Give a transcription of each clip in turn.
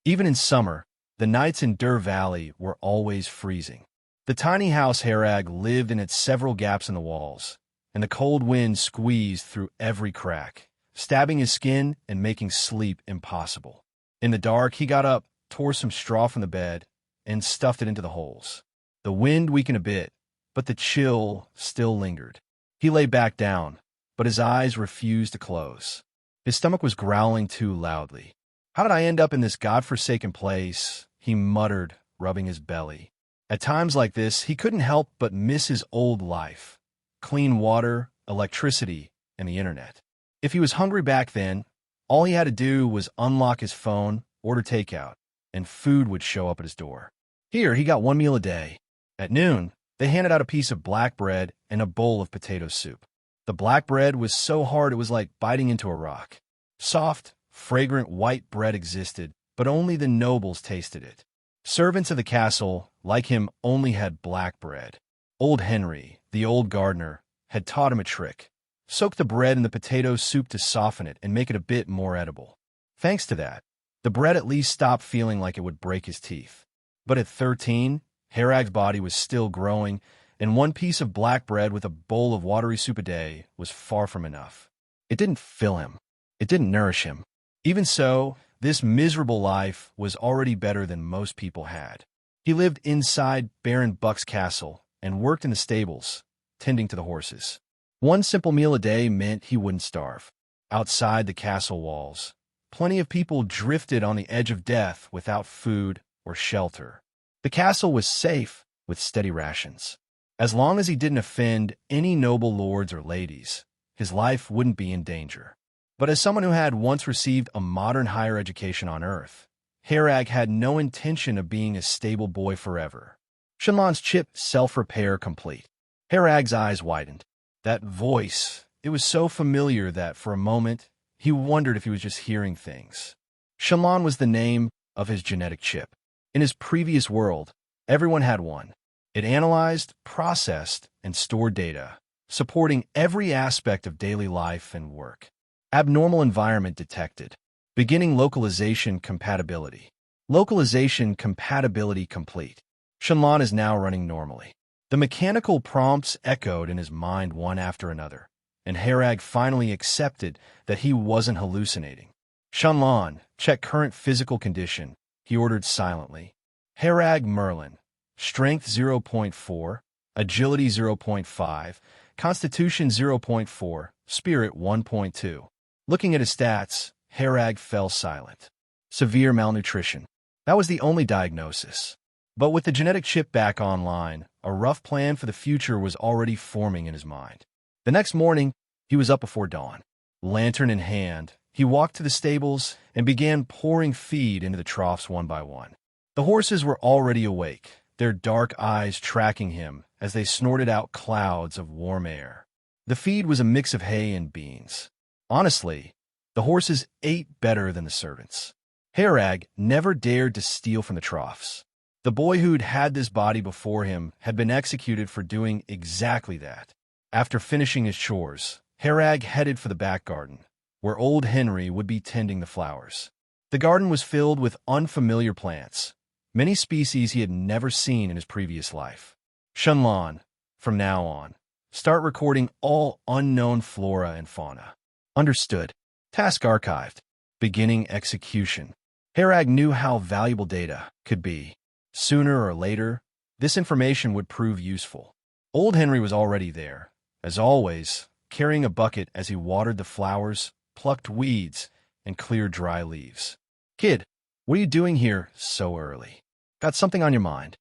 Even in summer, the nights in Dur Valley were always freezing. The tiny house Herag lived in had several gaps in the walls, and the cold wind squeezed through every crack, stabbing his skin and making sleep impossible. In the dark, he got up, tore some straw from the bed, and stuffed it into the holes. The wind weakened a bit, but the chill still lingered. He lay back down, but his eyes refused to close. His stomach was growling too loudly. "How did I end up in this godforsaken place?" he muttered, rubbing his belly. At times like this, he couldn't help but miss his old life. Clean water, electricity, and the internet. If he was hungry back then, all he had to do was unlock his phone, order takeout, and food would show up at his door. Here, he got one meal a day. At noon, they handed out a piece of black bread and a bowl of potato soup. The black bread was so hard it was like biting into a rock. Soft, fragrant white bread existed, but only the nobles tasted it. Servants of the castle, like him, only had black bread. Old Henry, the old gardener, had taught him a trick. Soak the bread in the potato soup to soften it and make it a bit more edible. Thanks to that, the bread at least stopped feeling like it would break his teeth. But at 13, Herag's body was still growing, and one piece of black bread with a bowl of watery soup a day was far from enough. It didn't fill him. It didn't nourish him. Even so, this miserable life was already better than most people had. He lived inside Baron Buck's castle and worked in the stables, tending to the horses. One simple meal a day meant he wouldn't starve. Outside the castle walls, plenty of people drifted on the edge of death without food or shelter. The castle was safe with steady rations. As long as he didn't offend any noble lords or ladies, his life wouldn't be in danger. But as someone who had once received a modern higher education on Earth, Herag had no intention of being a stable boy forever. Shenlan's chip self-repair complete. Herag's eyes widened. That voice, it was so familiar that for a moment, he wondered if he was just hearing things. Shenlan was the name of his genetic chip. In his previous world, everyone had one. It analyzed, processed, and stored data, supporting every aspect of daily life and work. Abnormal environment detected. Beginning localization compatibility. Localization compatibility complete. Shenlan is now running normally. The mechanical prompts echoed in his mind one after another, and Herag finally accepted that he wasn't hallucinating. "Shenlan, check current physical condition," he ordered silently. Herag Merlin. Strength 0.4, Agility 0.5, Constitution 0.4, Spirit 1.2. Looking at his stats, Herag fell silent. Severe malnutrition. That was the only diagnosis. But with the genetic chip back online, a rough plan for the future was already forming in his mind. The next morning, he was up before dawn. Lantern in hand, he walked to the stables and began pouring feed into the troughs one by one. The horses were already awake, their dark eyes tracking him as they snorted out clouds of warm air. The feed was a mix of hay and beans. Honestly, the horses ate better than the servants. Herag never dared to steal from the troughs. The boy who'd had this body before him had been executed for doing exactly that. After finishing his chores, Herag headed for the back garden, where old Henry would be tending the flowers. The garden was filled with unfamiliar plants, many species he had never seen in his previous life. Shenlan, from now on, start recording all unknown flora and fauna. Understood. Task archived. Beginning execution. Herag knew how valuable data could be. Sooner or later, this information would prove useful. Old Henry was already there, as always, carrying a bucket as he watered the flowers, plucked weeds, and cleared dry leaves. "Kid, what are you doing here so early? Got something on your mind?"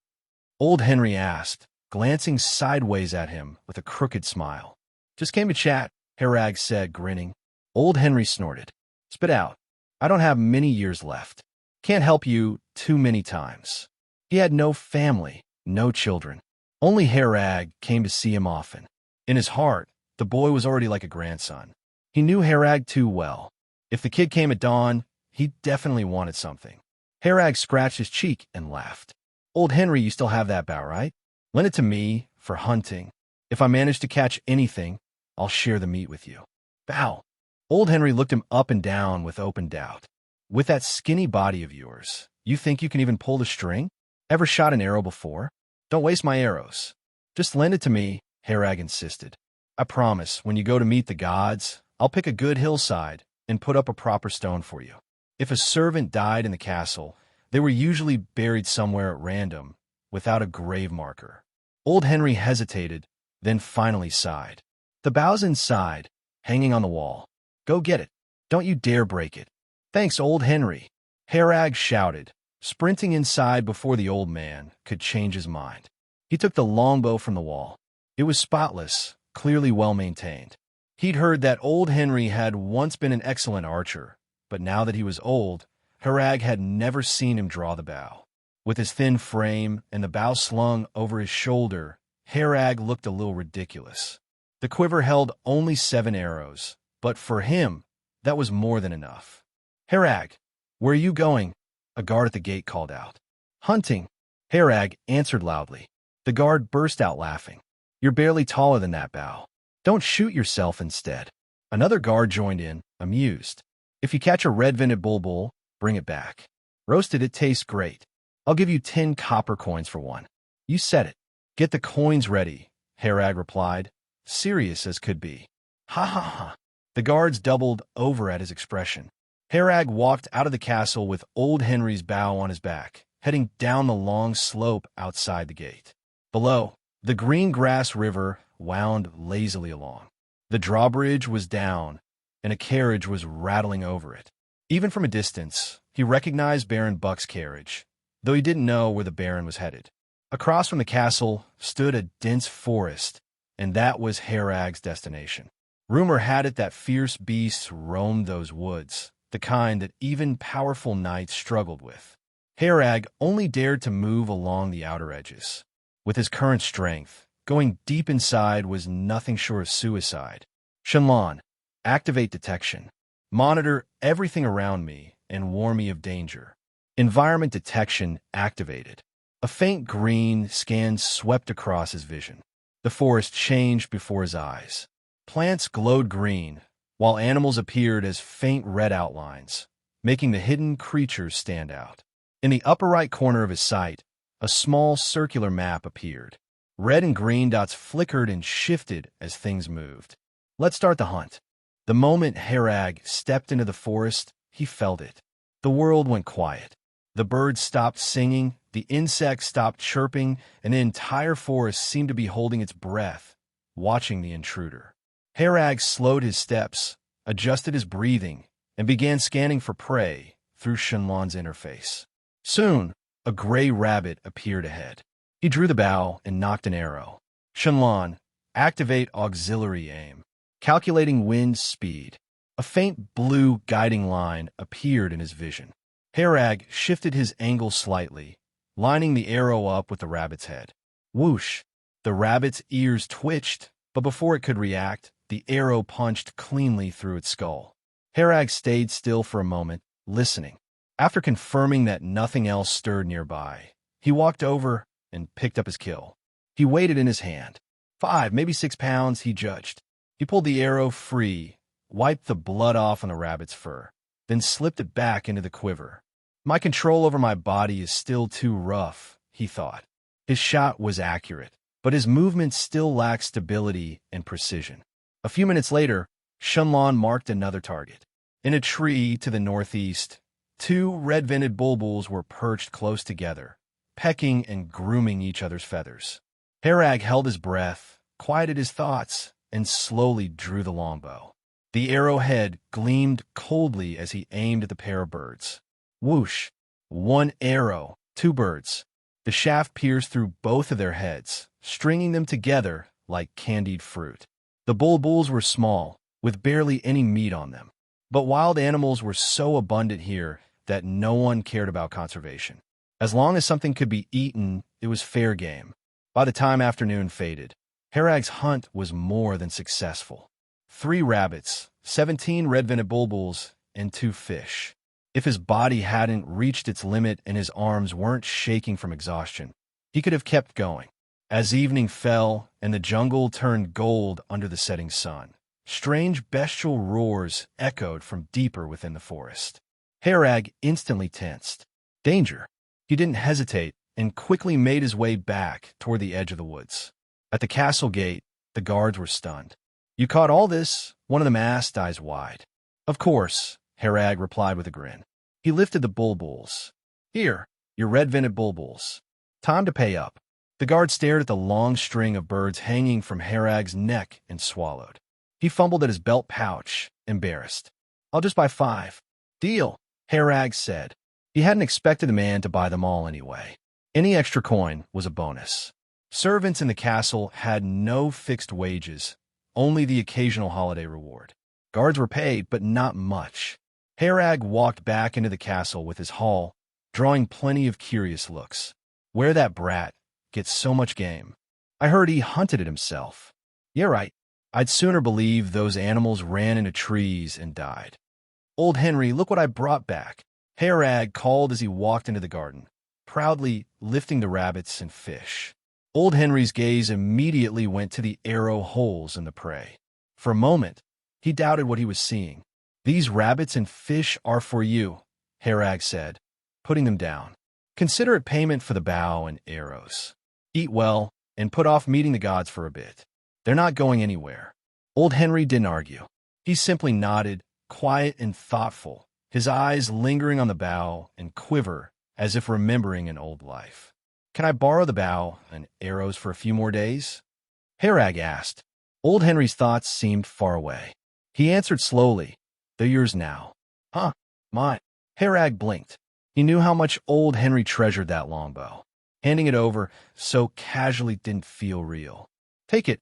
Old Henry asked, glancing sideways at him with a crooked smile. "Just came to chat," Herag said, grinning. Old Henry snorted. "Spit out. I don't have many years left. Can't help you too many times." He had no family, no children. Only Herag came to see him often. In his heart, the boy was already like a grandson. He knew Herag too well. If the kid came at dawn, he definitely wanted something. Herag scratched his cheek and laughed. "Old Henry, you still have that bow, right? Lend it to me for hunting. If I manage to catch anything, I'll share the meat with you." "Bow." Old Henry looked him up and down with open doubt. "With that skinny body of yours, You think you can even pull the string? Ever shot an arrow before? Don't waste my arrows. Just lend it to me, Herag insisted. I promise, when you go to meet the gods, I'll pick a good hillside and put up a proper stone for you. If a servant died in the castle, they were usually buried somewhere at random, without a grave marker. Old Henry hesitated, then finally sighed. The bow's inside, hanging on the wall. Go get it. Don't you dare break it. Thanks, Old Henry. Herag shouted, sprinting inside before the old man could change his mind. He took the longbow from the wall. It was spotless, clearly well-maintained. He'd heard that Old Henry had once been an excellent archer, but now that he was old, Herag had never seen him draw the bow. With his thin frame and the bow slung over his shoulder, Herag looked a little ridiculous. The quiver held only 7 arrows, but for him, that was more than enough. Herag, where are you going? A guard at the gate called out. Hunting. Herag answered loudly. The guard burst out laughing. You're barely taller than that bow. Don't shoot yourself instead. Another guard joined in, amused. If you catch a red-vented bulbul, bring it back. Roasted, it tastes great. I'll give you 10 copper coins for one. You said it. Get the coins ready, Herag replied, serious as could be. Ha ha ha. The guards doubled over at his expression. Herag walked out of the castle with Old Henry's bow on his back, heading down the long slope outside the gate. Below, the green grass river wound lazily along. The drawbridge was down, and a carriage was rattling over it. Even from a distance, he recognized Baron Buck's carriage, though he didn't know where the Baron was headed. Across from the castle stood a dense forest, and that was Herag's destination. Rumor had it that fierce beasts roamed those woods, the kind that even powerful knights struggled with. Herag only dared to move along the outer edges. With his current strength, going deep inside was nothing short of suicide. Shenlan, activate detection. Monitor everything around me and warn me of danger. Environment detection activated. A faint green scan swept across his vision. The forest changed before his eyes. Plants glowed green, while animals appeared as faint red outlines, making the hidden creatures stand out. In the upper right corner of his sight, a small circular map appeared. Red and green dots flickered and shifted as things moved. Let's start the hunt. The moment Herag stepped into the forest, he felt it. The world went quiet. The birds stopped singing, the insects stopped chirping, and the entire forest seemed to be holding its breath, watching the intruder. Herag slowed his steps, adjusted his breathing, and began scanning for prey through Shenlan's interface. Soon, a gray rabbit appeared ahead. He drew the bow and nocked an arrow. Shenlan, activate auxiliary aim. Calculating wind speed. A faint blue guiding line appeared in his vision. Herag shifted his angle slightly, lining the arrow up with the rabbit's head. Whoosh! The rabbit's ears twitched, but before it could react, the arrow punched cleanly through its skull. Herag stayed still for a moment, listening. After confirming that nothing else stirred nearby, he walked over and picked up his kill. He weighed it in his hand. 5, maybe 6 pounds, he judged. He pulled the arrow free, wiped the blood off on the rabbit's fur, then slipped it back into the quiver. My control over my body is still too rough, he thought. His shot was accurate, but his movement still lacked stability and precision. A few minutes later, Shenlan marked another target. In a tree to the northeast, 2 red-vented bulbuls were perched close together, pecking and grooming each other's feathers. Herag held his breath, quieted his thoughts, and slowly drew the longbow. The arrowhead gleamed coldly as he aimed at the pair of birds. Whoosh! 1 arrow, 2 birds. The shaft pierced through both of their heads, stringing them together like candied fruit. The bulbuls were small, with barely any meat on them. But wild animals were so abundant here that no one cared about conservation. As long as something could be eaten, it was fair game. By the time afternoon faded, Herag's hunt was more than successful. 3 rabbits, 17 red-vented bulbuls, and 2 fish. If his body hadn't reached its limit and his arms weren't shaking from exhaustion, he could have kept going. As evening fell and the jungle turned gold under the setting sun, strange bestial roars echoed from deeper within the forest. Herag instantly tensed. Danger. He didn't hesitate and quickly made his way back toward the edge of the woods. At the castle gate, the guards were stunned. "You caught all this?" One of them asked, eyes wide. "Of course," Herag replied with a grin. He lifted the bulbuls. "Here, your red-vented bulbuls. Time to pay up." The guard stared at the long string of birds hanging from Herag's neck and swallowed. He fumbled at his belt pouch, embarrassed. "I'll just buy 5. "Deal," Herag said. He hadn't expected the man to buy them all anyway. Any extra coin was a bonus. Servants in the castle had no fixed wages, only the occasional holiday reward. Guards were paid, but not much. Herag walked back into the castle with his haul, drawing plenty of curious looks. "Where that brat gets so much game. I heard he hunted it himself." "Yeah, right. I'd sooner believe those animals ran into trees and died." "Old Henry, look what I brought back," Herag called as he walked into the garden, proudly lifting the rabbits and fish. Old Henry's gaze immediately went to the arrow holes in the prey. For a moment, he doubted what he was seeing. "These rabbits and fish are for you," Herag said, putting them down. "Consider it payment for the bow and arrows. Eat well and put off meeting the gods for a bit. They're not going anywhere." Old Henry didn't argue. He simply nodded, quiet and thoughtful, his eyes lingering on the bow and quiver as if remembering an old life. "Can I borrow the bow and arrows for a few more days?" Herag asked. Old Henry's thoughts seemed far away. He answered slowly, "They're yours now." "Huh, mine." Herag blinked. He knew how much old Henry treasured that longbow. Handing it over so casually didn't feel real. "Take it,"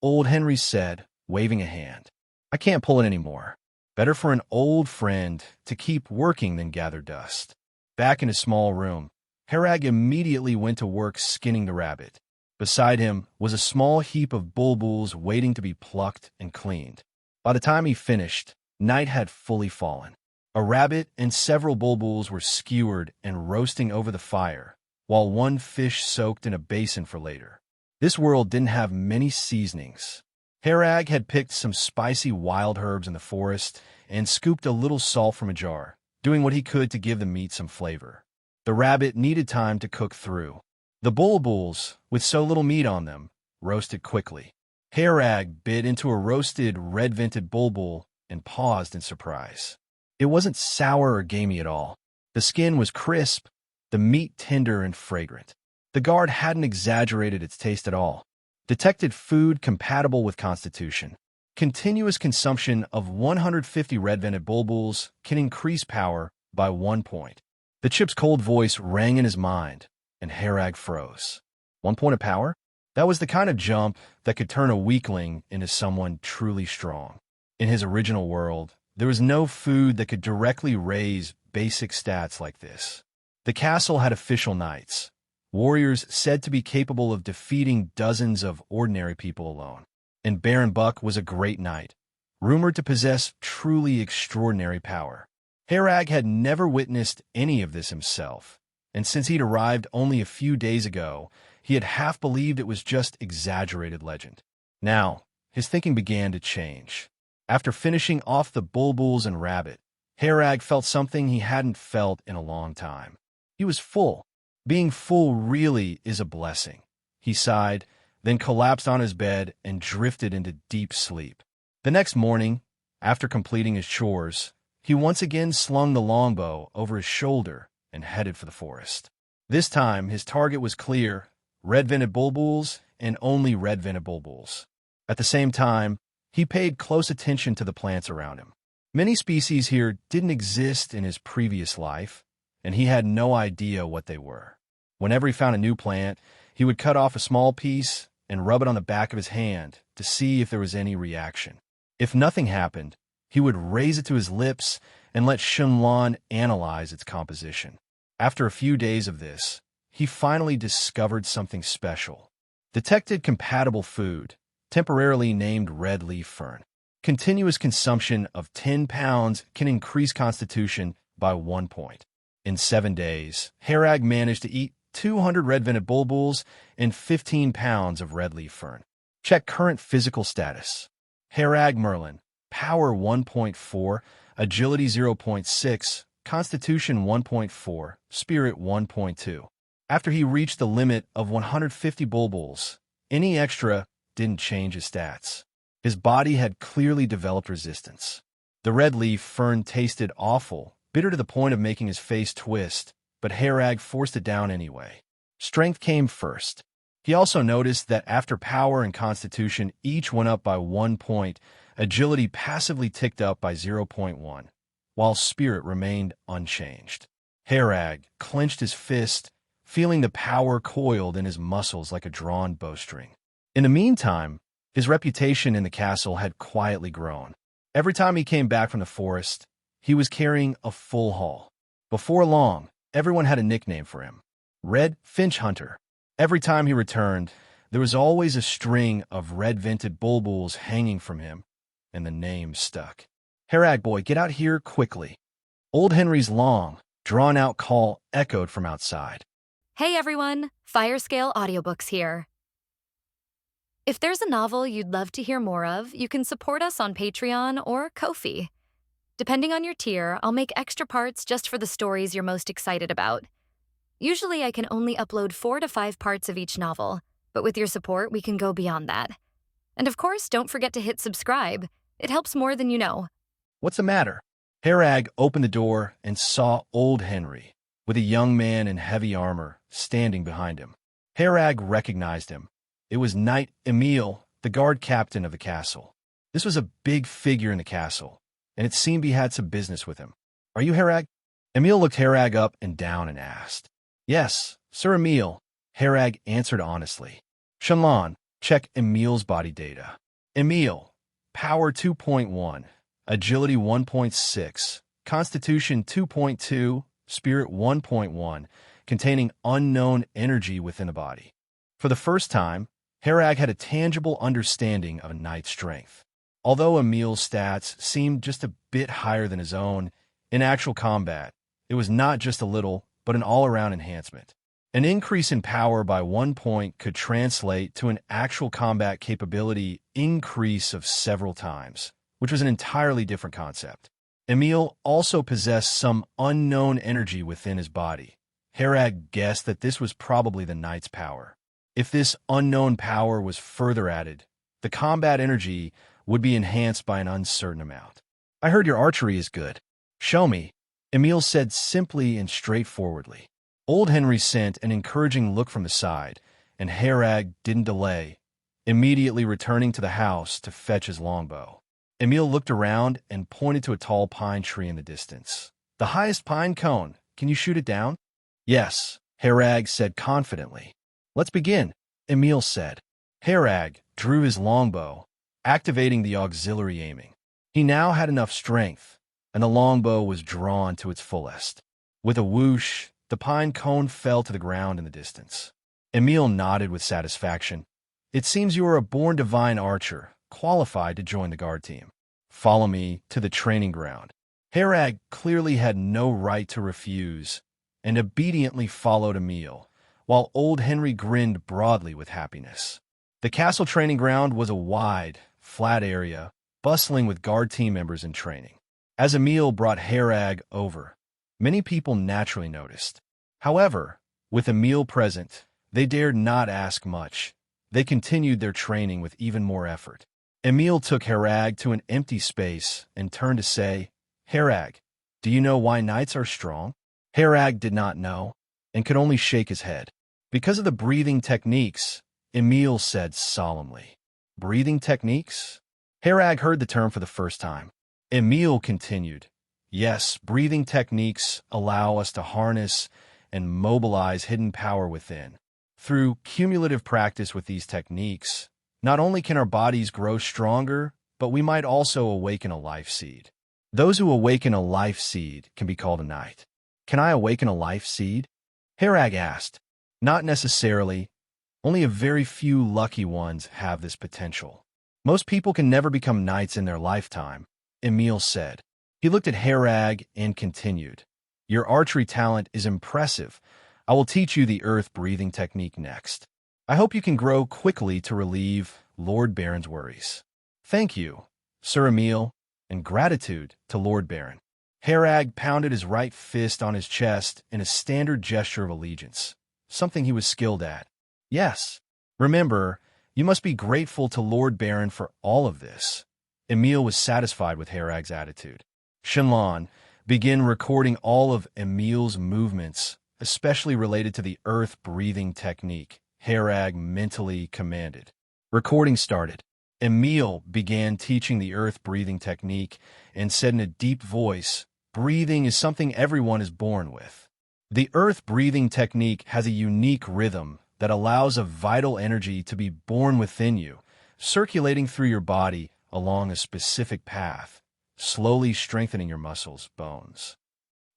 old Henry said, waving a hand. "I can't pull it anymore. Better for an old friend to keep working than gather dust." Back in his small room, Herag immediately went to work skinning the rabbit. Beside him was a small heap of bulbuls waiting to be plucked and cleaned. By the time he finished, night had fully fallen. A rabbit and several bulbuls were skewered and roasting over the fire, while one fish soaked in a basin for later. This world didn't have many seasonings. Herag had picked some spicy wild herbs in the forest and scooped a little salt from a jar, doing what he could to give the meat some flavor. The rabbit needed time to cook through. The bulbuls, with so little meat on them, roasted quickly. Herag bit into a roasted red-vented bulbul and paused in surprise. It wasn't sour or gamey at all. The skin was crisp, the meat tender and fragrant. The guard hadn't exaggerated its taste at all. Detected food compatible with constitution. Continuous consumption of 150 red-vented bulbuls can increase power by 1 point. The chip's cold voice rang in his mind, and Herag froze. 1 point of power? That was the kind of jump that could turn a weakling into someone truly strong. In his original world, there was no food that could directly raise basic stats like this. The castle had official knights, warriors said to be capable of defeating dozens of ordinary people alone. And Baron Buck was a great knight, rumored to possess truly extraordinary power. Herag had never witnessed any of this himself, and since he'd arrived only a few days ago, he had half believed it was just exaggerated legend. Now, his thinking began to change. After finishing off the bulbuls and rabbit, Herag felt something he hadn't felt in a long time. He was full. Being full really is a blessing. He sighed, then collapsed on his bed and drifted into deep sleep. The next morning, after completing his chores, he once again slung the longbow over his shoulder and headed for the forest. This time, his target was clear: red-vented bulbuls and only red-vented bulbuls. At the same time, he paid close attention to the plants around him. Many species here didn't exist in his previous life, and he had no idea what they were. Whenever he found a new plant, he would cut off a small piece and rub it on the back of his hand to see if there was any reaction. If nothing happened, he would raise it to his lips and let Shenlan analyze its composition. After a few days of this, he finally discovered something special. Detected compatible food, temporarily named red leaf fern. Continuous consumption of 10 pounds can increase constitution by 1 point. In 7 days, Herag managed to eat 200 red-vented bulbuls and 15 pounds of red leaf fern. Check current physical status. Herag Merlin, power 1.4, agility 0.6, Constitution 1.4, Spirit 1.2. After he reached the limit of 150 bulbuls, any extra didn't change his stats. His body had clearly developed resistance. The red leaf fern tasted awful, bitter to the point of making his face twist, but Herag forced it down anyway. Strength came first. He also noticed that after power and constitution each went up by 1 point, agility passively ticked up by 0.1, while spirit remained unchanged. Herag clenched his fist, feeling the power coiled in his muscles like a drawn bowstring. In the meantime, his reputation in the castle had quietly grown. Every time he came back from the forest, he was carrying a full haul. Before long, everyone had a nickname for him: Red Finch Hunter. Every time he returned, there was always a string of red-vented bulbuls hanging from him, and the name stuck. "Herag boy, get out here quickly." Old Henry's long, drawn-out call echoed from outside. Hey everyone, Firescale Audiobooks here. If there's a novel you'd love to hear more of, you can support us on Patreon or Ko-fi. Depending on your tier, I'll make extra parts just for the stories you're most excited about. Usually I can only upload 4 to 5 parts of each novel, but with your support, we can go beyond that. And of course, don't forget to hit subscribe. It helps more than you know. "What's the matter?" Herag opened the door and saw old Henry, with a young man in heavy armor, standing behind him. Herag recognized him. It was Knight Emil, the guard captain of the castle. This was a big figure in the castle, and it seemed he had some business with him. "Are you Herag?" Emil looked Herag up and down and asked. "Yes, Sir Emil," Herag answered honestly. "Shenlan, check Emil's body data." Emil, Power 2.1, Agility 1.6, Constitution 2.2, Spirit 1.1, containing unknown energy within the body. For the first time, Herag had a tangible understanding of a knight's strength. Although Emil's stats seemed just a bit higher than his own, in actual combat, it was not just a little, but an all-around enhancement. An increase in power by 1 point could translate to an actual combat capability increase of several times, which was an entirely different concept. Emil also possessed some unknown energy within his body. Herag guessed that this was probably the knight's power. If this unknown power was further added, the combat energy would be enhanced by an uncertain amount. "I heard your archery is good. Show me," Emil said simply and straightforwardly. Old Henry sent an encouraging look from the side, and Herag didn't delay, immediately returning to the house to fetch his longbow. Emil looked around and pointed to a tall pine tree in the distance. "The highest pine cone. Can you shoot it down?" "Yes," Herag said confidently. "Let's begin," Emil said. Herag drew his longbow, activating the auxiliary aiming. He now had enough strength, and the longbow was drawn to its fullest. With a whoosh, the pine cone fell to the ground in the distance. Emil nodded with satisfaction. "It seems you are a born divine archer, qualified to join the guard team. Follow me to the training ground." Herag clearly had no right to refuse, and obediently followed Emil, while old Henry grinned broadly with happiness. The castle training ground was a wide, flat area, bustling with guard team members in training. As Emil brought Herag over, many people naturally noticed. However, with Emil present, they dared not ask much. They continued their training with even more effort. Emil took Herag to an empty space and turned to say, "Herag, do you know why knights are strong?" Herag did not know, and could only shake his head. "Because of the breathing techniques," Emil said solemnly. "Breathing techniques?" Herag heard the term for the first time. Emil continued, "Yes, breathing techniques allow us to harness and mobilize hidden power within. Through cumulative practice with these techniques, not only can our bodies grow stronger, but we might also awaken a life seed. Those who awaken a life seed can be called a knight." "Can I awaken a life seed?" Herag asked. "Not necessarily. Only a very few lucky ones have this potential. Most people can never become knights in their lifetime," Emil said. He looked at Herag and continued, "Your archery talent is impressive. I will teach you the earth-breathing technique next. I hope you can grow quickly to relieve Lord Baron's worries." "Thank you, Sir Emil, and gratitude to Lord Baron." Herag pounded his right fist on his chest in a standard gesture of allegiance, something he was skilled at. Yes. Remember, you must be grateful to Lord Baron for all of this. Emil was satisfied with Herag's attitude. Shenlan, begin recording all of Emil's movements, especially related to the earth-breathing technique, Herag mentally commanded. Recording started. Emil began teaching the earth-breathing technique and said in a deep voice, "Breathing is something everyone is born with. The earth-breathing technique has a unique rhythm that allows a vital energy to be born within you, circulating through your body along a specific path, slowly strengthening your muscles, bones."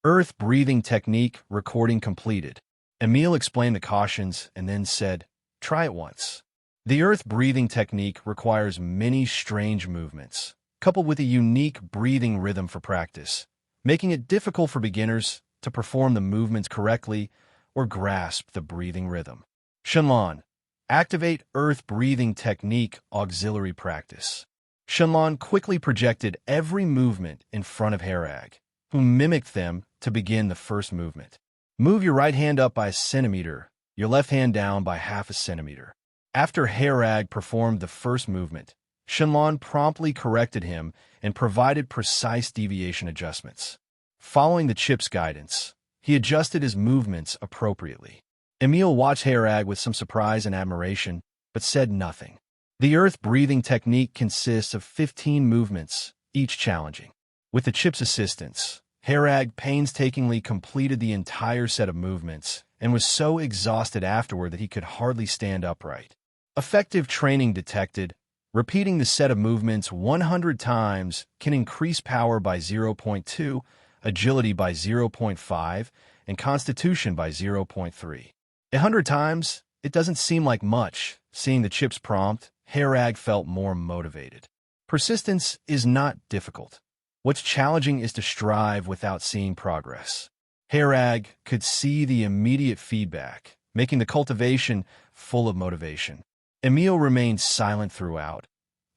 Earth-breathing technique recording completed. Emil explained the cautions and then said, "Try it once." The earth-breathing technique requires many strange movements, coupled with a unique breathing rhythm for practice, making it difficult for beginners to perform the movements correctly or grasp the breathing rhythm. Shenlan, activate earth-breathing technique auxiliary practice. Shenlan quickly projected every movement in front of Herag, who mimicked them to begin the first movement. Move your right hand up by a centimeter, your left hand down by half a centimeter. After Herag performed the first movement, Shenlan promptly corrected him and provided precise deviation adjustments. Following the chip's guidance, he adjusted his movements appropriately. Emil watched Herag with some surprise and admiration, but said nothing. The earth-breathing technique consists of 15 movements, each challenging. With the chip's assistance, Herag painstakingly completed the entire set of movements and was so exhausted afterward that he could hardly stand upright. Effective training detected. Repeating the set of movements 100 times can increase power by 0.2, agility by 0.5, and constitution by 0.3. 100 times, it doesn't seem like much. Seeing the chip's prompt, Herag felt more motivated. Persistence is not difficult. What's challenging is to strive without seeing progress. Herag could see the immediate feedback, making the cultivation full of motivation. Emil remained silent throughout,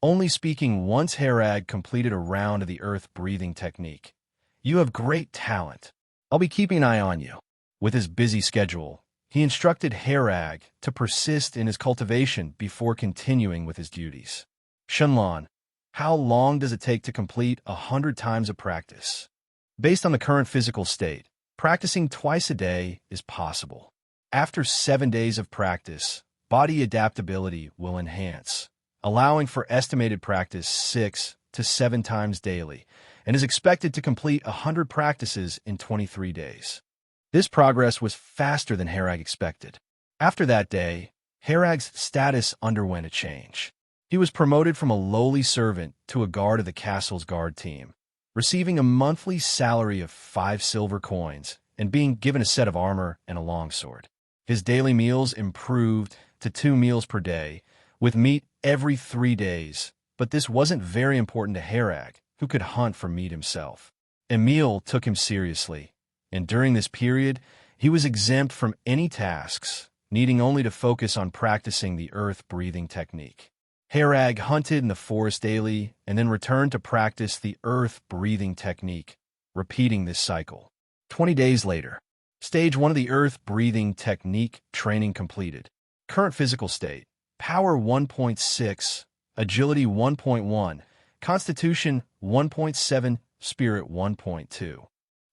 only speaking once Herag completed a round of the earth-breathing technique. "You have great talent. I'll be keeping an eye on you." With his busy schedule, he instructed Herag to persist in his cultivation before continuing with his duties. Shenlan, how long does it take to complete 100 times of practice? Based on the current physical state, practicing twice a day is possible. After 7 days of practice, body adaptability will enhance, allowing for estimated practice 6 to 7 times daily, and is expected to complete 100 practices in 23 days. This progress was faster than Herag expected. After that day, Herag's status underwent a change. He was promoted from a lowly servant to a guard of the castle's guard team, receiving a monthly salary of 5 silver coins and being given a set of armor and a longsword. His daily meals improved to 2 meals per day, with meat every 3 days, but this wasn't very important to Herag, who could hunt for meat himself. Emil took him seriously, and during this period, he was exempt from any tasks, needing only to focus on practicing the earth-breathing technique. Herag hunted in the forest daily and then returned to practice the earth-breathing technique, repeating this cycle. 20 days later, Stage 1 of the earth-breathing technique training completed. Current physical state: power 1.6, agility 1.1, constitution 1.7, spirit 1.2.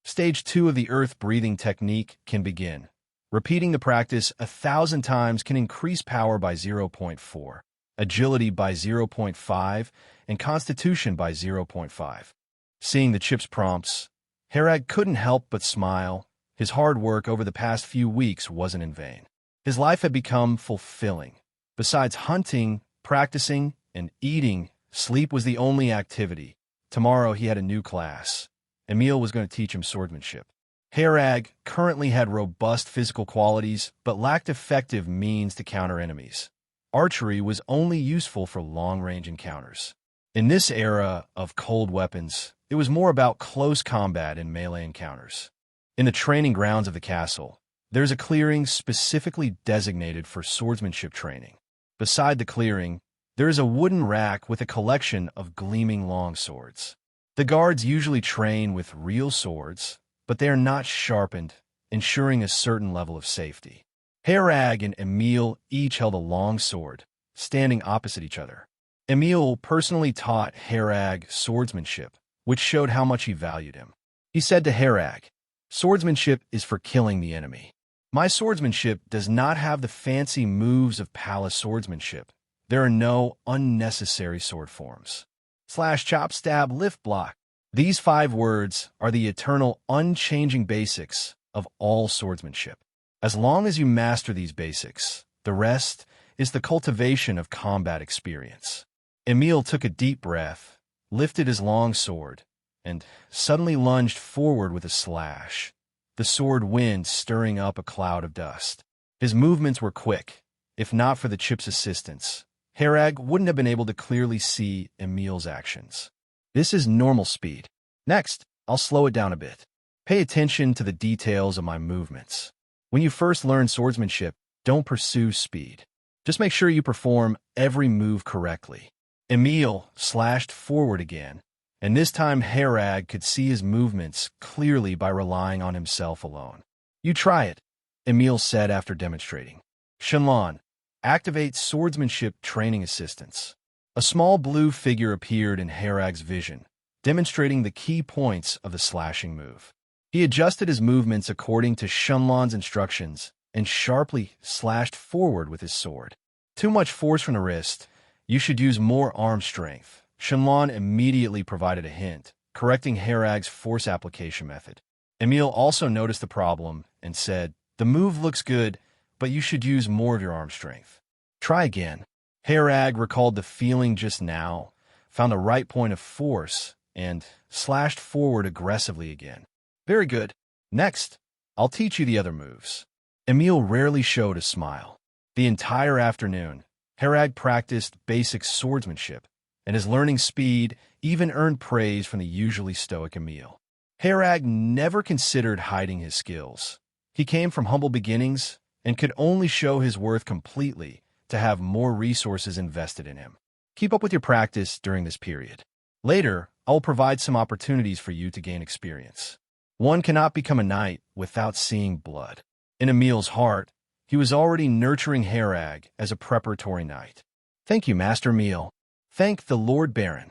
Stage 2 of the earth-breathing technique can begin. Repeating the practice 1,000 times can increase power by 0.4, agility by 0.5, and constitution by 0.5. Seeing the chip's prompts, Herag couldn't help but smile. His hard work over the past few weeks wasn't in vain. His life had become fulfilling. Besides hunting, practicing, and eating, sleep was the only activity. Tomorrow he had a new class. Emil was going to teach him swordsmanship. Herag currently had robust physical qualities, but lacked effective means to counter enemies. Archery was only useful for long-range encounters. In this era of cold weapons, it was more about close combat and melee encounters. In the training grounds of the castle, there's a clearing specifically designated for swordsmanship training. Beside the clearing, there is a wooden rack with a collection of gleaming longswords. The guards usually train with real swords, but they are not sharpened, ensuring a certain level of safety. Herag and Emil each held a long sword, standing opposite each other. Emil personally taught Herag swordsmanship, which showed how much he valued him. He said to Herag, "Swordsmanship is for killing the enemy. My swordsmanship does not have the fancy moves of palace swordsmanship. There are no unnecessary sword forms. Slash, chop, stab, lift, block. These 5 words are the eternal, unchanging basics of all swordsmanship. As long as you master these basics, the rest is the cultivation of combat experience." Emil took a deep breath, lifted his long sword, and suddenly lunged forward with a slash, the sword wind stirring up a cloud of dust. His movements were quick. If not for the chip's assistance, Herag wouldn't have been able to clearly see Emil's actions. This is normal speed. Next, I'll slow it down a bit. Pay attention to the details of my movements. When you first learn swordsmanship, don't pursue speed. Just make sure you perform every move correctly. Emil slashed forward again, and this time Herag could see his movements clearly by relying on himself alone. "You try it," Emil said after demonstrating. "Shenlan, activate swordsmanship training assistance." A small blue figure appeared in Herag's vision, demonstrating the key points of the slashing move. He adjusted his movements according to Shenlan's instructions and sharply slashed forward with his sword. "Too much force from the wrist. You should use more arm strength." Shenlan immediately provided a hint, correcting Herag's force application method. Emil also noticed the problem and said, "The move looks good, but you should use more of your arm strength. Try again." Herag recalled the feeling just now, found the right point of force, and slashed forward aggressively again. "Very good. Next, I'll teach you the other moves." Emil rarely showed a smile. The entire afternoon, Herag practiced basic swordsmanship, and his learning speed even earned praise from the usually stoic Emil. Herag never considered hiding his skills. He came from humble beginnings and could only show his worth completely to have more resources invested in him. Keep up with your practice during this period. Later, I will provide some opportunities for you to gain experience. One cannot become a knight without seeing blood. In Emil's heart, he was already nurturing Herag as a preparatory knight. "Thank you, Master Emil." "Thank the Lord Baron."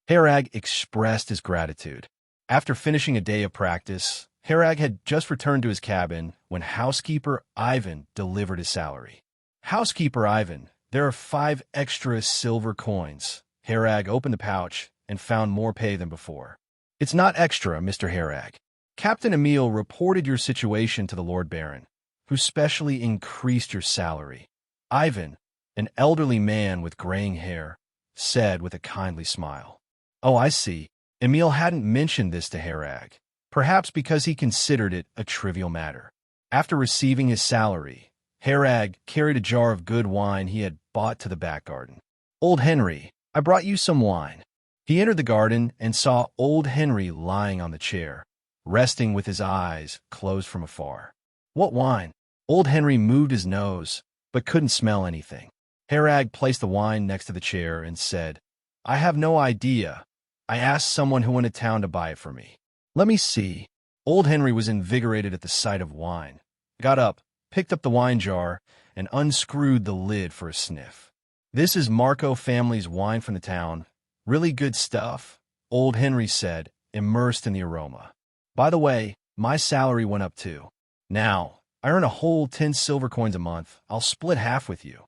Herag expressed his gratitude. After finishing a day of practice, Herag had just returned to his cabin when housekeeper Ivan delivered his salary. "Housekeeper Ivan, there are 5 extra silver coins." Herag opened the pouch and found more pay than before. "It's not extra, Mr. Herag. Captain Emil reported your situation to the Lord Baron, who specially increased your salary." Ivan, an elderly man with graying hair, said with a kindly smile. "Oh, I see." Emil hadn't mentioned this to Herag, perhaps because he considered it a trivial matter. After receiving his salary, Herag carried a jar of good wine he had bought to the back garden. "Old Henry, I brought you some wine." He entered the garden and saw Old Henry lying on the chair, resting with his eyes closed from afar. "What wine?" Old Henry moved his nose, but couldn't smell anything. Herag placed the wine next to the chair and said, "I have no idea. I asked someone who went to town to buy it for me." "Let me see." Old Henry was invigorated at the sight of wine, got up, picked up the wine jar, and unscrewed the lid for a sniff. "This is Marco family's wine from the town. Really good stuff," Old Henry said, immersed in the aroma. "By the way, my salary went up too. Now, I earn a whole 10 silver coins a month. I'll split half with you."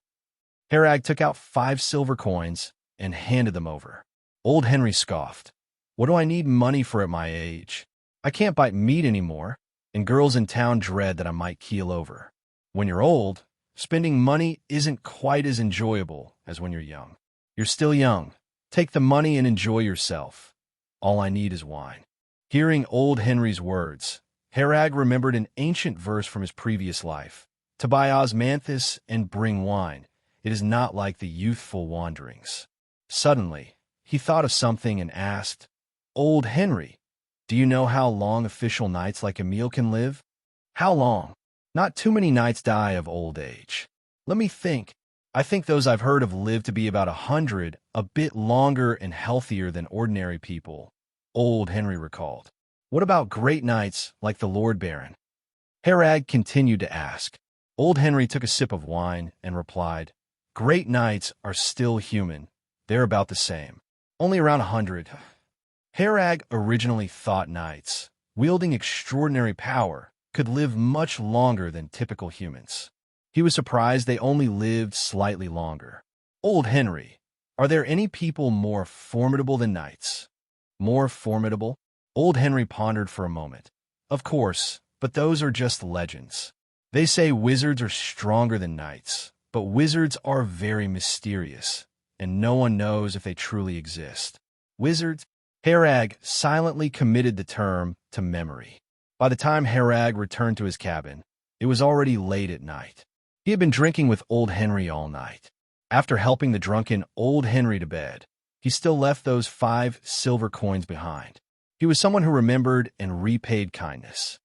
Herag took out 5 silver coins and handed them over. Old Henry scoffed. "What do I need money for at my age? I can't buy meat anymore, and girls in town dread that I might keel over. When you're old, spending money isn't quite as enjoyable as when you're young. You're still young. Take the money and enjoy yourself. All I need is wine." Hearing Old Henry's words, Herag remembered an ancient verse from his previous life. "To buy osmanthus and bring wine, it is not like the youthful wanderings." Suddenly, he thought of something and asked, "Old Henry, do you know how long official knights like Emil can live?" "How long?" "Not too many knights die of old age." "Let me think. I think those I've heard of live to be about 100, a bit longer and healthier than ordinary people." old Henry recalled. What about great knights like the Lord Baron? Herag continued to ask. Old Henry took a sip of wine and replied, Great knights are still human. They're about the same. Only around 100. Herag originally thought knights, wielding extraordinary power, could live much longer than typical humans. He was surprised they only lived slightly longer. Old Henry, are there any people more formidable than knights? More formidable? Old Henry pondered for a moment. Of course, but those are just legends. They say wizards are stronger than knights, but wizards are very mysterious, and no one knows if they truly exist. Wizards? Herag silently committed the term to memory. By the time Herag returned to his cabin, it was already late at night. He had been drinking with old Henry all night. After helping the drunken old Henry to bed, he still left those 5 silver coins behind. He was someone who remembered and repaid kindness.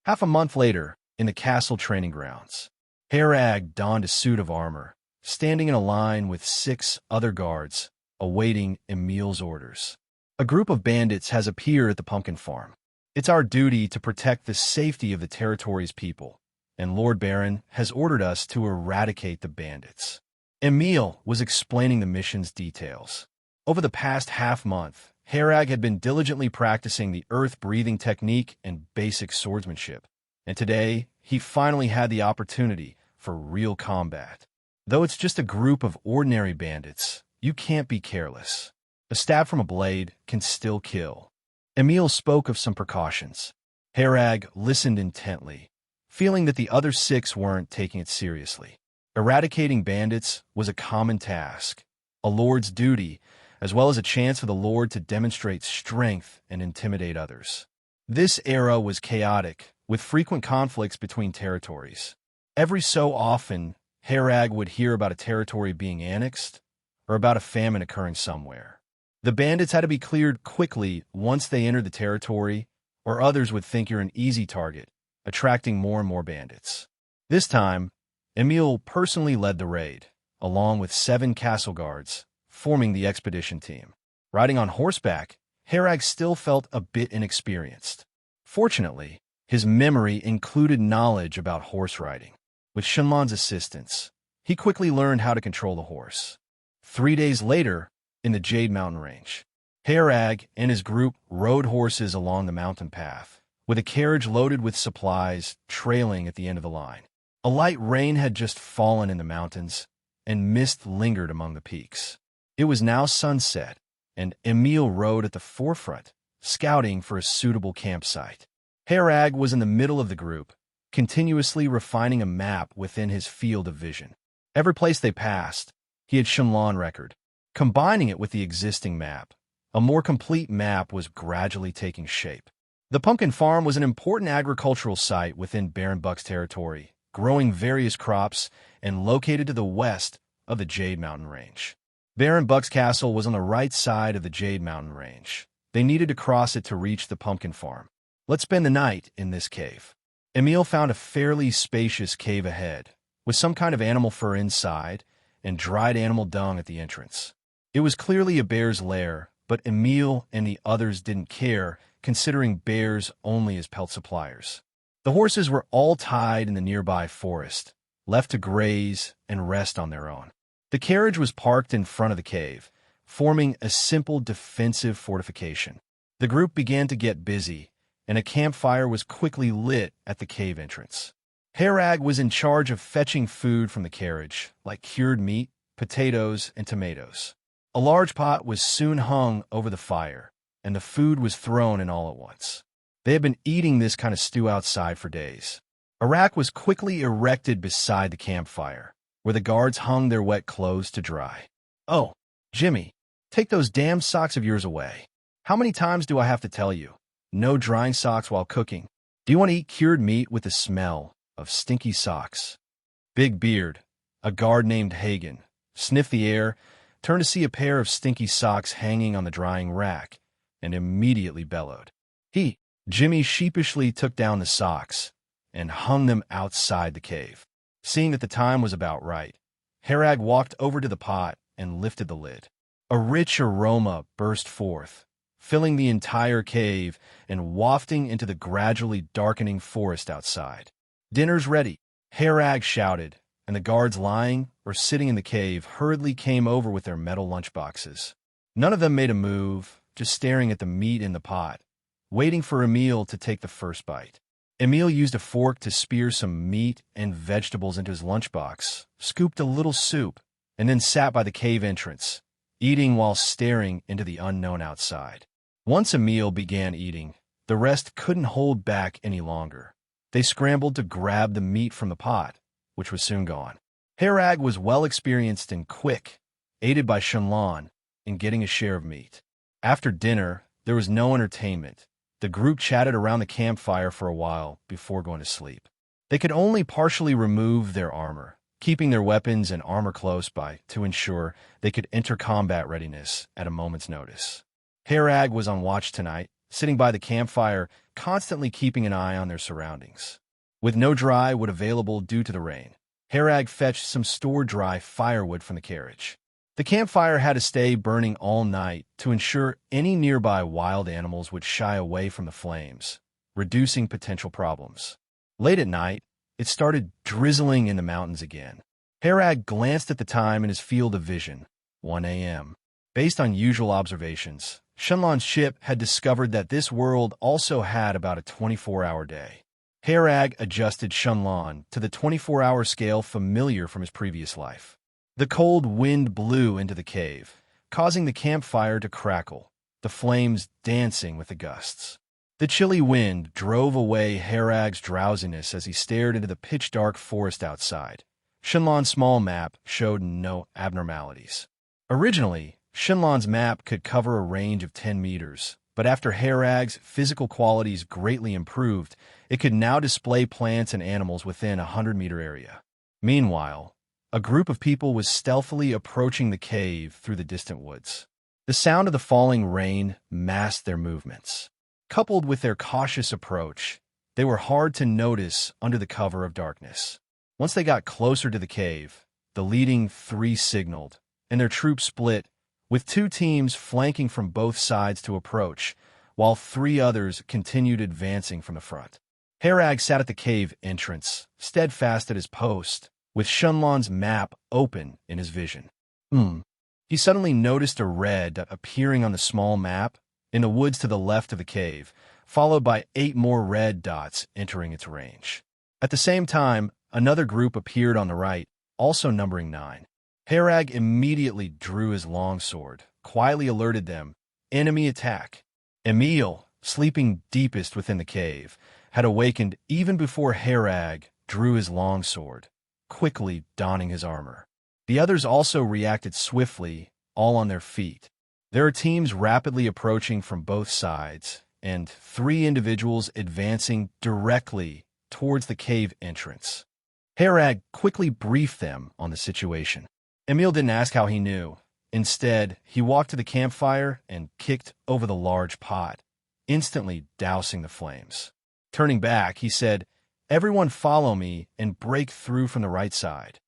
Half a month later, in the castle training grounds, Herag donned a suit of armor, standing in a line with 6 other guards, awaiting Emil's orders. A group of bandits has appeared at the pumpkin farm. It's our duty to protect the safety of the territory's people, and Lord Baron has ordered us to eradicate the bandits. Emil was explaining the mission's details. Over the past half-month, Herag had been diligently practicing the earth-breathing technique and basic swordsmanship, and today he finally had the opportunity for real combat. Though it's just a group of ordinary bandits, you can't be careless. A stab from a blade can still kill. Emil spoke of some precautions. Herag listened intently, feeling that the other 6 weren't taking it seriously. Eradicating bandits was a common task, a lord's duty, as well as a chance for the lord to demonstrate strength and intimidate others. This era was chaotic, with frequent conflicts between territories. Every so often, Herag would hear about a territory being annexed or about a famine occurring somewhere. The bandits had to be cleared quickly once they entered the territory, or others would think you're an easy target, attracting more and more bandits. This time, Emil personally led the raid, along with 7 castle guards, forming the expedition team. Riding on horseback, Herag still felt a bit inexperienced. Fortunately, his memory included knowledge about horse riding. With Shenlan's assistance, he quickly learned how to control the horse. 3 days later, in the Jade Mountain Range, Herag and his group rode horses along the mountain path, with a carriage loaded with supplies trailing at the end of the line. A light rain had just fallen in the mountains, and mist lingered among the peaks. It was now sunset, and Emil rode at the forefront, scouting for a suitable campsite. Herag was in the middle of the group, continuously refining a map within his field of vision. Every place they passed, he had Shenlan record. Combining it with the existing map, a more complete map was gradually taking shape. The pumpkin farm was an important agricultural site within Baron Buck's territory, growing various crops and located to the west of the Jade Mountain Range. Baron Buck's castle was on the right side of the Jade Mountain Range. They needed to cross it to reach the pumpkin farm. Let's spend the night in this cave. Emil found a fairly spacious cave ahead, with some kind of animal fur inside and dried animal dung at the entrance. It was clearly a bear's lair, but Emil and the others didn't care, considering bears only as pelt suppliers. The horses were all tied in the nearby forest, left to graze and rest on their own. The carriage was parked in front of the cave, forming a simple defensive fortification. The group began to get busy, and a campfire was quickly lit at the cave entrance. Herag was in charge of fetching food from the carriage, like cured meat, potatoes, and tomatoes. A large pot was soon hung over the fire, and the food was thrown in all at once. They had been eating this kind of stew outside for days. A rack was quickly erected beside the campfire, where the guards hung their wet clothes to dry. Oh, Jimmy, take those damn socks of yours away. How many times do I have to tell you? No drying socks while cooking. Do you want to eat cured meat with the smell of stinky socks? Big Beard, a guard named Hagen, sniffed the air, turned to see a pair of stinky socks hanging on the drying rack, and immediately bellowed. Jimmy sheepishly took down the socks and hung them outside the cave. Seeing that the time was about right, Herag walked over to the pot and lifted the lid. A rich aroma burst forth, filling the entire cave and wafting into the gradually darkening forest outside. "Dinner's ready," Herag shouted, and the guards lying or sitting in the cave hurriedly came over with their metal lunchboxes. None of them made a move, just staring at the meat in the pot, waiting for Emil to take the first bite. Emil used a fork to spear some meat and vegetables into his lunchbox, scooped a little soup, and then sat by the cave entrance, eating while staring into the unknown outside. Once Emil began eating, the rest couldn't hold back any longer. They scrambled to grab the meat from the pot, which was soon gone. Herag was well experienced and quick, aided by Shenlan, in getting a share of meat. After dinner, there was no entertainment. The group chatted around the campfire for a while before going to sleep. They could only partially remove their armor, keeping their weapons and armor close by to ensure they could enter combat readiness at a moment's notice. Herag was on watch tonight, sitting by the campfire, constantly keeping an eye on their surroundings. With no dry wood available due to the rain, Herag fetched some stored dry firewood from the carriage. The campfire had to stay burning all night to ensure any nearby wild animals would shy away from the flames, reducing potential problems. Late at night, it started drizzling in the mountains again. Herag glanced at the time in his field of vision, 1 a.m. Based on usual observations, Shenlan's ship had discovered that this world also had about a 24-hour day. Herag adjusted Shenlan to the 24-hour scale familiar from his previous life. The cold wind blew into the cave, causing the campfire to crackle, the flames dancing with the gusts. The chilly wind drove away Herag's drowsiness as he stared into the pitch-dark forest outside. Shenlan's small map showed no abnormalities. Originally, Shenlan's map could cover a range of 10 meters, but after Herag's physical qualities greatly improved, it could now display plants and animals within a 100-meter area. Meanwhile, a group of people was stealthily approaching the cave through the distant woods. The sound of the falling rain masked their movements. Coupled with their cautious approach, they were hard to notice under the cover of darkness. Once they got closer to the cave, the leading three signaled, and their troops split, with two teams flanking from both sides to approach, while three others continued advancing from the front. Herag sat at the cave entrance, steadfast at his post, with Shenlan's map open in his vision. He suddenly noticed a red dot appearing on the small map in the woods to the left of the cave, followed by 8 more red dots entering its range. At the same time, another group appeared on the right, also numbering 9. Herag immediately drew his longsword, quietly alerted them, "Enemy attack." Emil, sleeping deepest within the cave, had awakened even before Herag drew his longsword, quickly donning his armor. The others also reacted swiftly, all on their feet. There are teams rapidly approaching from both sides, and 3 individuals advancing directly towards the cave entrance. Herag quickly briefed them on the situation. Emil didn't ask how he knew. Instead, he walked to the campfire and kicked over the large pot, instantly dousing the flames. Turning back, he said, "Everyone follow me and break through from the right side."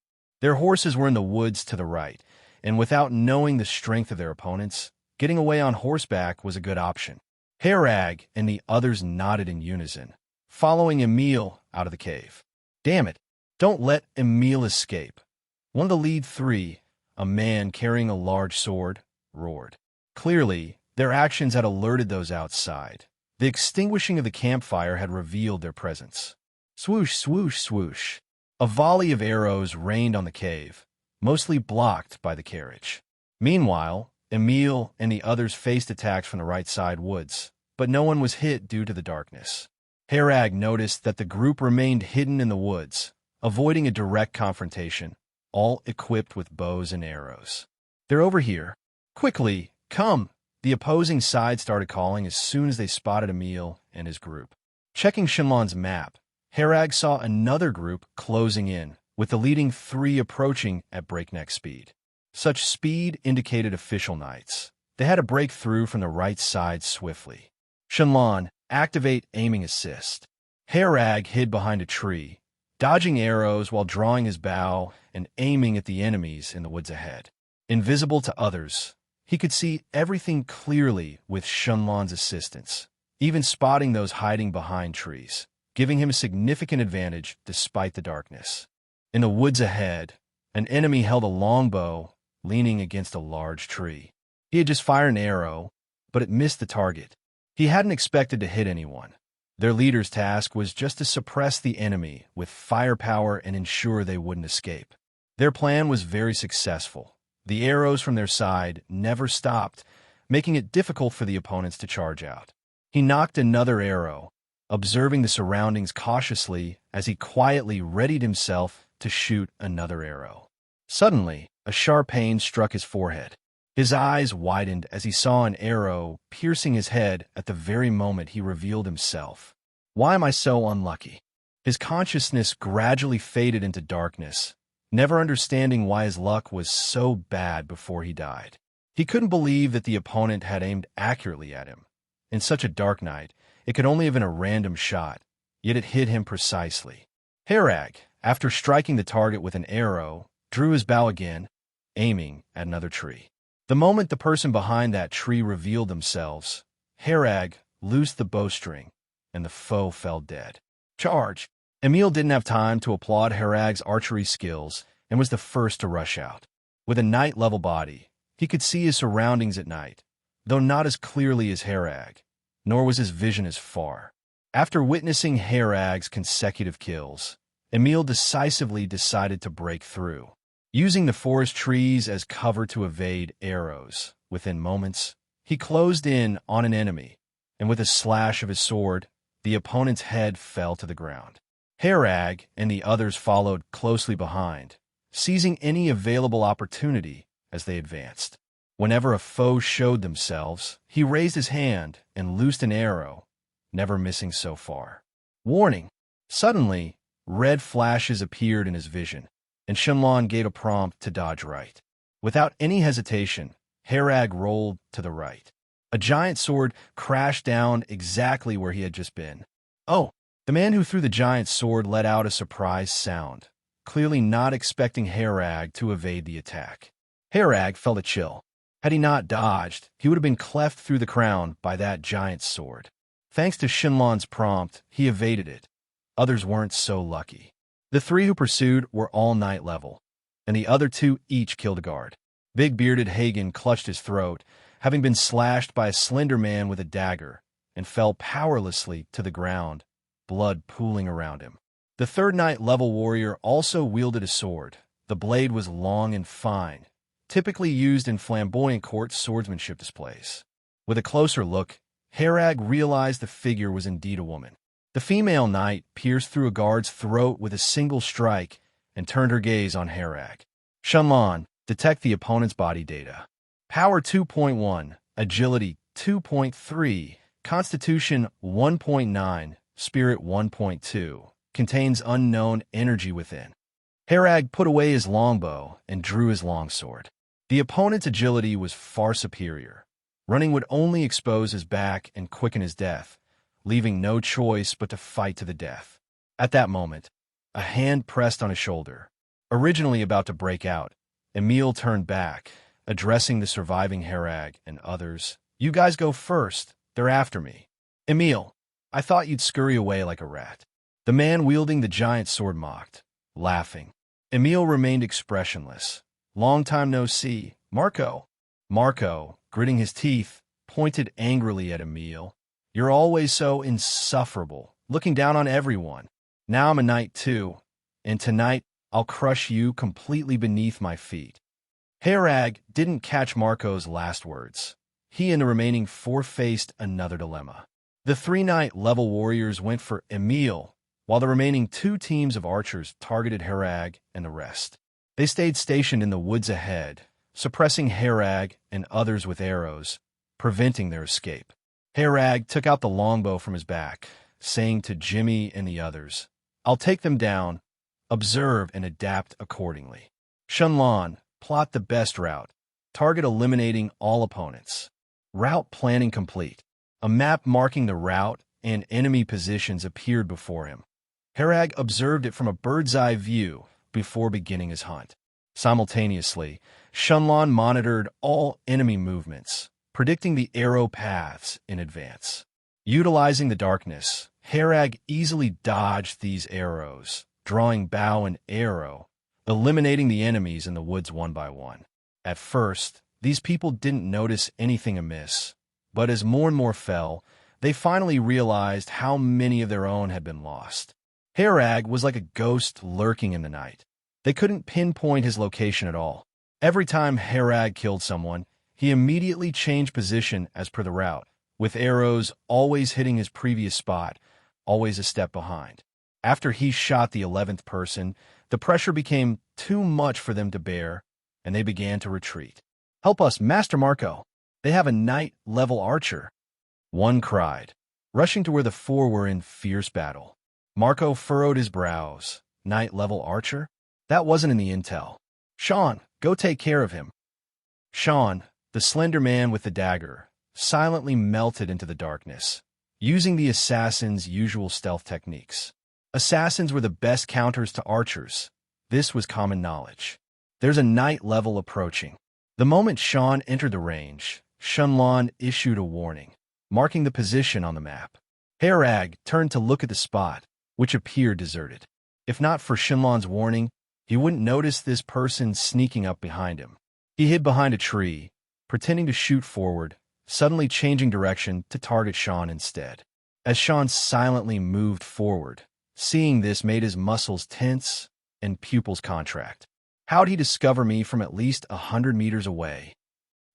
Their horses were in the woods to the right, and without knowing the strength of their opponents, getting away on horseback was a good option. Herag and the others nodded in unison, following Emil out of the cave. "Damn it, don't let Emil escape." One of the lead 3, a man carrying a large sword, roared. Clearly, their actions had alerted those outside. The extinguishing of the campfire had revealed their presence. Swoosh, swoosh, swoosh. A volley of arrows rained on the cave, mostly blocked by the carriage. Meanwhile, Emil and the others faced attacks from the right side woods, but no one was hit due to the darkness. Herag noticed that the group remained hidden in the woods, avoiding a direct confrontation, all equipped with bows and arrows. "They're over here. Quickly, come!" The opposing side started calling as soon as they spotted Emil and his group. Checking Shenlan's map, Herag saw another group closing in, with the leading 3 approaching at breakneck speed. Such speed indicated official knights. They had to break through from the right side swiftly. Shenlan, activate aiming assist. Herag hid behind a tree, dodging arrows while drawing his bow and aiming at the enemies in the woods ahead. Invisible to others, He could see everything clearly with Shenlan's assistance, even spotting those hiding behind trees, giving him a significant advantage despite the darkness. In the woods ahead, an enemy held a longbow leaning against a large tree. He had just fired an arrow, but it missed the target. He hadn't expected to hit anyone. Their leader's task was just to suppress the enemy with firepower and ensure they wouldn't escape. Their plan was very successful. The arrows from their side never stopped, making it difficult for the opponents to charge out. He knocked another arrow, observing the surroundings cautiously as he quietly readied himself to shoot another arrow. Suddenly, a sharp pain struck his forehead. His eyes widened as he saw an arrow piercing his head at the very moment he revealed himself. Why am I so unlucky? His consciousness gradually faded into darkness, never understanding why his luck was so bad before he died. He couldn't believe that the opponent had aimed accurately at him. In such a dark night, it could only have been a random shot, yet it hit him precisely. Herag, after striking the target with an arrow, drew his bow again, aiming at another tree. The moment the person behind that tree revealed themselves, Herag loosed the bowstring, and the foe fell dead. Charge! Emil didn't have time to applaud Herag's archery skills and was the first to rush out. With a night-level body, he could see his surroundings at night, though not as clearly as Herag, nor was his vision as far. After witnessing Herag's consecutive kills, Emil decisively decided to break through. Using the forest trees as cover to evade arrows, within moments, he closed in on an enemy, and with a slash of his sword, the opponent's head fell to the ground. Herag and the others followed closely behind, seizing any available opportunity as they advanced. Whenever a foe showed themselves, he raised his hand and loosed an arrow, never missing so far. Warning! Suddenly, red flashes appeared in his vision, and Shenlan gave a prompt to dodge right. Without any hesitation, Herag rolled to the right. A giant sword crashed down exactly where he had just been. Oh! The man who threw the giant sword let out a surprised sound, clearly not expecting Herag to evade the attack. Herag felt a chill. Had he not dodged, he would have been cleft through the crown by that giant sword. Thanks to Shenlan's prompt, he evaded it. Others weren't so lucky. The three who pursued were all night level, and the other two each killed a guard. Big-bearded Hagen clutched his throat, having been slashed by a slender man with a dagger, and fell powerlessly to the ground, blood pooling around him. The third night level warrior also wielded a sword. The blade was long and fine, typically used in flamboyant court swordsmanship displays. With a closer look, Herag realized the figure was indeed a woman. The female knight pierced through a guard's throat with a single strike and turned her gaze on Herag. Shenlan, detect the opponent's body data. Power 2.1, Agility 2.3, Constitution 1.9, Spirit 1.2, contains unknown energy within. Herag put away his longbow and drew his longsword. The opponent's agility was far superior. Running would only expose his back and quicken his death, leaving no choice but to fight to the death. At that moment, a hand pressed on his shoulder. Originally about to break out, Emil turned back, addressing the surviving Herag and others. You guys go first. They're after me. Emil, I thought you'd scurry away like a rat. The man wielding the giant sword mocked, laughing. Emil remained expressionless. Long time no see. Marco. Marco, gritting his teeth, pointed angrily at Emil. You're always so insufferable, looking down on everyone. Now I'm a knight too, and tonight I'll crush you completely beneath my feet. Herag didn't catch Marco's last words. He and the remaining four faced another dilemma. The three-night level warriors went for Emil, while the remaining two teams of archers targeted Herag and the rest. They stayed stationed in the woods ahead, suppressing Herag and others with arrows, preventing their escape. Herag took out the longbow from his back, saying to Jimmy and the others, I'll take them down, observe and adapt accordingly. Shenlan, plot the best route, target eliminating all opponents. Route planning complete. A map marking the route and enemy positions appeared before him. Herag observed it from a bird's-eye view before beginning his hunt. Simultaneously, Shenlan monitored all enemy movements, predicting the arrow paths in advance. Utilizing the darkness, Herag easily dodged these arrows, drawing bow and arrow, eliminating the enemies in the woods one by one. At first, these people didn't notice anything amiss, but as more and more fell, they finally realized how many of their own had been lost. Herag was like a ghost lurking in the night. They couldn't pinpoint his location at all. Every time Herag killed someone, he immediately changed position as per the route, with arrows always hitting his previous spot, always a step behind. After he shot the 11th person, the pressure became too much for them to bear, and they began to retreat. "Help us, Master Marco! They have a knight-level archer!" one cried, rushing to where the four were in fierce battle. Marco furrowed his brows. Knight-level archer? That wasn't in the intel. "Sean, go take care of him." Sean, the slender man with the dagger, silently melted into the darkness, using the assassin's usual stealth techniques. Assassins were the best counters to archers. This was common knowledge. There's a knight level approaching. The moment Sean entered the range, Shenlan issued a warning, marking the position on the map. Herag turned to look at the spot, which appeared deserted. If not for Shenlan's warning, he wouldn't notice this person sneaking up behind him. He hid behind a tree, pretending to shoot forward, suddenly changing direction to target Sean instead. As Sean silently moved forward, seeing this made his muscles tense and pupils contract. How'd he discover me from at least 100 meters away?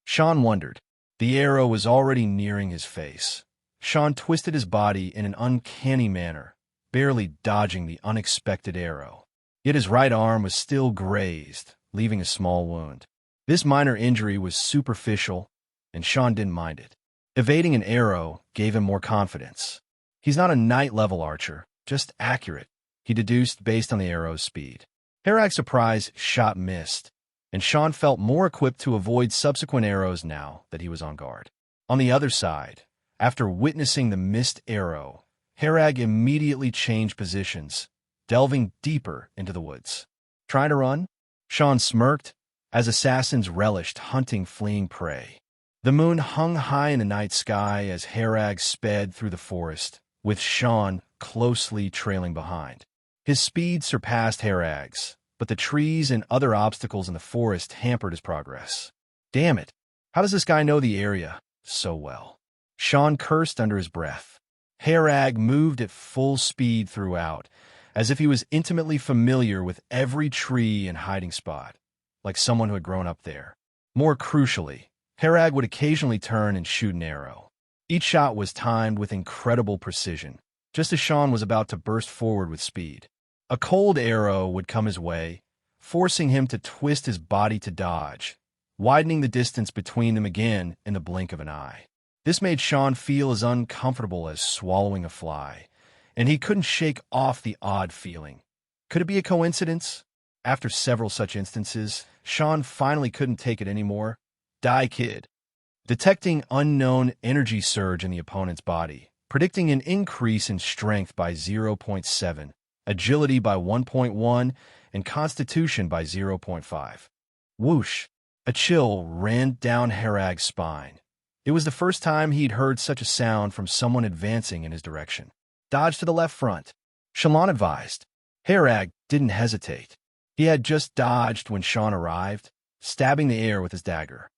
Sean wondered. The arrow was already nearing his face. Sean twisted his body in an uncanny manner, barely dodging the unexpected arrow. Yet his right arm was still grazed, leaving a small wound. This minor injury was superficial, and Sean didn't mind it. Evading an arrow gave him more confidence. He's not a knight-level archer, just accurate, he deduced based on the arrow's speed. Herag's surprise shot missed, and Sean felt more equipped to avoid subsequent arrows now that he was on guard. On the other side, after witnessing the missed arrow, Herag immediately changed positions, delving deeper into the woods. "Trying to run?" Sean smirked, as assassins relished hunting fleeing prey. The moon hung high in the night sky as Herag sped through the forest, with Sean closely trailing behind. His speed surpassed Herag's, but the trees and other obstacles in the forest hampered his progress. Damn it, how does this guy know the area so well? Sean cursed under his breath. Herag moved at full speed throughout, as if he was intimately familiar with every tree and hiding spot, like someone who had grown up there. More crucially, Herag would occasionally turn and shoot an arrow. Each shot was timed with incredible precision, just as Sean was about to burst forward with speed. A cold arrow would come his way, forcing him to twist his body to dodge, widening the distance between them again in the blink of an eye. This made Sean feel as uncomfortable as swallowing a fly, and he couldn't shake off the odd feeling. Could it be a coincidence? After several such instances, Sean finally couldn't take it anymore. "Die, kid." Detecting unknown energy surge in the opponent's body, predicting an increase in strength by 0.7, agility by 1.1, and constitution by 0.5. Whoosh! A chill ran down Herag's spine. It was the first time he'd heard such a sound from someone advancing in his direction. "Dodge to the left front," Shenlan advised. Herag didn't hesitate. He had just dodged when Sean arrived, stabbing the air with his dagger.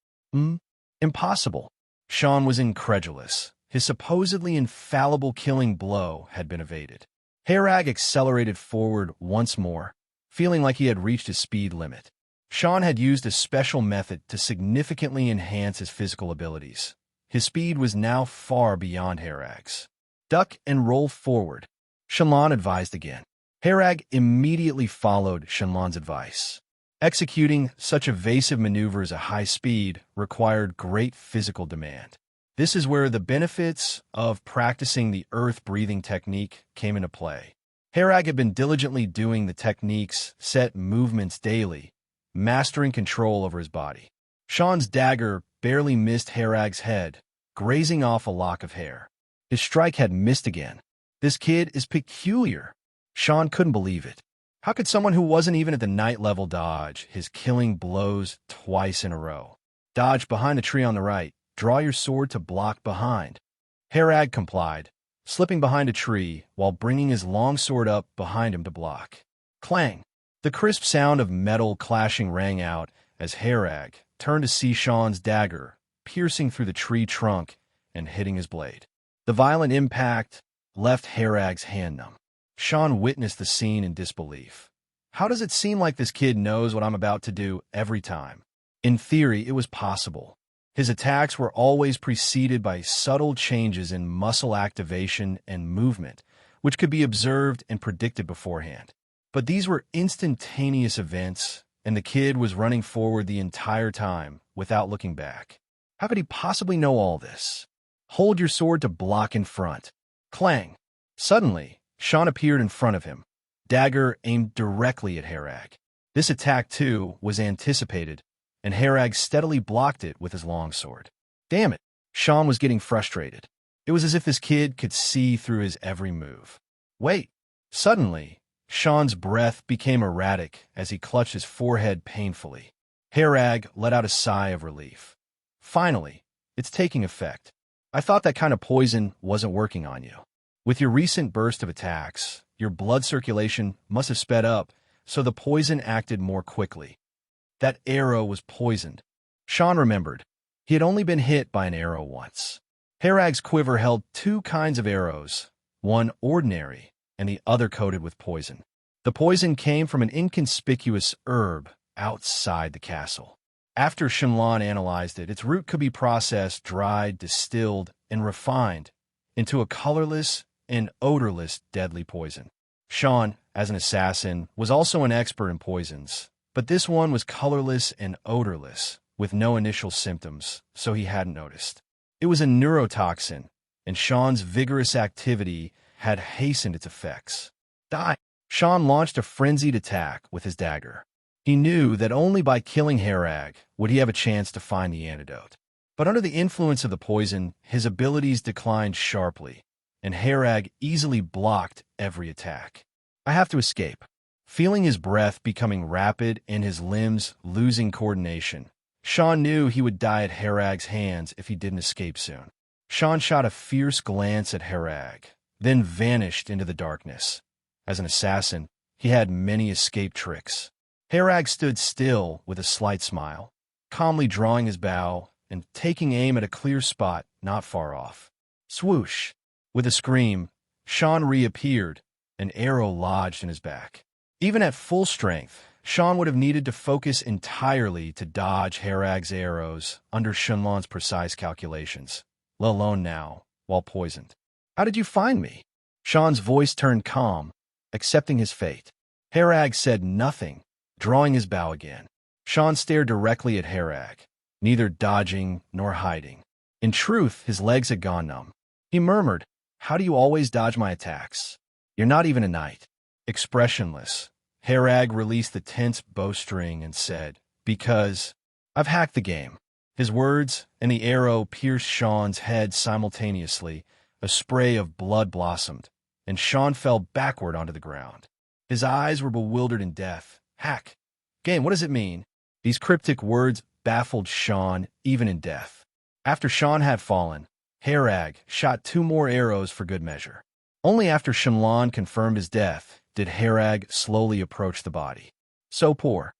Impossible. Sean was incredulous. His supposedly infallible killing blow had been evaded. Herag accelerated forward once more, feeling like he had reached his speed limit. Sean had used a special method to significantly enhance his physical abilities. His speed was now far beyond Herag's. "Duck and roll forward," Shenlan advised again. Herag immediately followed Shenlan's advice. Executing such evasive maneuvers at high speed required great physical demand. This is where the benefits of practicing the earth-breathing technique came into play. Herag had been diligently doing the technique's set movements daily, mastering control over his body. Sean's dagger barely missed Herag's head, grazing off a lock of hair. His strike had missed again. This kid is peculiar. Sean couldn't believe it. How could someone who wasn't even at the night level dodge his killing blows twice in a row? Dodge behind the tree on the right. Draw your sword to block behind. Herag complied, slipping behind a tree while bringing his long sword up behind him to block. Clang! The crisp sound of metal clashing rang out as Herag turned to see Shenlan's dagger piercing through the tree trunk and hitting his blade. The violent impact left Herag's hand numb. Shenlan witnessed the scene in disbelief. How does it seem like this kid knows what I'm about to do every time? In theory, it was possible. His attacks were always preceded by subtle changes in muscle activation and movement, which could be observed and predicted beforehand. But these were instantaneous events, and the kid was running forward the entire time without looking back. How could he possibly know all this? Hold your sword to block in front. Clang! Suddenly, Shenlan appeared in front of him, dagger aimed directly at Herag. This attack, too, was anticipated, and Herag steadily blocked it with his longsword. Damn it! Shenlan was getting frustrated. It was as if this kid could see through his every move. Wait! Suddenly, Shenlan's breath became erratic as he clutched his forehead painfully. Herag let out a sigh of relief. Finally, it's taking effect. I thought that kind of poison wasn't working on you. With your recent burst of attacks, your blood circulation must have sped up, so the poison acted more quickly. That arrow was poisoned. Shenlan remembered. He had only been hit by an arrow once. Herag's quiver held two kinds of arrows, one ordinary and the other coated with poison. The poison came from an inconspicuous herb outside the castle. After Shenlan analyzed it, its root could be processed, dried, distilled, and refined into a colorless and odorless deadly poison. Shenlan, as an assassin, was also an expert in poisons, but this one was colorless and odorless, with no initial symptoms, so he hadn't noticed. It was a neurotoxin, and Shenlan's vigorous activity had hastened its effects. Die! Shenlan launched a frenzied attack with his dagger. He knew that only by killing Herag would he have a chance to find the antidote. But under the influence of the poison, his abilities declined sharply, and Herag easily blocked every attack. I have to escape. Feeling his breath becoming rapid and his limbs losing coordination, Shenlan knew he would die at Herag's hands if he didn't escape soon. Shenlan shot a fierce glance at Herag, then vanished into the darkness. As an assassin, he had many escape tricks. Herag stood still with a slight smile, calmly drawing his bow and taking aim at a clear spot not far off. Swoosh! With a scream, Shenlan reappeared, an arrow lodged in his back. Even at full strength, Shenlan would have needed to focus entirely to dodge Herag's arrows under Shenlan's precise calculations, let alone now, while poisoned. How did you find me? Shenlan's voice turned calm, accepting his fate. Herag said nothing, drawing his bow again. Shenlan stared directly at Herag, neither dodging nor hiding. In truth, his legs had gone numb. He murmured, "How do you always dodge my attacks? You're not even a knight." Expressionless, Herag released the tense bowstring and said, "Because I've hacked the game." His words and the arrow pierced Shenlan's head simultaneously. A spray of blood blossomed, and Shenlan fell backward onto the ground. His eyes were bewildered in death. Hack. Game, what does it mean? These cryptic words baffled Shenlan even in death. After Shenlan had fallen, Herag shot 2 more arrows for good measure. Only after Shenlan confirmed his death did Herag slowly approach the body. So poor.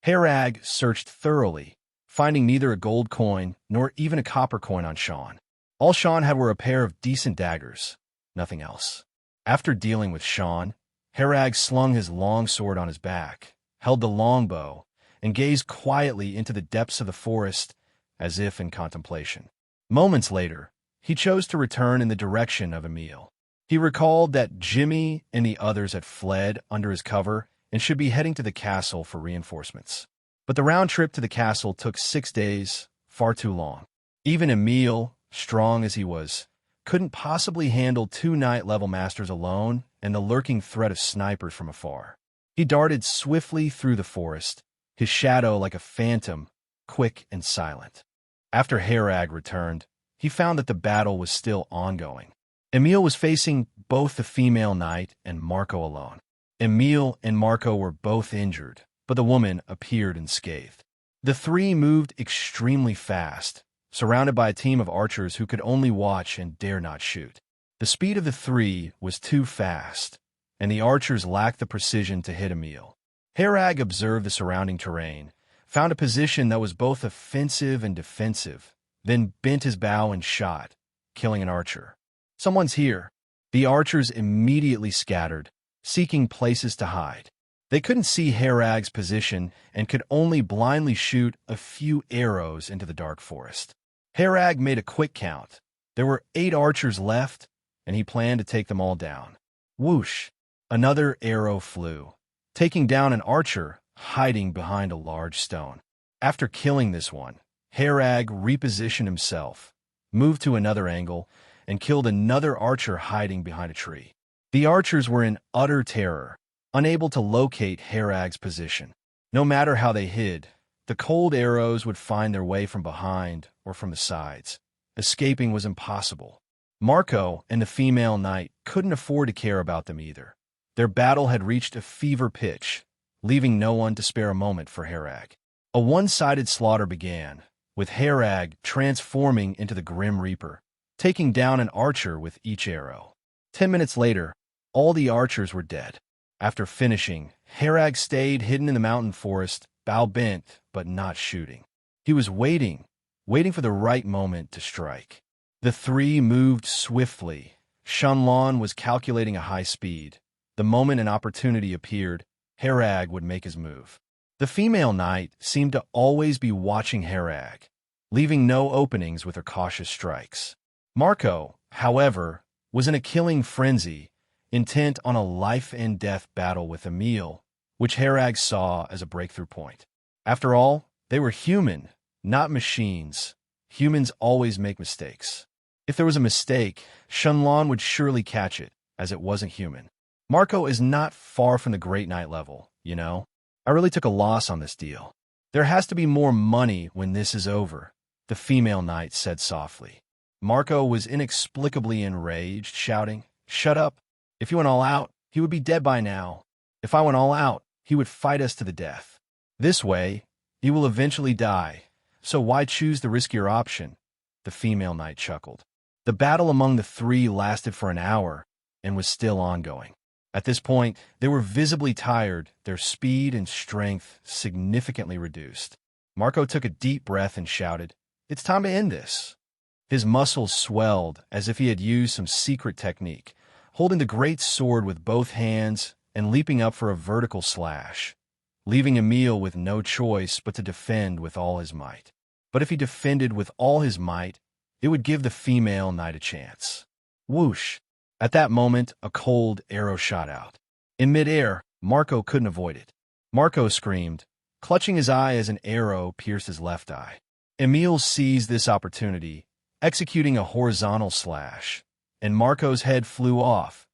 Herag searched thoroughly, finding neither a gold coin nor even a copper coin on Shenlan. All Shenlan had were a pair of decent daggers, nothing else. After dealing with Shenlan, Herag slung his long sword on his back, held the longbow, and gazed quietly into the depths of the forest as if in contemplation. Moments later, he chose to return in the direction of Emil. He recalled that Jimmy and the others had fled under his cover and should be heading to the castle for reinforcements. But the round trip to the castle took 6 days, far too long. Even Emil, strong as he was, couldn't possibly handle 2 night-level masters alone and the lurking threat of snipers from afar. He darted swiftly through the forest, his shadow like a phantom, quick and silent. After Herag returned, he found that the battle was still ongoing. Emil was facing both the female knight and Marco alone. Emil and Marco were both injured, but the woman appeared unscathed. The three moved extremely fast, surrounded by a team of archers who could only watch and dare not shoot. The speed of the three was too fast, and the archers lacked the precision to hit Emil. Herag observed the surrounding terrain, found a position that was both offensive and defensive, then bent his bow and shot, killing an archer. "Someone's here." The archers immediately scattered, seeking places to hide. They couldn't see Herag's position and could only blindly shoot a few arrows into the dark forest. Herag made a quick count. There were 8 archers left, and he planned to take them all down. Whoosh! Another arrow flew, taking down an archer hiding behind a large stone. After killing this one, Herag repositioned himself, moved to another angle, and killed another archer hiding behind a tree. The archers were in utter terror, unable to locate Herag's position. No matter how they hid, the cold arrows would find their way from behind or from the sides. Escaping was impossible. Marco and the female knight couldn't afford to care about them either. Their battle had reached a fever pitch, leaving no one to spare a moment for Herag. A one-sided slaughter began, with Herag transforming into the Grim Reaper, taking down an archer with each arrow. 10 minutes later, all the archers were dead. After finishing, Herag stayed hidden in the mountain forest, bow bent, but not shooting. He was waiting for the right moment to strike. The three moved swiftly. Shenlan was calculating a high speed. The moment an opportunity appeared, Herag would make his move. The female knight seemed to always be watching Herag, leaving no openings with her cautious strikes. Marco, however, was in a killing frenzy, intent on a life-and-death battle with Emil, which Herag saw as a breakthrough point. After all, they were human, not machines. Humans always make mistakes. If there was a mistake, Shenlan would surely catch it, as it wasn't human. Marco is not far from the Great Knight level, you know? I really took a loss on this deal. There has to be more money when this is over, the female knight said softly. Marco was inexplicably enraged, shouting, "Shut up! If you went all out, he would be dead by now. If I went all out, he would fight us to the death. This way, he will eventually die, so why choose the riskier option?" The female knight chuckled. The battle among the three lasted for an hour and was still ongoing. At this point, they were visibly tired, their speed and strength significantly reduced. Marco took a deep breath and shouted, "It's time to end this." His muscles swelled as if he had used some secret technique, holding the great sword with both hands and leaping up for a vertical slash, leaving Emil with no choice but to defend with all his might. But if he defended with all his might, it would give the female knight a chance. Whoosh! At that moment, a cold arrow shot out. In midair, Marco couldn't avoid it. Marco screamed, clutching his eye as an arrow pierced his left eye. Emil seized this opportunity, executing a horizontal slash, and Marco's head flew off,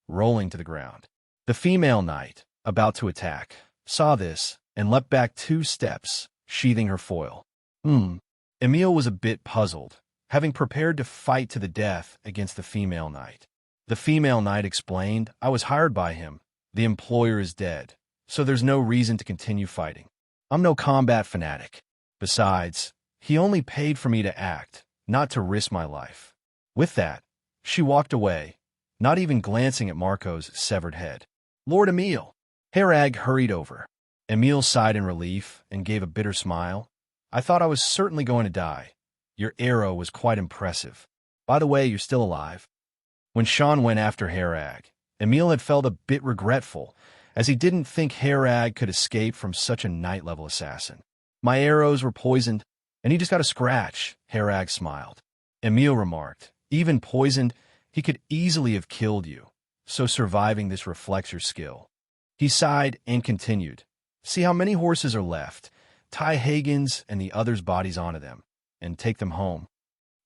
rolling to the ground. The female knight, about to attack, saw this and leapt back 2 steps, sheathing her foil. Emil was a bit puzzled, having prepared to fight to the death against the female knight. The female knight explained, "I was hired by him. The employer is dead, so there's no reason to continue fighting. I'm no combat fanatic. Besides, he only paid for me to act, not to risk my life." With that, she walked away, not even glancing at Marco's severed head. "Lord Emil!" Herag hurried over. Emil sighed in relief and gave a bitter smile. "I thought I was certainly going to die. Your arrow was quite impressive. By the way, you're still alive." When Sean went after Herag, Emil had felt a bit regretful, as he didn't think Herag could escape from such a knight-level assassin. "My arrows were poisoned, and he just got a scratch," Herag smiled. Emil remarked, "Even poisoned, he could easily have killed you, so surviving this reflects your skill." He sighed and continued, "See how many horses are left. Tie Hagen's and the others' bodies onto them, and take them home."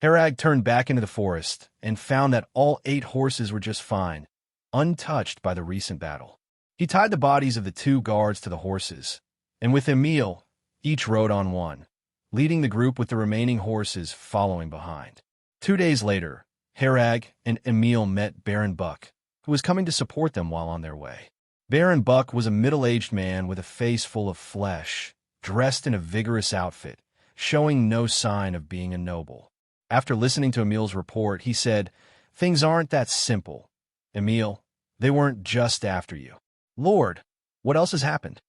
Herag turned back into the forest and found that all 8 horses were just fine, untouched by the recent battle. He tied the bodies of the 2 guards to the horses, and with Emil, each rode on one, leading the group with the remaining horses following behind. 2 days later, Herag and Emil met Baron Buck, who was coming to support them while on their way. Baron Buck was a middle-aged man with a face full of flesh, dressed in a vigorous outfit, showing no sign of being a noble. After listening to Emil's report, he said, "Things aren't that simple. Emil, they weren't just after you." "Lord, what else has happened?"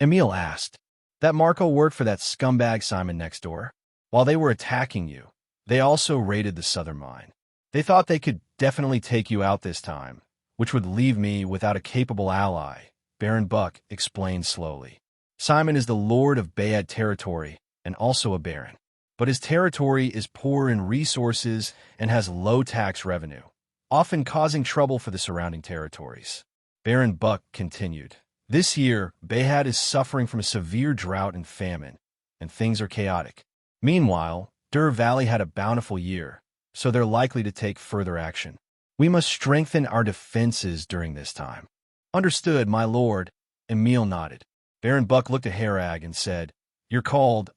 Emil asked. "That Marco worked for that scumbag Simon next door. While they were attacking you, they also raided the southern mine. They thought they could definitely take you out this time, which would leave me without a capable ally," Baron Buck explained slowly. "Simon is the lord of Bayad territory and also a baron, but his territory is poor in resources and has low tax revenue, often causing trouble for the surrounding territories." Baron Buck continued, "This year, Bayad is suffering from a severe drought and famine, and things are chaotic. Meanwhile, Dur Valley had a bountiful year, so they're likely to take further action. We must strengthen our defenses during this time." "Understood, my lord," Emil nodded. Baron Buck looked at Herag and said, "You're called,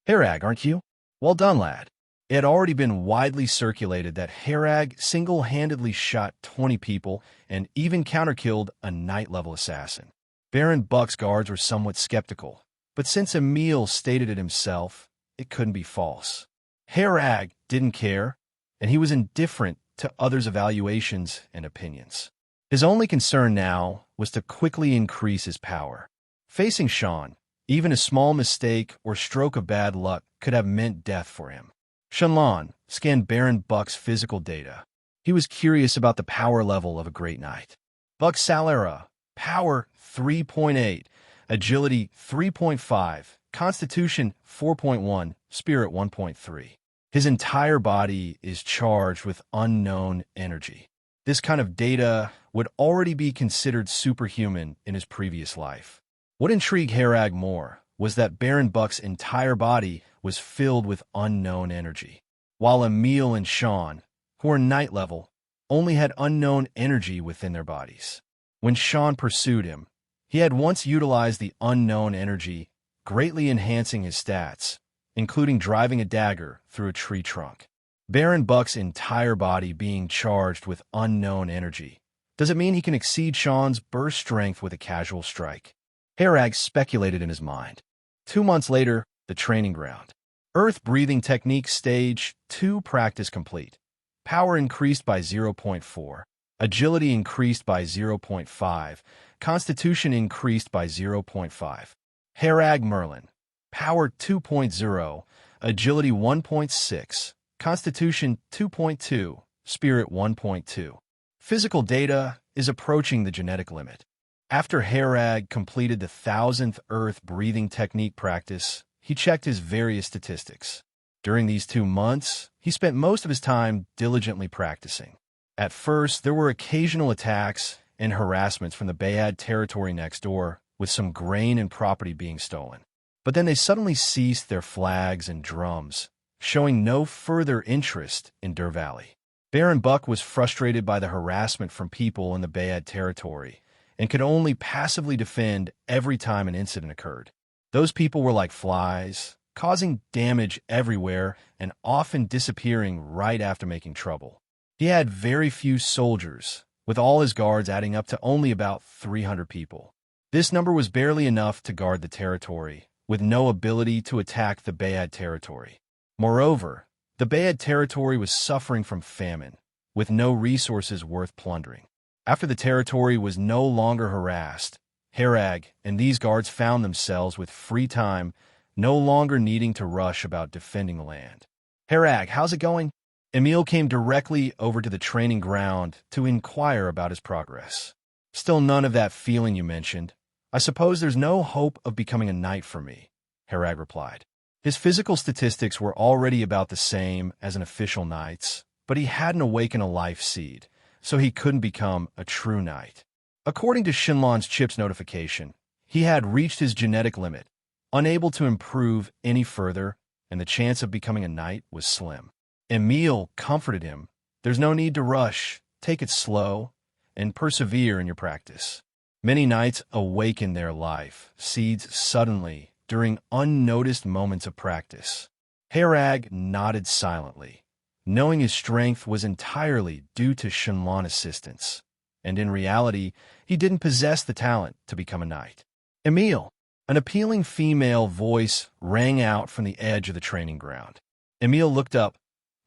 Herag, aren't you? Well done, lad." It had already been widely circulated that Herag single-handedly shot 20 people and even counter-killed a knight-level assassin. Baron Buck's guards were somewhat skeptical, but since Emil stated it himself, it couldn't be false. Herag didn't care, and he was indifferent to others' evaluations and opinions. His only concern now was to quickly increase his power. Facing Sean, even a small mistake or stroke of bad luck could have meant death for him. Shenlan scanned Baron Buck's physical data. He was curious about the power level of a great knight. Buck Salera, power 3.8, agility 3.5, constitution 4.1, spirit 1.3. His entire body is charged with unknown energy. This kind of data would already be considered superhuman in his previous life. What intrigued Herag more was that Baron Buck's entire body was filled with unknown energy, while Emil and Sean, who were knight level, only had unknown energy within their bodies. When Sean pursued him, he had once utilized the unknown energy, greatly enhancing his stats, including driving a dagger through a tree trunk. Baron Buck's entire body being charged with unknown energy. Does it mean he can exceed Sean's burst strength with a casual strike? Herag speculated in his mind. 2 months later, the training ground. Earth breathing technique stage 2 practice complete. Power increased by 0.4. Agility increased by 0.5. Constitution increased by 0.5. Herag Merlin. Power 2.0, agility 1.6, constitution 2.2, spirit 1.2. Physical data is approaching the genetic limit. After Herag completed the 1,000th earth breathing technique practice, he checked his various statistics. During these 2 months, he spent most of his time diligently practicing. At first, there were occasional attacks and harassments from the Bayad territory next door, with some grain and property being stolen. But then they suddenly ceased their flags and drums, showing no further interest in Dur Valley. Baron Buck was frustrated by the harassment from people in the Bayad territory and could only passively defend every time an incident occurred. Those people were like flies, causing damage everywhere and often disappearing right after making trouble. He had very few soldiers, with all his guards adding up to only about 300 people. This number was barely enough to guard the territory, with no ability to attack the Bayad territory. Moreover, the Bayad territory was suffering from famine, with no resources worth plundering. After the territory was no longer harassed, Herag and these guards found themselves with free time, no longer needing to rush about defending the land. "Herag, how's it going?" Emil came directly over to the training ground to inquire about his progress. "Still none of that feeling you mentioned. I suppose there's no hope of becoming a knight for me," Herag replied. His physical statistics were already about the same as an official knight's, but he hadn't awakened a life seed, so he couldn't become a true knight. According to Shenlan's chip's notification, he had reached his genetic limit, unable to improve any further, and the chance of becoming a knight was slim. Emil comforted him. "There's no need to rush, take it slow, and persevere in your practice." Many knights awaken their life seeds suddenly during unnoticed moments of practice. Herag nodded silently, knowing his strength was entirely due to Shenlan assistance. and in reality, he didn't possess the talent to become a knight. Emil, an appealing female voice rang out from the edge of the training ground. Emil looked up,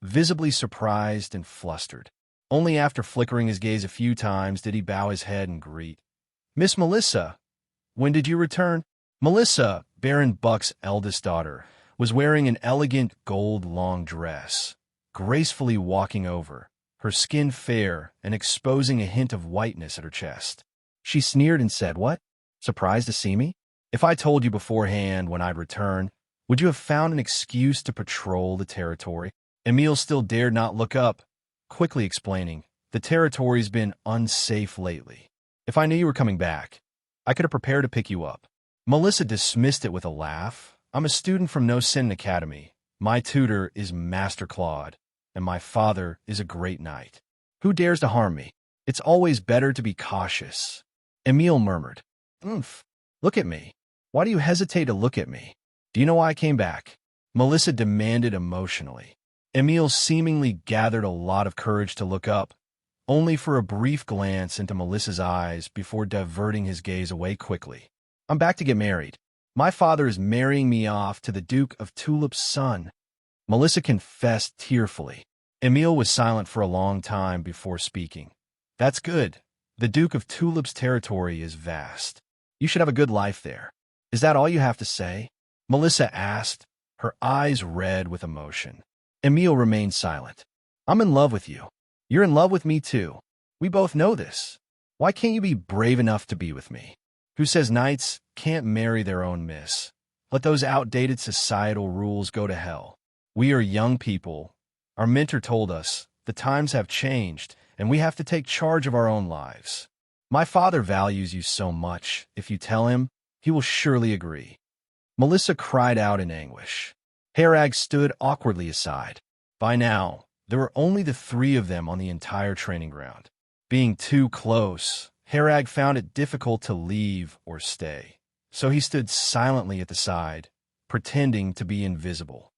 visibly surprised and flustered. Only after flickering his gaze a few times did he bow his head and greet. "Miss Melissa, when did you return?" Melissa, Baron Buck's eldest daughter, was wearing an elegant gold long dress, gracefully walking over, her skin fair and exposing a hint of whiteness at her chest. She sneered and said, "What? Surprised to see me? If I told you beforehand when I'd return, would you have found an excuse to patrol the territory?" Emil still dared not look up, quickly explaining, "The territory's been unsafe lately. If I knew you were coming back, I could have prepared to pick you up." Melissa dismissed it with a laugh. "I'm a student from No Sin Academy. My tutor is Master Claude, and my father is a great knight. Who dares to harm me? It's always better to be cautious." Emil murmured, "Oomph, look at me. Why do you hesitate to look at me? Do you know why I came back?" Melissa demanded emotionally. Emil seemingly gathered a lot of courage to look up, only for a brief glance into Melissa's eyes before diverting his gaze away quickly. "I'm back to get married. My father is marrying me off to the Duke of Tulip's son," Melissa confessed tearfully. Emil was silent for a long time before speaking. "That's good. The Duke of Tulip's territory is vast. You should have a good life there. Is that all you have to say?" Melissa asked, her eyes red with emotion. Emil remained silent. "I'm in love with you. You're in love with me too. We both know this. Why can't you be brave enough to be with me? Who says knights can't marry their own miss? Let those outdated societal rules go to hell. We are young people. Our mentor told us the times have changed, and we have to take charge of our own lives. My father values you so much. If you tell him, he will surely agree." Melissa cried out in anguish. Herag stood awkwardly aside. By now, there were only the three of them on the entire training ground. Being too close, Herag found it difficult to leave or stay, so he stood silently at the side, pretending to be invisible.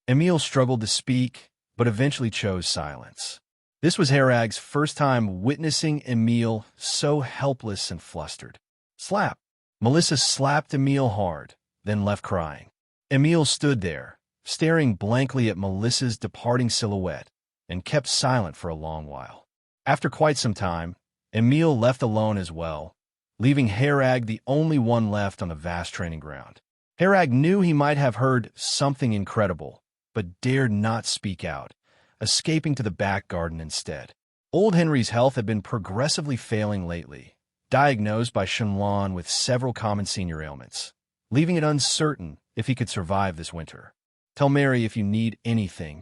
Emil struggled to speak, but eventually chose silence. This was Herag's first time witnessing Emil so helpless and flustered. Slap! Melissa slapped Emil hard, then left crying. Emil stood there, staring blankly at Melissa's departing silhouette, and kept silent for a long while. After quite some time, Emil left alone as well, leaving Herag the only one left on the vast training ground. Herag knew he might have heard something incredible, but dared not speak out, escaping to the back garden instead. Old Henry's health had been progressively failing lately, diagnosed by Shenlan with several common senior ailments, leaving it uncertain if he could survive this winter. "Tell Mary if you need anything.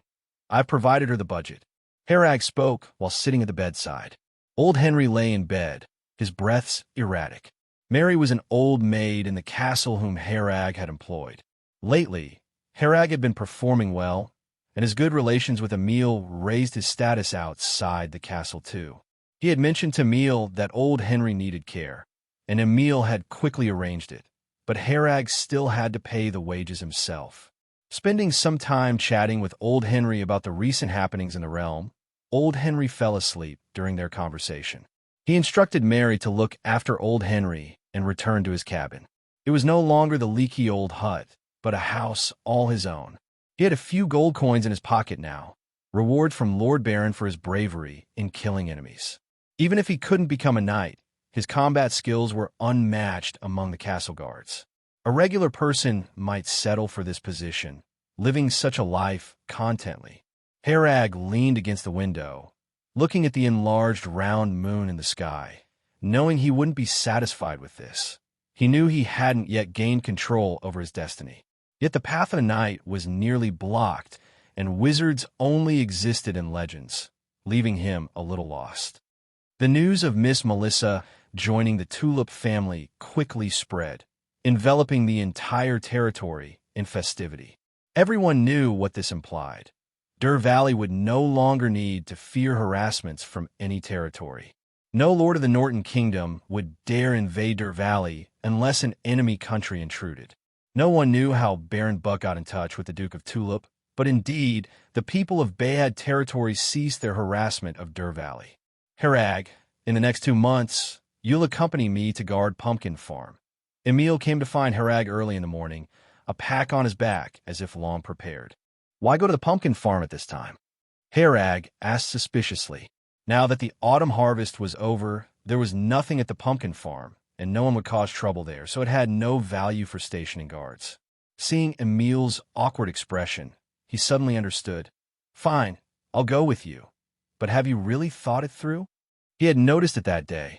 I've provided her the budget." Herag spoke while sitting at the bedside. Old Henry lay in bed, his breaths erratic. Mary was an old maid in the castle whom Herag had employed. Lately, Herag had been performing well, and his good relations with Emil raised his status outside the castle too. He had mentioned to Emil that old Henry needed care, and Emil had quickly arranged it, but Herag still had to pay the wages himself. Spending some time chatting with old Henry about the recent happenings in the realm, old Henry fell asleep during their conversation. He instructed Mary to look after old Henry and return to his cabin. It was no longer the leaky old hut, but a house all his own. He had a few gold coins in his pocket now, reward from Lord Baron for his bravery in killing enemies. Even if he couldn't become a knight, his combat skills were unmatched among the castle guards. A regular person might settle for this position, living such a life contently. Herag leaned against the window, looking at the enlarged round moon in the sky, knowing he wouldn't be satisfied with this. He knew he hadn't yet gained control over his destiny. Yet the path of a knight was nearly blocked, and wizards only existed in legends, leaving him a little lost. The news of Miss Melissa joining the Tulip family quickly spread, enveloping the entire territory in festivity. Everyone knew what this implied. Dur Valley would no longer need to fear harassments from any territory. No lord of the Norton Kingdom would dare invade Dur Valley unless an enemy country intruded. No one knew how Baron Buck got in touch with the Duke of Tulip, but indeed, the people of Bayad territory ceased their harassment of Dur Valley. Herag, In the next 2 months, you'll accompany me to guard Pumpkin Farm. Emil came to find Herag early in the morning, a pack on his back as if long prepared. Why go to the pumpkin farm at this time? Herag asked suspiciously. Now that the autumn harvest was over, there was nothing at the pumpkin farm, and no one would cause trouble there, so it had no value for stationing guards. Seeing Emil's awkward expression, he suddenly understood. Fine, I'll go with you. But have you really thought it through? He had noticed it that day.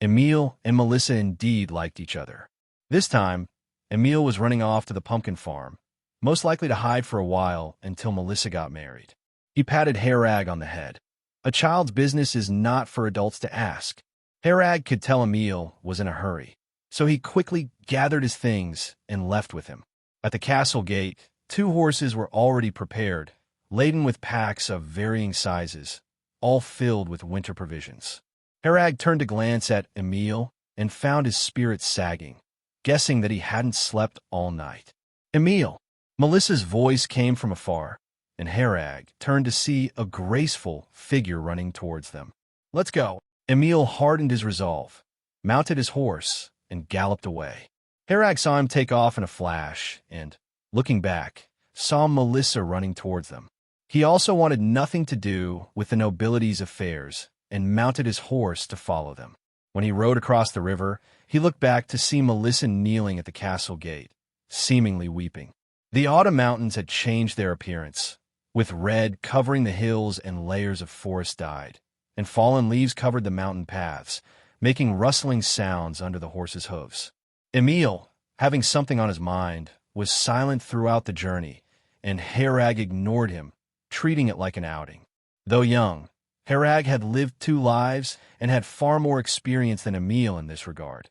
Emil and Melissa indeed liked each other. This time, Emil was running off to the pumpkin farm, most likely to hide for a while until Melissa got married. He patted Herag on the head. A child's business is not for adults to ask. Herag could tell Emil was in a hurry, so he quickly gathered his things and left with him. At the castle gate, 2 horses were already prepared, laden with packs of varying sizes, all filled with winter provisions. Herag turned to glance at Emil and found his spirit sagging, guessing that he hadn't slept all night. Emil! Melissa's voice came from afar, and Herag turned to see a graceful figure running towards them. Let's go. Emil hardened his resolve, mounted his horse, and galloped away. Herag saw him take off in a flash and, looking back, saw Melissa running towards them. He also wanted nothing to do with the nobility's affairs and mounted his horse to follow them. When he rode across the river, he looked back to see Melissa kneeling at the castle gate, seemingly weeping. The autumn mountains had changed their appearance, with red covering the hills and layers of forest dyed, and fallen leaves covered the mountain paths, making rustling sounds under the horses' hooves. Emil, having something on his mind, was silent throughout the journey, and Herag ignored him, treating it like an outing. Though young, Herag had lived 2 lives and had far more experience than Emil in this regard.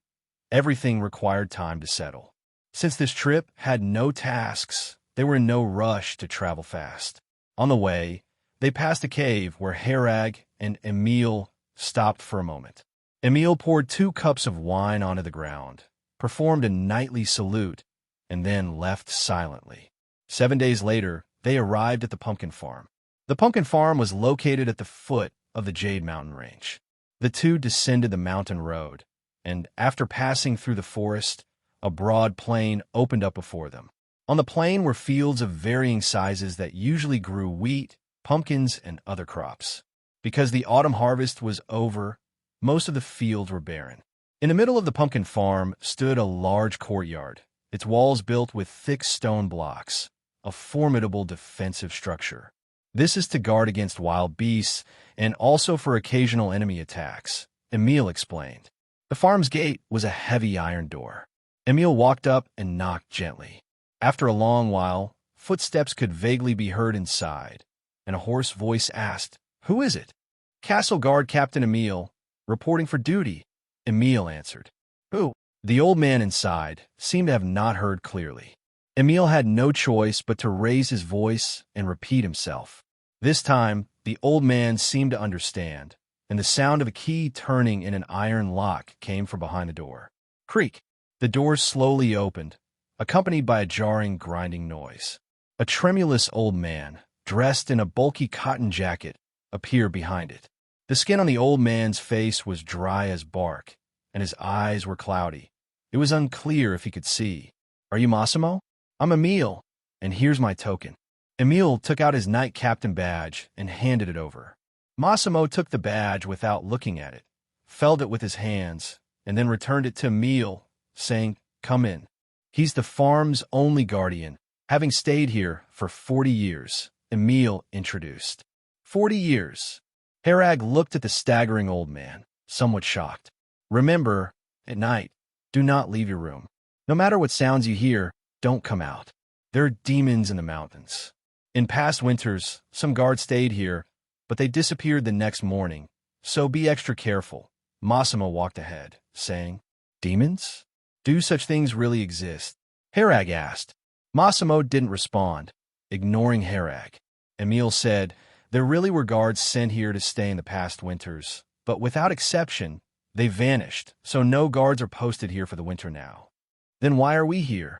Everything required time to settle. Since this trip had no tasks, they were in no rush to travel fast. On the way, they passed a cave where Herag and Emil stopped for a moment. Emil poured 2 cups of wine onto the ground, performed a knightly salute, and then left silently. 7 days later, they arrived at the pumpkin farm. The pumpkin farm was located at the foot of the Jade Mountain Range. The 2 descended the mountain road, and after passing through the forest, a broad plain opened up before them. On the plain were fields of varying sizes that usually grew wheat, pumpkins, and other crops. Because the autumn harvest was over, most of the fields were barren. In the middle of the pumpkin farm stood a large courtyard, its walls built with thick stone blocks, a formidable defensive structure. This is to guard against wild beasts and also for occasional enemy attacks, Emil explained. The farm's gate was a heavy iron door. Emil walked up and knocked gently. After a long while, footsteps could vaguely be heard inside, and a hoarse voice asked, "Who is it?" "Castle Guard Captain Emil, reporting for duty," Emil answered. "Who?" The old man inside seemed to have not heard clearly. Emil had no choice but to raise his voice and repeat himself. This time, the old man seemed to understand, and the sound of a key turning in an iron lock came from behind the door. Creak! The door slowly opened, accompanied by a jarring, grinding noise. A tremulous old man, dressed in a bulky cotton jacket, appeared behind it. The skin on the old man's face was dry as bark, and his eyes were cloudy. It was unclear if he could see. "Are you Massimo?" "I'm Emil, and here's my token." Emil took out his knight captain badge and handed it over. Massimo took the badge without looking at it, felt it with his hands, and then returned it to Emil, saying, "Come in." "He's the farm's only guardian, having stayed here for 40 years, Emil introduced. 40 years. Herag looked at the staggering old man, somewhat shocked. "Remember, at night, do not leave your room. No matter what sounds you hear, don't come out. There are demons in the mountains. In past winters, some guards stayed here, but they disappeared the next morning, so be extra careful." Massimo walked ahead, saying, "Demons? Do such things really exist?" Herag asked. Massimo didn't respond, ignoring Herag. Emil said, "There really were guards sent here to stay in the past winters, but without exception, they vanished, so no guards are posted here for the winter now." "Then why are we here?"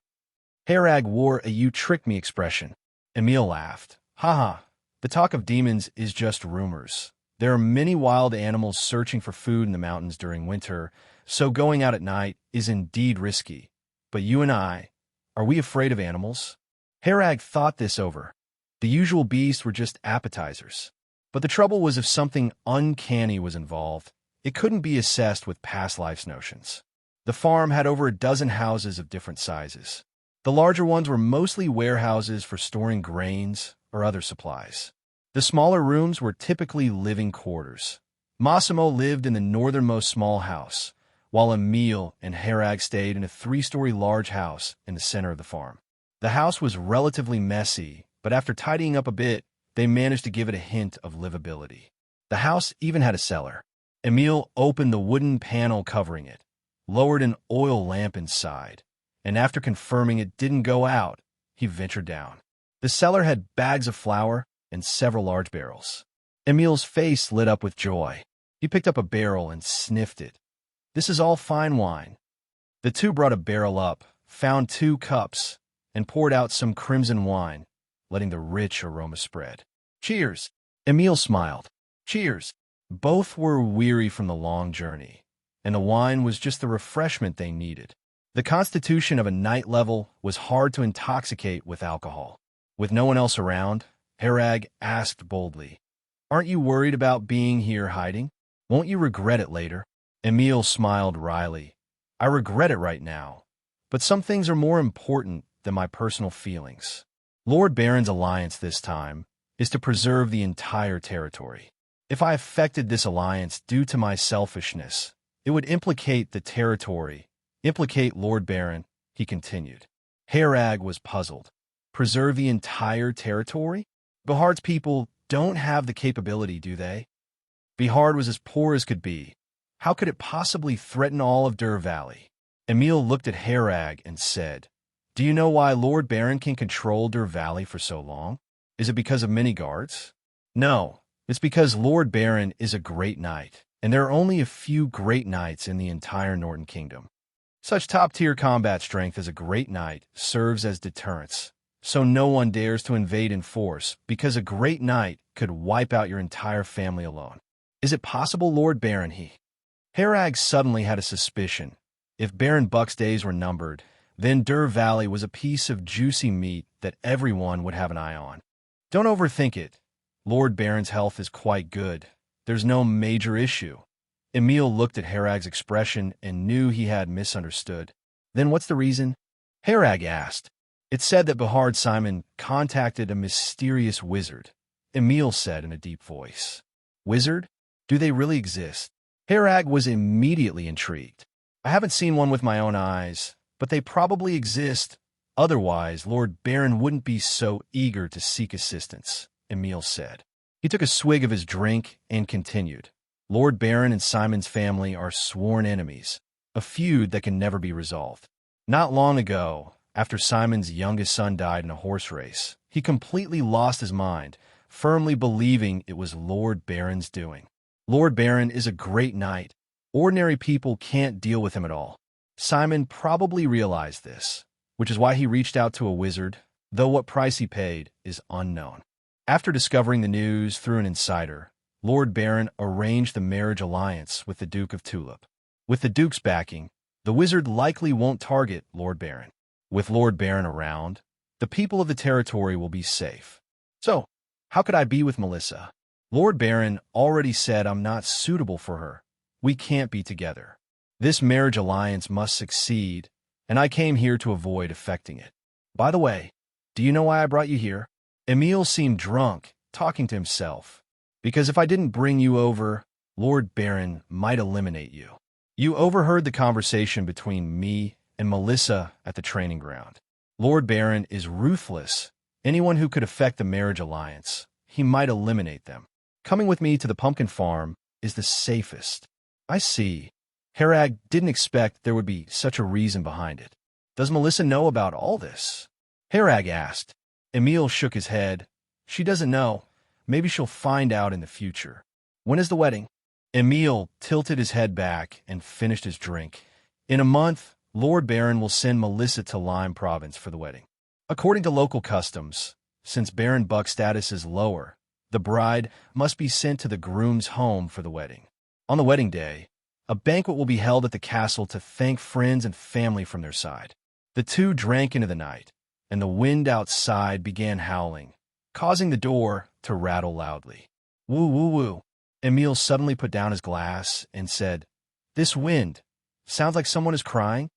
Herag wore a "you tricked me" expression. Emil laughed. "Haha, the talk of demons is just rumors. There are many wild animals searching for food in the mountains during winter, so going out at night is indeed risky. But you and I, are we afraid of animals? Herag thought this over. The usual beasts were just appetizers. But the trouble was if something uncanny was involved, it couldn't be assessed with past lives notions. The farm had over a dozen houses of different sizes. The larger ones were mostly warehouses for storing grains or other supplies. The smaller rooms were typically living quarters. Massimo lived in the northernmost small house, while Emil and Herag stayed in a 3-story large house in the center of the farm. The house was relatively messy, but after tidying up a bit, they managed to give it a hint of livability. The house even had a cellar. Emil opened the wooden panel covering it, lowered an oil lamp inside, and after confirming it didn't go out, he ventured down. The cellar had bags of flour and several large barrels. Emil's face lit up with joy. He picked up a barrel and sniffed it. This is all fine wine. The two brought a barrel up, found 2 cups, and poured out some crimson wine, letting the rich aroma spread. Cheers! Emil smiled. Cheers! Both were weary from the long journey, and the wine was just the refreshment they needed. The constitution of a night level was hard to intoxicate with alcohol. With no one else around, Herag asked boldly, "Aren't you worried about being here hiding? Won't you regret it later?" Emil smiled wryly. "I regret it right now, but some things are more important than my personal feelings. Lord Baron's alliance this time is to preserve the entire territory. If I affected this alliance due to my selfishness, it would implicate the territory, implicate Lord Baron," he continued. Herag was puzzled. Preserve the entire territory? Bihard's people don't have the capability, do they? Bihard was as poor as could be. How could it possibly threaten all of Dur Valley? Emil looked at Herag and said, "Do you know why Lord Baron can control Dur Valley for so long? Is it because of many guards? No, it's because Lord Baron is a great knight, and there are only a few great knights in the entire Northern Kingdom. Such top-tier combat strength as a great knight serves as deterrence, so no one dares to invade in force because a great knight could wipe out your entire family alone. Is it possible, Lord Baron?" Herag suddenly had a suspicion. If Baron Buck's days were numbered, then Dur Valley was a piece of juicy meat that everyone would have an eye on. "Don't overthink it. Lord Baron's health is quite good. There's no major issue." Emil looked at Herag's expression and knew he had misunderstood. "Then what's the reason?" Herag asked. "It's said that Bihard Simon contacted a mysterious wizard," Emil said in a deep voice. "Wizard? Do they really exist?" Herag was immediately intrigued. "I haven't seen one with my own eyes, but they probably exist. Otherwise, Lord Baron wouldn't be so eager to seek assistance," Emil said. He took a swig of his drink and continued. "Lord Baron and Simon's family are sworn enemies, a feud that can never be resolved. Not long ago, after Simon's youngest son died in a horse race, he completely lost his mind, firmly believing it was Lord Baron's doing. Lord Baron is a great knight. Ordinary people can't deal with him at all. Simon probably realized this, which is why he reached out to a wizard, though what price he paid is unknown. After discovering the news through an insider, Lord Baron arranged the marriage alliance with the Duke of Tulip. With the Duke's backing, the wizard likely won't target Lord Baron. With Lord Baron around, the people of the territory will be safe. So, how could I be with Melissa? Lord Baron already said I'm not suitable for her. We can't be together. This marriage alliance must succeed, and I came here to avoid affecting it. By the way, do you know why I brought you here?" Emil seemed drunk, talking to himself. "Because if I didn't bring you over, Lord Baron might eliminate you. You overheard the conversation between me and Melissa at the training ground. Lord Baron is ruthless. Anyone who could affect the marriage alliance, he might eliminate them. Coming with me to the pumpkin farm is the safest." "I see." Herag didn't expect there would be such a reason behind it. "Does Melissa know about all this?" Herag asked. Emil shook his head. "She doesn't know. Maybe she'll find out in the future." "When is the wedding?" Emil tilted his head back and finished his drink. "In a month, Lord Baron will send Melissa to Lime Province for the wedding. According to local customs, since Baron Buck's status is lower, The bride must be sent to the groom's home for the wedding. On the wedding day, a banquet will be held at the castle to thank friends and family from their side. The two drank into the night, and the wind outside began howling, causing the door to rattle loudly. Woo, woo, woo. Emil suddenly put down his glass and said, "This wind sounds like someone is crying?"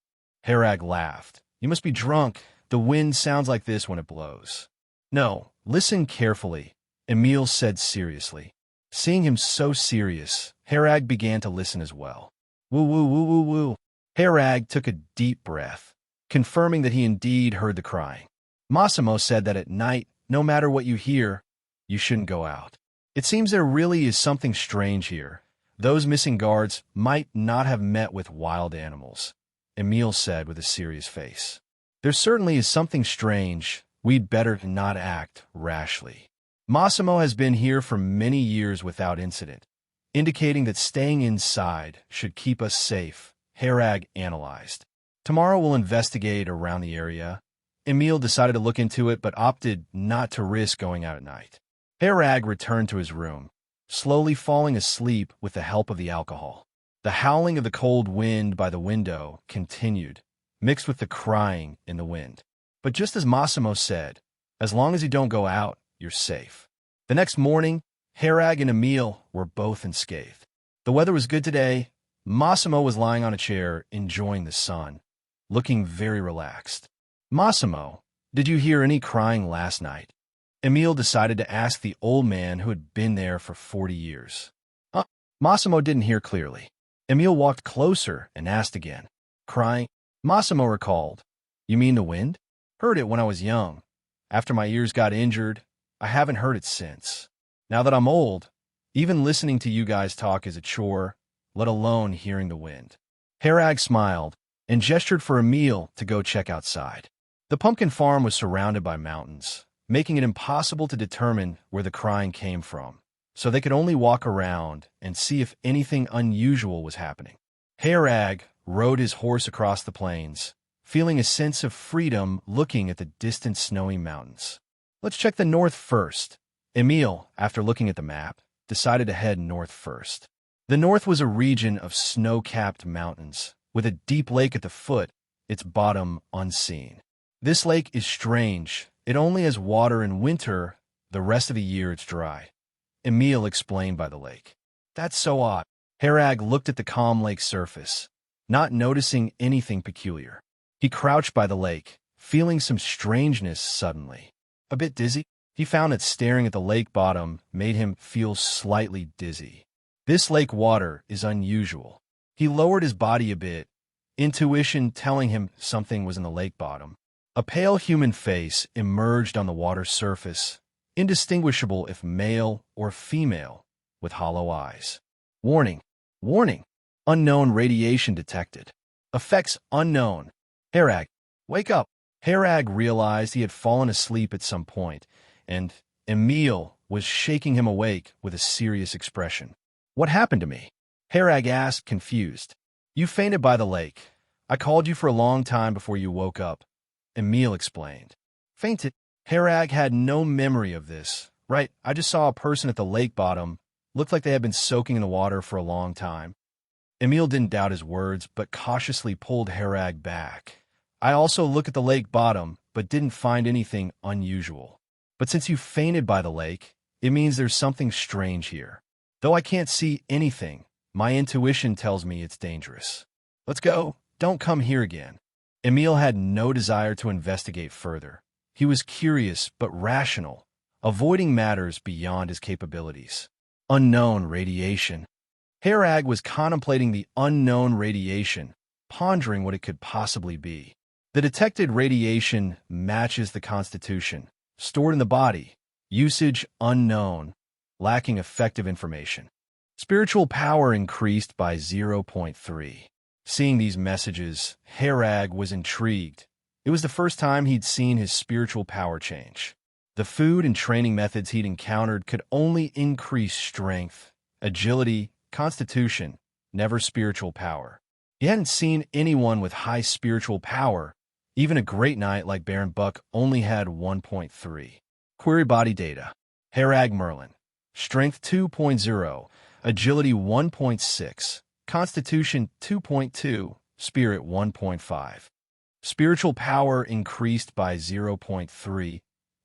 Herag laughed. "You must be drunk. The wind sounds like this when it blows." "No, listen carefully," Emil said seriously. Seeing him so serious, Herag began to listen as well. Woo, woo, woo, woo, woo. Herag took a deep breath, confirming that he indeed heard the crying. Massimo said that at night, no matter what you hear, you shouldn't go out. It seems there really is something strange here. Those missing guards might not have met with wild animals, Emil said with a serious face. There certainly is something strange. We'd better not act rashly. Massimo has been here for many years without incident, indicating that staying inside should keep us safe, Herag analyzed. Tomorrow we'll investigate around the area. Emil decided to look into it but opted not to risk going out at night. Herag returned to his room, slowly falling asleep with the help of the alcohol. The howling of the cold wind by the window continued, mixed with the crying in the wind. But just as Massimo said, as long as you don't go out, you're safe. The next morning, Herag and Emil were both unscathed. The weather was good today. Massimo was lying on a chair, enjoying the sun, looking very relaxed. "Massimo, did you hear any crying last night?" Emil decided to ask the old man who had been there for 40 years. Massimo didn't hear clearly. Emil walked closer and asked again. "Crying?" Massimo recalled. "You mean the wind? Heard it when I was young. After my ears got injured, I haven't heard it since. Now that I'm old, even listening to you guys talk is a chore, let alone hearing the wind." Herag smiled and gestured for Emil to go check outside. The pumpkin farm was surrounded by mountains, making it impossible to determine where the crying came from, so they could only walk around and see if anything unusual was happening. Herag rode his horse across the plains, feeling a sense of freedom looking at the distant snowy mountains. "Let's check the north first." Emil, after looking at the map, decided to head north first. The north was a region of snow-capped mountains, with a deep lake at the foot, its bottom unseen. This lake is strange. It only has water in winter, the rest of the year it's dry. Emil explained by the lake. "That's so odd." Herag looked at the calm lake surface, not noticing anything peculiar. He crouched by the lake, feeling some strangeness suddenly. A bit dizzy, he found that staring at the lake bottom made him feel slightly dizzy. This lake water is unusual. He lowered his body a bit, intuition telling him something was in the lake bottom. A pale human face emerged on the water's surface, indistinguishable if male or female, with hollow eyes. "Warning! Warning! Unknown radiation detected. Effects unknown. Herag, wake up!" Herag realized he had fallen asleep at some point, and Emil was shaking him awake with a serious expression. "What happened to me?" Herag asked, confused. "You fainted by the lake. I called you for a long time before you woke up," Emil explained. "Fainted?" Herag had no memory of this. "Right, I just saw a person at the lake bottom. Looked like they had been soaking in the water for a long time." Emil didn't doubt his words, but cautiously pulled Herag back. "I also looked at the lake bottom, but didn't find anything unusual. But since you fainted by the lake, it means there's something strange here. Though I can't see anything, my intuition tells me it's dangerous. Let's go. Don't come here again." Emil had no desire to investigate further. He was curious but rational, avoiding matters beyond his capabilities. Unknown radiation. Herag was contemplating the unknown radiation, pondering what it could possibly be. The detected radiation matches the constitution, stored in the body, usage unknown, lacking effective information. Spiritual power increased by 0.3. Seeing these messages, Herag was intrigued. It was the first time he'd seen his spiritual power change. The food and training methods he'd encountered could only increase strength, agility, constitution, never spiritual power. He hadn't seen anyone with high spiritual power. Even a great knight like Baron Buck only had 1.3. Query body data. Herag Merlin, Strength 2.0, Agility 1.6, Constitution 2.2, Spirit 1.5. Spiritual power increased by 0.3,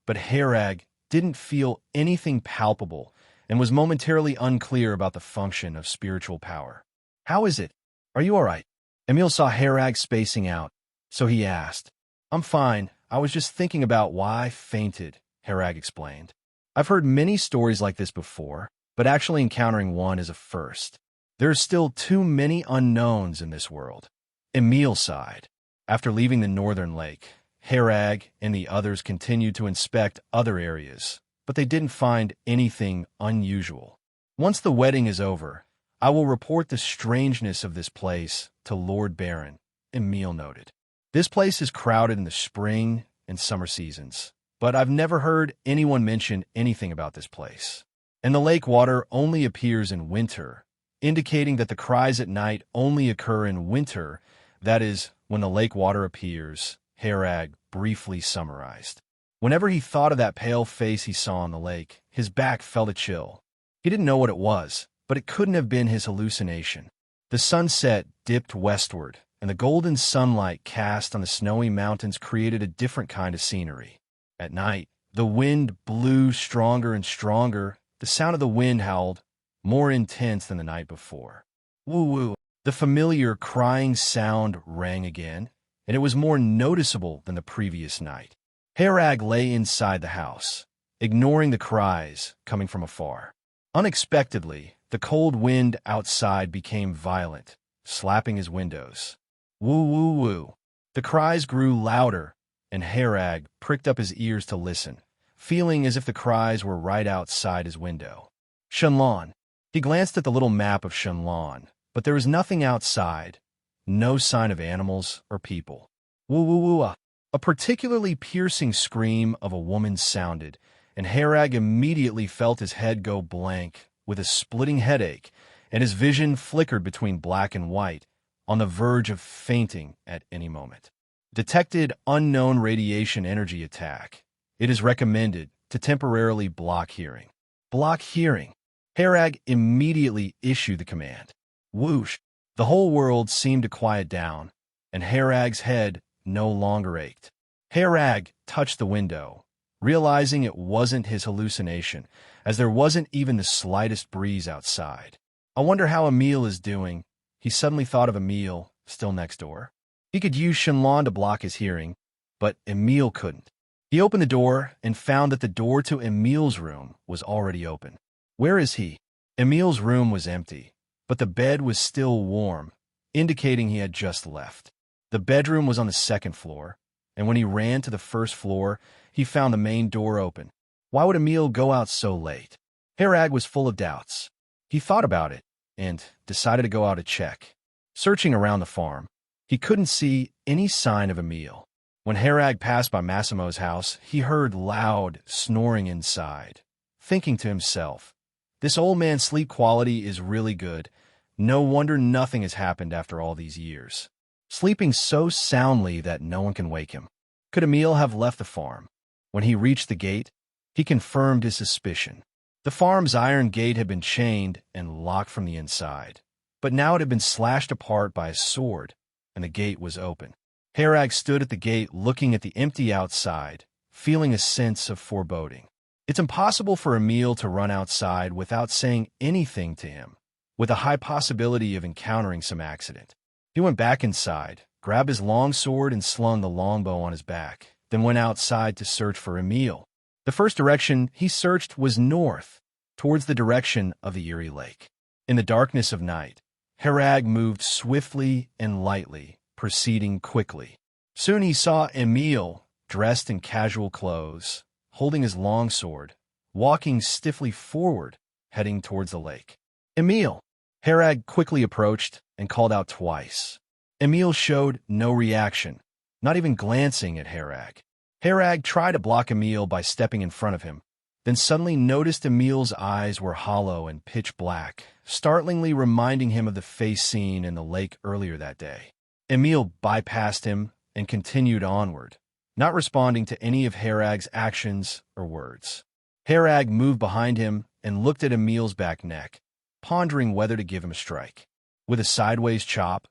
but Herag didn't feel anything palpable and was momentarily unclear about the function of spiritual power. "How is it? Are you all right?" Emil saw Herag spacing out, so he asked. "I'm fine. I was just thinking about why I fainted," Herag explained. "I've heard many stories like this before, but actually encountering one is a first. There are still too many unknowns in this world." Emil sighed. After leaving the northern lake, Herag and the others continued to inspect other areas, but they didn't find anything unusual. "Once the wedding is over, I will report the strangeness of this place to Lord Baron," Emil noted. "This place is crowded in the spring and summer seasons, but I've never heard anyone mention anything about this place. And the lake water only appears in winter, indicating that the cries at night only occur in winter, that is, when the lake water appears," Herag briefly summarized. Whenever he thought of that pale face he saw on the lake, his back felt a chill. He didn't know what it was, but it couldn't have been his hallucination. The sunset dipped westward, and the golden sunlight cast on the snowy mountains created a different kind of scenery. At night, the wind blew stronger and stronger. The sound of the wind howled, more intense than the night before. Woo-woo. The familiar crying sound rang again, and it was more noticeable than the previous night. Herag lay inside the house, ignoring the cries coming from afar. Unexpectedly, the cold wind outside became violent, slapping his windows. Woo-woo-woo. The cries grew louder, and Herag pricked up his ears to listen, feeling as if the cries were right outside his window. Shenlan. He glanced at the little map of Shenlan, but there was nothing outside, no sign of animals or people. Woo-woo-woo. A particularly piercing scream of a woman sounded, and Herag immediately felt his head go blank with a splitting headache, and his vision flickered between black and white, on the verge of fainting at any moment. Detected unknown radiation energy attack. It is recommended to temporarily block hearing. Block hearing. Herag immediately issued the command. Whoosh! The whole world seemed to quiet down, and Herag's head no longer ached. Herag touched the window, realizing it wasn't his hallucination, as there wasn't even the slightest breeze outside. "I wonder how Emil is doing." He suddenly thought of Emil, still next door. He could use Shenlan to block his hearing, but Emil couldn't. He opened the door and found that the door to Emil's room was already open. Where is he? Emil's room was empty, but the bed was still warm, indicating he had just left. The bedroom was on the second floor, and when he ran to the first floor, he found the main door open. Why would Emil go out so late? Herag was full of doubts. He thought about it and decided to go out to check. Searching around the farm, he couldn't see any sign of Emil. When Herag passed by Massimo's house, he heard loud snoring inside, thinking to himself, "This old man's sleep quality is really good. No wonder nothing has happened after all these years. Sleeping so soundly that no one can wake him." Could Emil have left the farm? When he reached the gate, he confirmed his suspicion. The farm's iron gate had been chained and locked from the inside, but now it had been slashed apart by a sword, and the gate was open. Herag stood at the gate looking at the empty outside, feeling a sense of foreboding. It's impossible for Emil to run outside without saying anything to him, with a high possibility of encountering some accident. He went back inside, grabbed his long sword and slung the longbow on his back, then went outside to search for Emil. The first direction he searched was north, towards the direction of the Erie Lake. In the darkness of night, Herag moved swiftly and lightly, proceeding quickly. Soon he saw Emil, dressed in casual clothes, holding his long sword, walking stiffly forward, heading towards the lake. "Emil!" Herag quickly approached and called out twice. Emil showed no reaction, not even glancing at Herag. Herag tried to block Emil by stepping in front of him, then suddenly noticed Emil's eyes were hollow and pitch black, startlingly reminding him of the face seen in the lake earlier that day. Emil bypassed him and continued onward, not responding to any of Herag's actions or words. Herag moved behind him and looked at Emil's back neck, pondering whether to give him a strike. With a sideways chop,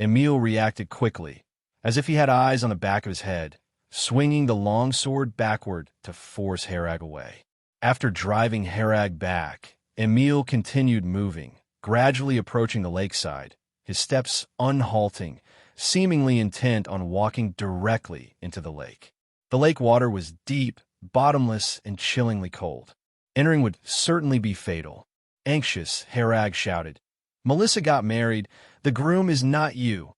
Emil reacted quickly, as if he had eyes on the back of his head, swinging the long sword backward to force Herag away. After driving Herag back, Emil continued moving, gradually approaching the lakeside, his steps unhalting, seemingly intent on walking directly into the lake. The lake water was deep, bottomless, and chillingly cold. Entering would certainly be fatal. Anxious, Herag shouted, "Melissa got married. The groom is not you."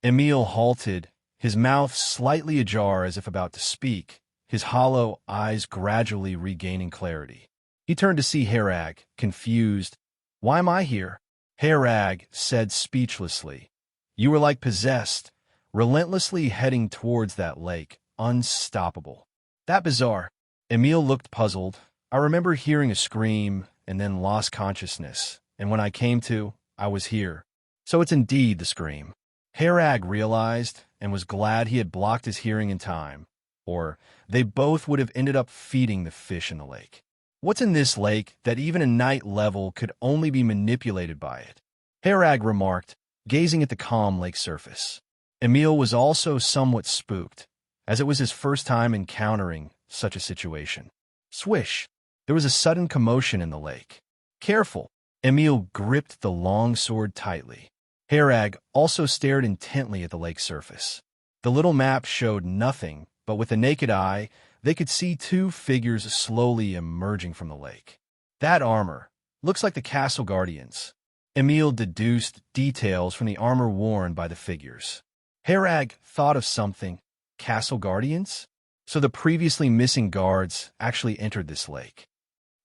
Emil halted, his mouth slightly ajar as if about to speak, his hollow eyes gradually regaining clarity. He turned to see Herag, confused. "Why am I here?" Herag said speechlessly, "You were like possessed, relentlessly heading towards that lake, unstoppable." "That bizarre." Emil looked puzzled. "I remember hearing a scream and then lost consciousness, and when I came to, I was here." "So it's indeed the scream." Herag realized and was glad he had blocked his hearing in time, or they both would have ended up feeding the fish in the lake. What's in this lake that even a night level could only be manipulated by it? Herag remarked, gazing at the calm lake surface. Emil was also somewhat spooked, as it was his first time encountering such a situation. Swish! There was a sudden commotion in the lake. "Careful!" Emil gripped the long sword tightly. Herag also stared intently at the lake surface. The little map showed nothing, but with the naked eye, they could see two figures slowly emerging from the lake. "That armor looks like the castle guardians." Emil deduced details from the armor worn by the figures. Herag thought of something. Castle guardians? So the previously missing guards actually entered this lake.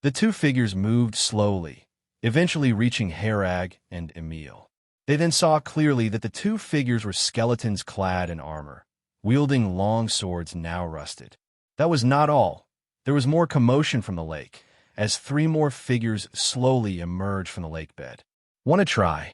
The two figures moved slowly, eventually reaching Herag and Emil. They then saw clearly that the two figures were skeletons clad in armor, wielding long swords now rusted. That was not all. There was more commotion from the lake, as three more figures slowly emerged from the lake bed. "Want to try?"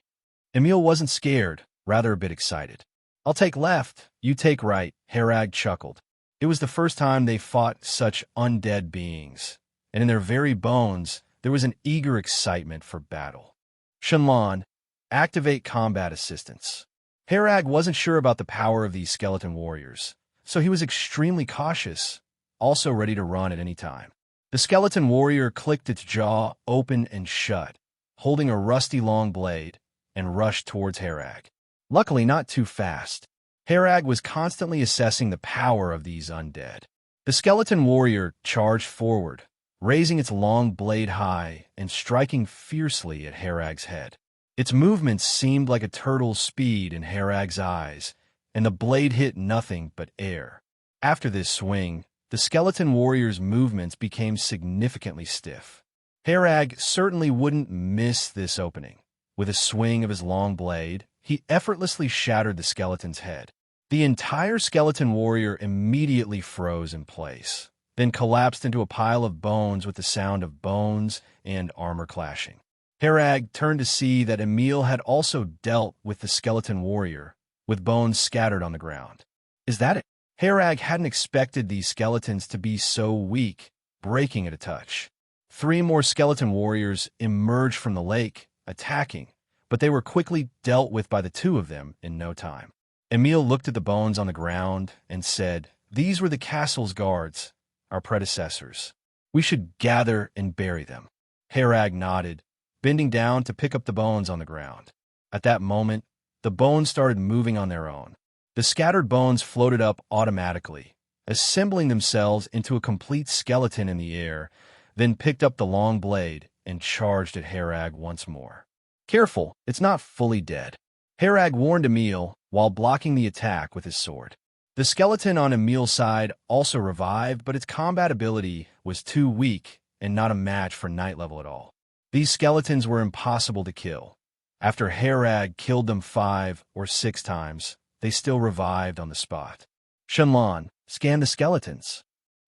Emil wasn't scared, rather a bit excited. "I'll take left, you take right," Herag chuckled. It was the first time they fought such undead beings, and in their very bones there was an eager excitement for battle. Shenlan, activate combat assistance. Herag wasn't sure about the power of these skeleton warriors, so he was extremely cautious, also ready to run at any time. The skeleton warrior clicked its jaw open and shut, holding a rusty long blade, and rushed towards Herag. Luckily not too fast. Herag was constantly assessing the power of these undead. The skeleton warrior charged forward, raising its long blade high and striking fiercely at Herag's head. Its movements seemed like a turtle's speed in Herag's eyes, and the blade hit nothing but air. After this swing, the skeleton warrior's movements became significantly stiff. Herag certainly wouldn't miss this opening. With a swing of his long blade, he effortlessly shattered the skeleton's head. The entire skeleton warrior immediately froze in place, then collapsed into a pile of bones with the sound of bones and armor clashing. Herag turned to see that Emil had also dealt with the skeleton warrior, with bones scattered on the ground. "Is that it?" Herag hadn't expected these skeletons to be so weak, breaking at a touch. Three more skeleton warriors emerged from the lake, attacking, but they were quickly dealt with by the two of them in no time. Emil looked at the bones on the ground and said, "These were the castle's guards, our predecessors. We should gather and bury them." Herag nodded, bending down to pick up the bones on the ground. At that moment, the bones started moving on their own. The scattered bones floated up automatically, assembling themselves into a complete skeleton in the air, then picked up the long blade and charged at Herag once more. "Careful, it's not fully dead." Herag warned Emil while blocking the attack with his sword. The skeleton on Emil's side also revived, but its combat ability was too weak and not a match for night level at all. These skeletons were impossible to kill. After Herag killed them 5 or 6 times, they still revived on the spot. Shenlan, scan the skeletons.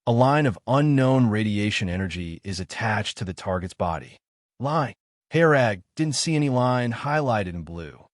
A line of unknown radiation energy is attached to the target's body. Line. Herag didn't see any line highlighted in blue.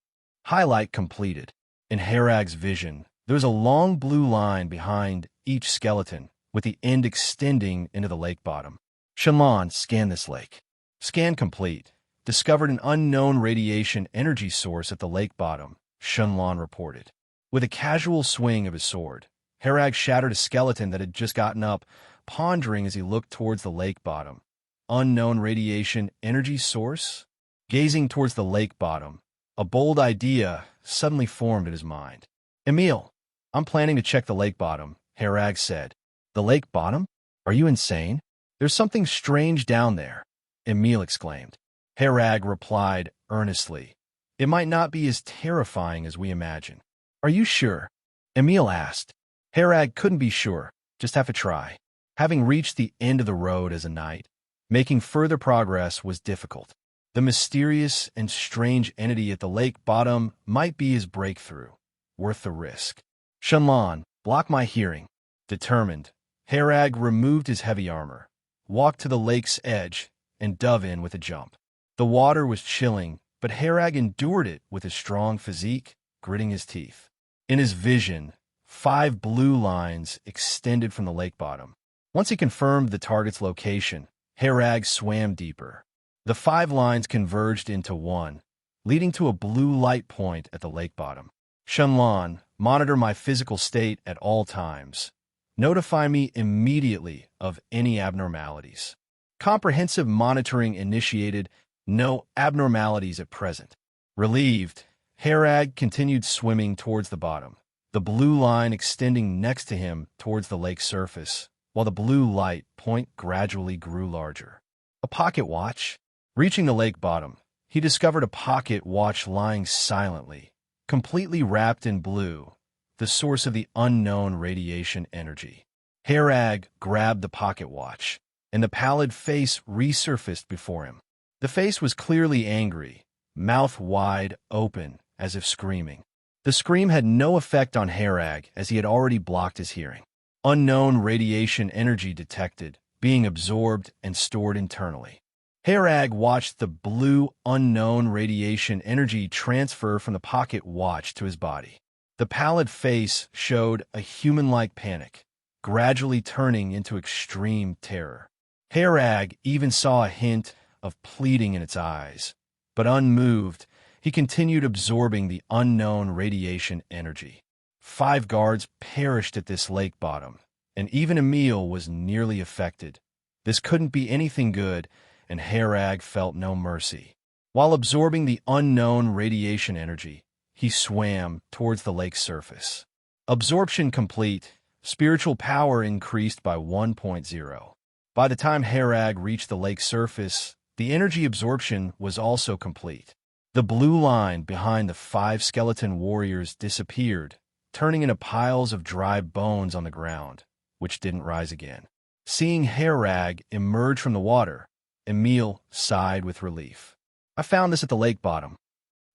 Highlight completed. In Herag's vision, there was a long blue line behind each skeleton, with the end extending into the lake bottom. Shenlan, scan this lake. Scan complete. Discovered an unknown radiation energy source at the lake bottom, Shenlan reported. With a casual swing of his sword, Herag shattered a skeleton that had just gotten up, pondering as he looked towards the lake bottom. Unknown radiation energy source? Gazing towards the lake bottom, a bold idea suddenly formed in his mind. Emil, I'm planning to check the lake bottom, Herag said. The lake bottom? Are you insane? There's something strange down there, Emil exclaimed. Herag replied earnestly. It might not be as terrifying as we imagine. Are you sure? Emil asked. Herag couldn't be sure, just have to try. Having reached the end of the road as a knight, making further progress was difficult. The mysterious and strange entity at the lake bottom might be his breakthrough, worth the risk. Shenlan, block my hearing. Determined, Herag removed his heavy armor, walked to the lake's edge, and dove in with a jump. The water was chilling, but Herag endured it with his strong physique, gritting his teeth. In his vision, 5 blue lines extended from the lake bottom. Once he confirmed the target's location, Herag swam deeper. The 5 lines converged into one, leading to a blue light point at the lake bottom. Shenlan, monitor my physical state at all times. Notify me immediately of any abnormalities. Comprehensive monitoring initiated. No abnormalities at present. Relieved, Herag continued swimming towards the bottom, the blue line extending next to him towards the lake's surface, while the blue light point gradually grew larger. A pocket watch? Reaching the lake bottom, he discovered a pocket watch lying silently, completely wrapped in blue, the source of the unknown radiation energy. Herag grabbed the pocket watch, and the pallid face resurfaced before him. The face was clearly angry, mouth wide open, as if screaming. The scream had no effect on Herag, as he had already blocked his hearing. Unknown radiation energy detected, being absorbed and stored internally. Herag watched the blue, unknown radiation energy transfer from the pocket watch to his body. The pallid face showed a human-like panic, gradually turning into extreme terror. Herag even saw a hint of pleading in its eyes, but unmoved, he continued absorbing the unknown radiation energy. 5 guards perished at this lake bottom, and even Emil was nearly affected. This couldn't be anything good, and Herag felt no mercy. While absorbing the unknown radiation energy, he swam towards the lake's surface. Absorption complete, spiritual power increased by 1.0. By the time Herag reached the lake's surface, the energy absorption was also complete. The blue line behind the 5 skeleton warriors disappeared, turning into piles of dry bones on the ground, which didn't rise again. Seeing Herag emerge from the water, Emil sighed with relief. I found this at the lake bottom.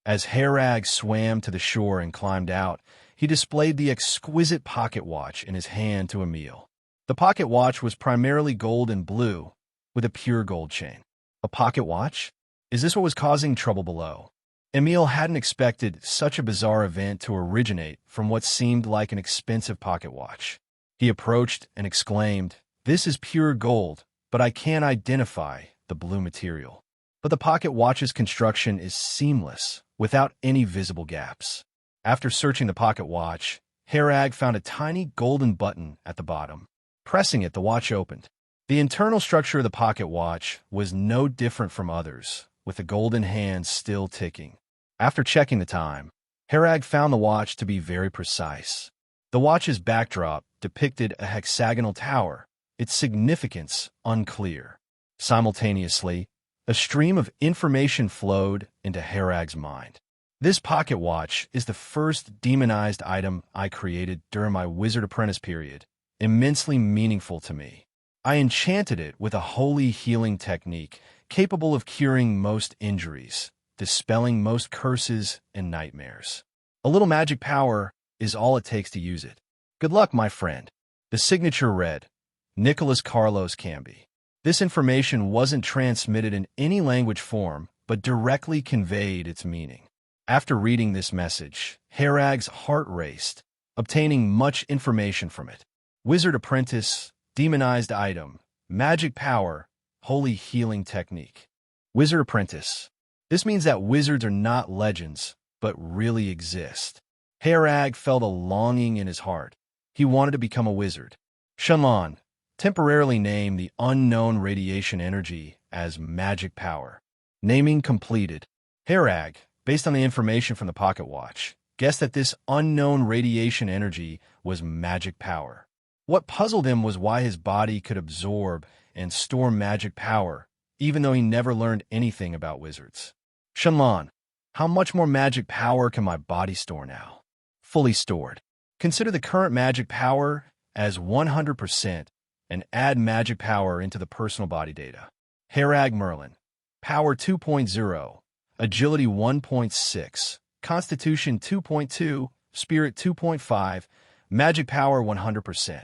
As Herag swam to the shore and climbed out, he displayed the exquisite pocket watch in his hand to Emil. The pocket watch was primarily gold and blue, with a pure gold chain. A pocket watch? Is this what was causing trouble below? Emil hadn't expected such a bizarre event to originate from what seemed like an expensive pocket watch. He approached and exclaimed, "This is pure gold, but I can't identify the blue material." But the pocket watch's construction is seamless, without any visible gaps. After searching the pocket watch, Herag found a tiny golden button at the bottom. Pressing it, the watch opened. The internal structure of the pocket watch was no different from others, with the golden hands still ticking. After checking the time, Herag found the watch to be very precise. The watch's backdrop depicted a hexagonal tower, its significance unclear. Simultaneously, a stream of information flowed into Herag's mind. This pocket watch is the first demonized item I created during my wizard apprentice period, immensely meaningful to me. I enchanted it with a holy healing technique capable of curing most injuries, dispelling most curses and nightmares. A little magic power is all it takes to use it. Good luck, my friend. The signature read, Nicholas Carlos Camby. This information wasn't transmitted in any language form, but directly conveyed its meaning. After reading this message, Herag's heart raced, obtaining much information from it. Wizard apprentice, demonized item, magic power, holy healing technique. Wizard apprentice. This means that wizards are not legends, but really exist. Herag felt a longing in his heart. He wanted to become a wizard. Shenlan, temporarily named the unknown radiation energy as magic power. Naming completed. Herag, based on the information from the pocket watch, guessed that this unknown radiation energy was magic power. What puzzled him was why his body could absorb and store magic power, even though he never learned anything about wizards. Shenlan, how much more magic power can my body store now? Fully stored. Consider the current magic power as 100% and add magic power into the personal body data. Herag Merlin, Power 2.0, Agility 1.6, Constitution 2.2, Spirit 2.5, Magic Power 100%.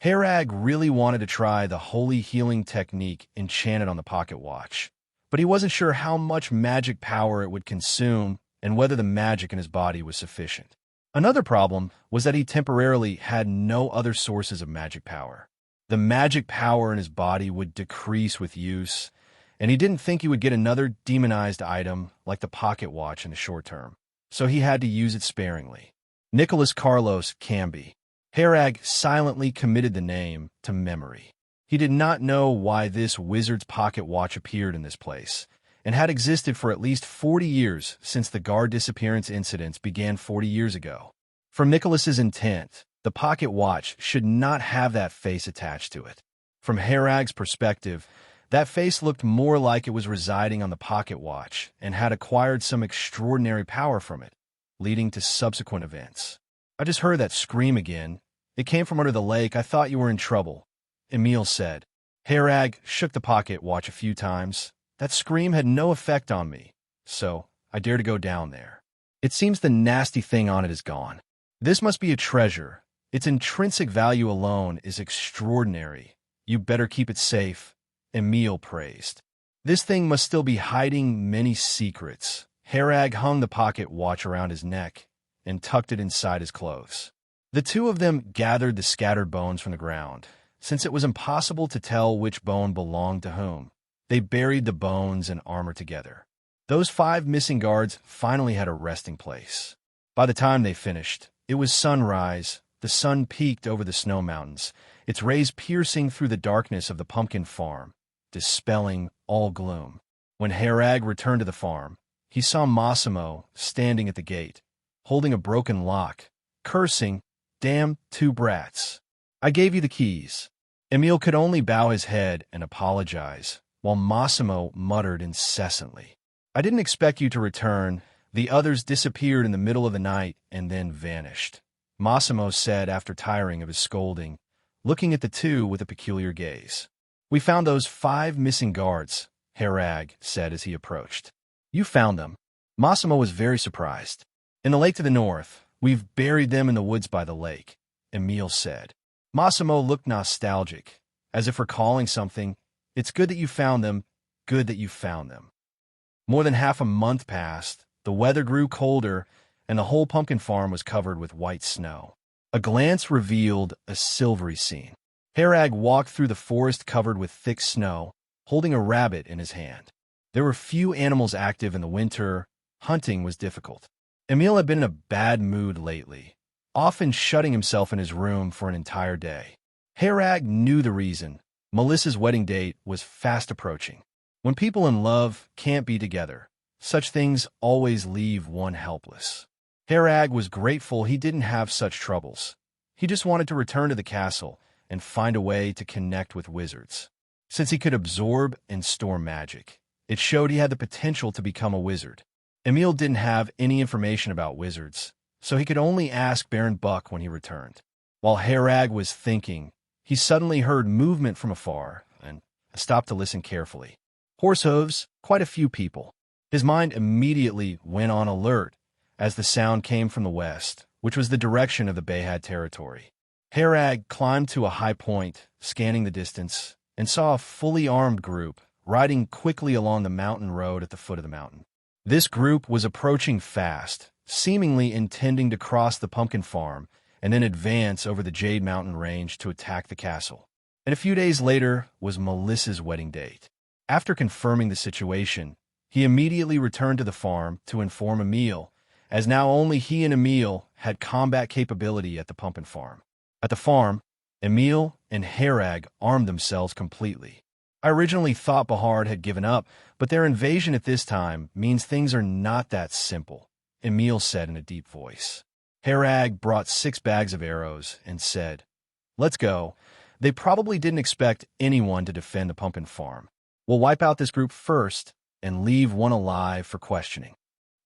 Herag really wanted to try the holy healing technique enchanted on the pocket watch, but he wasn't sure how much magic power it would consume and whether the magic in his body was sufficient. Another problem was that he temporarily had no other sources of magic power. The magic power in his body would decrease with use, and he didn't think he would get another demonized item like the pocket watch in the short term, so he had to use it sparingly. Nicholas Carlos Camby. Herag silently committed the name to memory. He did not know why this wizard's pocket watch appeared in this place, and had existed for at least 40 years since the guard disappearance incidents began 40 years ago. From Nicholas's intent, the pocket watch should not have that face attached to it. From Herag's perspective, that face looked more like it was residing on the pocket watch and had acquired some extraordinary power from it, leading to subsequent events. I just heard that scream again. It came from under the lake. I thought you were in trouble, Emil said. Herag shook the pocket watch a few times. That scream had no effect on me, so I dared to go down there. It seems the nasty thing on it is gone. This must be a treasure. Its intrinsic value alone is extraordinary. You better keep it safe, Emil praised. This thing must still be hiding many secrets. Herag hung the pocket watch around his neck and tucked it inside his clothes. The two of them gathered the scattered bones from the ground. Since it was impossible to tell which bone belonged to whom, they buried the bones and armor together. Those 5 missing guards finally had a resting place. By the time they finished, it was sunrise. The sun peeked over the snow mountains, its rays piercing through the darkness of the pumpkin farm, dispelling all gloom. When Herag returned to the farm, he saw Massimo standing at the gate, holding a broken lock, cursing, "Damn 2 brats. I gave you the keys." Emil could only bow his head and apologize, while Massimo muttered incessantly, "I didn't expect you to return." The others disappeared in the middle of the night and then vanished, Massimo said after tiring of his scolding, looking at the two with a peculiar gaze. "We found those 5 missing guards," Herag said as he approached. "You found them?" Massimo was very surprised. "In the lake to the north. We've buried them in the woods by the lake," Emil said. Massimo looked nostalgic, as if recalling something. "It's good that you found them. Good that you found them." More than half a month passed. The weather grew colder, and the whole pumpkin farm was covered with white snow. A glance revealed a silvery scene. Herag walked through the forest covered with thick snow, holding a rabbit in his hand. There were few animals active in the winter. Hunting was difficult. Emil had been in a bad mood lately, often shutting himself in his room for an entire day. Herag knew the reason. Melissa's wedding date was fast approaching. When people in love can't be together, such things always leave one helpless. Herag was grateful he didn't have such troubles. He just wanted to return to the castle and find a way to connect with wizards. Since he could absorb and store magic, it showed he had the potential to become a wizard. Emil didn't have any information about wizards, so he could only ask Baron Buck when he returned. While Herag was thinking, he suddenly heard movement from afar and stopped to listen carefully. Horse hooves, quite a few people. His mind immediately went on alert as the sound came from the west, which was the direction of the Bayhad territory. Herag climbed to a high point, scanning the distance, and saw a fully armed group riding quickly along the mountain road at the foot of the mountain. This group was approaching fast, seemingly intending to cross the pumpkin farm and then advance over the Jade Mountain range to attack the castle. And a few days later was Melissa's wedding date. After confirming the situation, he immediately returned to the farm to inform Emil, as now only he and Emil had combat capability at the pumpkin farm. At the farm, Emil and Herag armed themselves completely. I originally thought Bahar had given up, but their invasion at this time means things are not that simple, Emil said in a deep voice. Herag brought 6 bags of arrows and said, "Let's go." They probably didn't expect anyone to defend the pumpkin farm. "We'll wipe out this group first and leave one alive for questioning."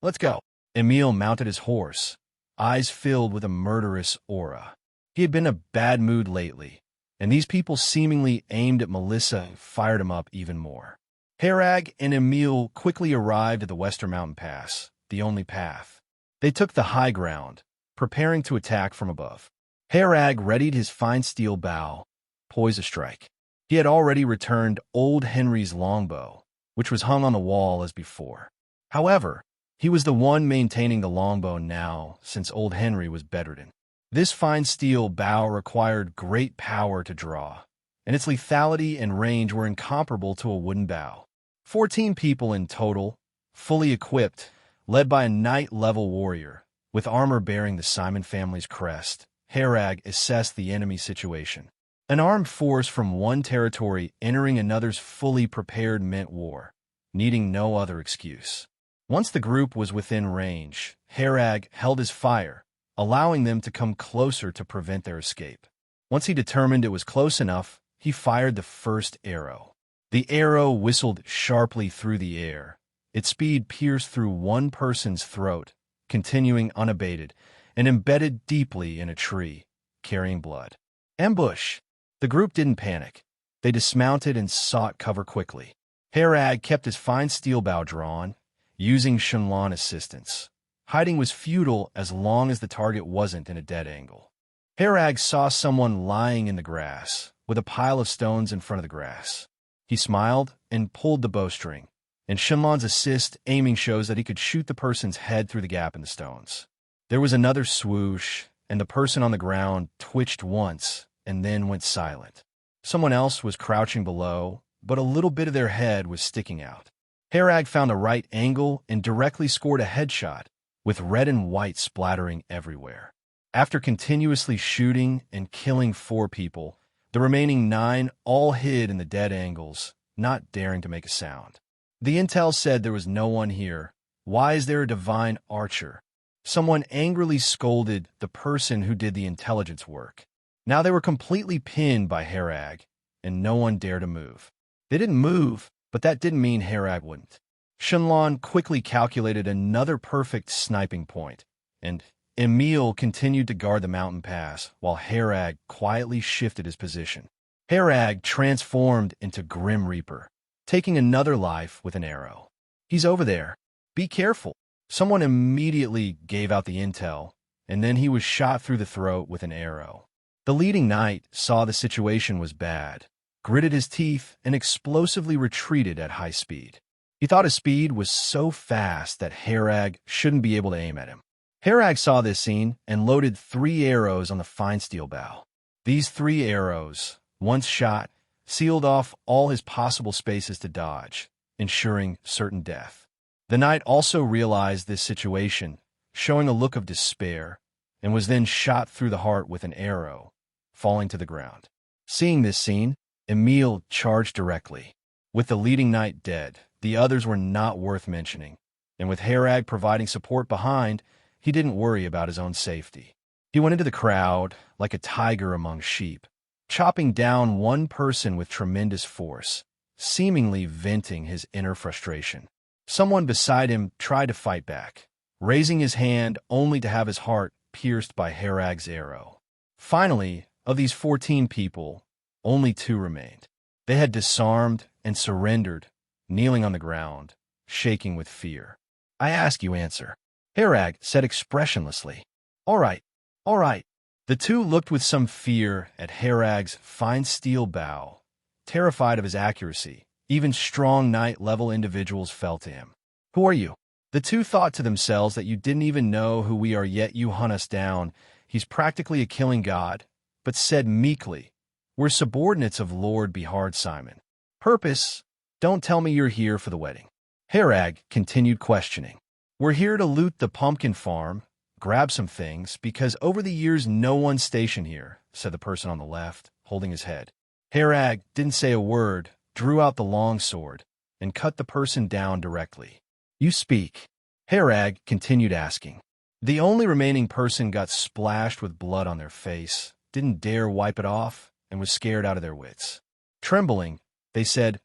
"Let's go." Emil mounted his horse, eyes filled with a murderous aura. He had been in a bad mood lately, and these people seemingly aimed at Melissa fired him up even more. Herag and Emil quickly arrived at the Western Mountain Pass, the only path. They took the high ground, preparing to attack from above. Herag readied his fine steel bow, poised to strike. He had already returned old Henry's longbow, which was hung on the wall as before. However, he was the one maintaining the longbow now, since old Henry was bedridden. This fine steel bow required great power to draw, and its lethality and range were incomparable to a wooden bow. 14 people in total, fully equipped, led by a knight-level warrior, with armor bearing the Simon family's crest. Herag assessed the enemy situation. An armed force from one territory entering another's fully prepared meant war, needing no other excuse. Once the group was within range, Herag held his fire, allowing them to come closer to prevent their escape. Once he determined it was close enough, he fired the first arrow. The arrow whistled sharply through the air. Its speed pierced through one person's throat, continuing unabated, and embedded deeply in a tree, carrying blood. Ambush! The group didn't panic. They dismounted and sought cover quickly. Herag kept his fine steel bow drawn, using Shenlan assistance. Hiding was futile as long as the target wasn't in a dead angle. Herag saw someone lying in the grass, with a pile of stones in front of the grass. He smiled and pulled the bowstring, and Shenlan's assist aiming shows that he could shoot the person's head through the gap in the stones. There was another swoosh, and the person on the ground twitched once and then went silent. Someone else was crouching below, but a little bit of their head was sticking out. Herag found a right angle and directly scored a headshot, with red and white splattering everywhere. After continuously shooting and killing 4 people, the remaining 9 all hid in the dead angles, not daring to make a sound. The intel said there was no one here. Why is there a divine archer? Someone angrily scolded the person who did the intelligence work. Now they were completely pinned by Herag, and no one dared to move. They didn't move, but that didn't mean Herag wouldn't. Shenlan quickly calculated another perfect sniping point, and Emil continued to guard the mountain pass while Herag quietly shifted his position. Herag transformed into Grim Reaper, taking another life with an arrow. "He's over there. Be careful." Someone immediately gave out the intel, and then he was shot through the throat with an arrow. The leading knight saw the situation was bad, gritted his teeth, and explosively retreated at high speed. He thought his speed was so fast that Herag shouldn't be able to aim at him. Herag saw this scene and loaded 3 arrows on the fine steel bow. These 3 arrows, once shot, sealed off all his possible spaces to dodge, ensuring certain death. The knight also realized this situation, showing a look of despair, and was then shot through the heart with an arrow, falling to the ground. Seeing this scene, Emil charged directly. With the leading knight dead, the others were not worth mentioning, and with Herag providing support behind, he didn't worry about his own safety. He went into the crowd like a tiger among sheep, chopping down one person with tremendous force, seemingly venting his inner frustration. Someone beside him tried to fight back, raising his hand only to have his heart pierced by Herag's arrow. Finally, of these 14 people, only 2 remained. They had disarmed and surrendered, kneeling on the ground, shaking with fear. "I ask you answer," Herag said expressionlessly. All right. The 2 looked with some fear at Herag's fine steel bow. Terrified of his accuracy, even strong knight-level individuals fell to him. "Who are you?" The 2 thought to themselves that you didn't even know who we are, yet you hunt us down. He's practically a killing god, but said meekly, "We're subordinates of Lord Behard Simon." "Purpose?" Don't tell me you're here for the wedding. Herag continued questioning. We're here to loot the pumpkin farm, grab some things, because over the years no one's stationed here, said the person on the left, holding his head. Herag didn't say a word, drew out the long sword, and cut the person down directly. You speak. Herag continued asking. The only remaining person got splashed with blood on their face, didn't dare wipe it off, and was scared out of their wits. Trembling, they said,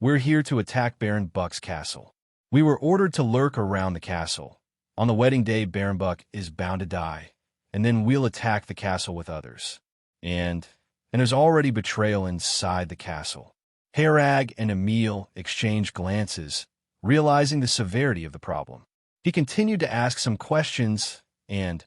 We're here to attack Baron Buck's castle. We were ordered to lurk around the castle. On the wedding day, Baron Buck is bound to die, and then we'll attack the castle with others. And there's already betrayal inside the castle. Herag and Emil exchanged glances, realizing the severity of the problem. He continued to ask some questions and,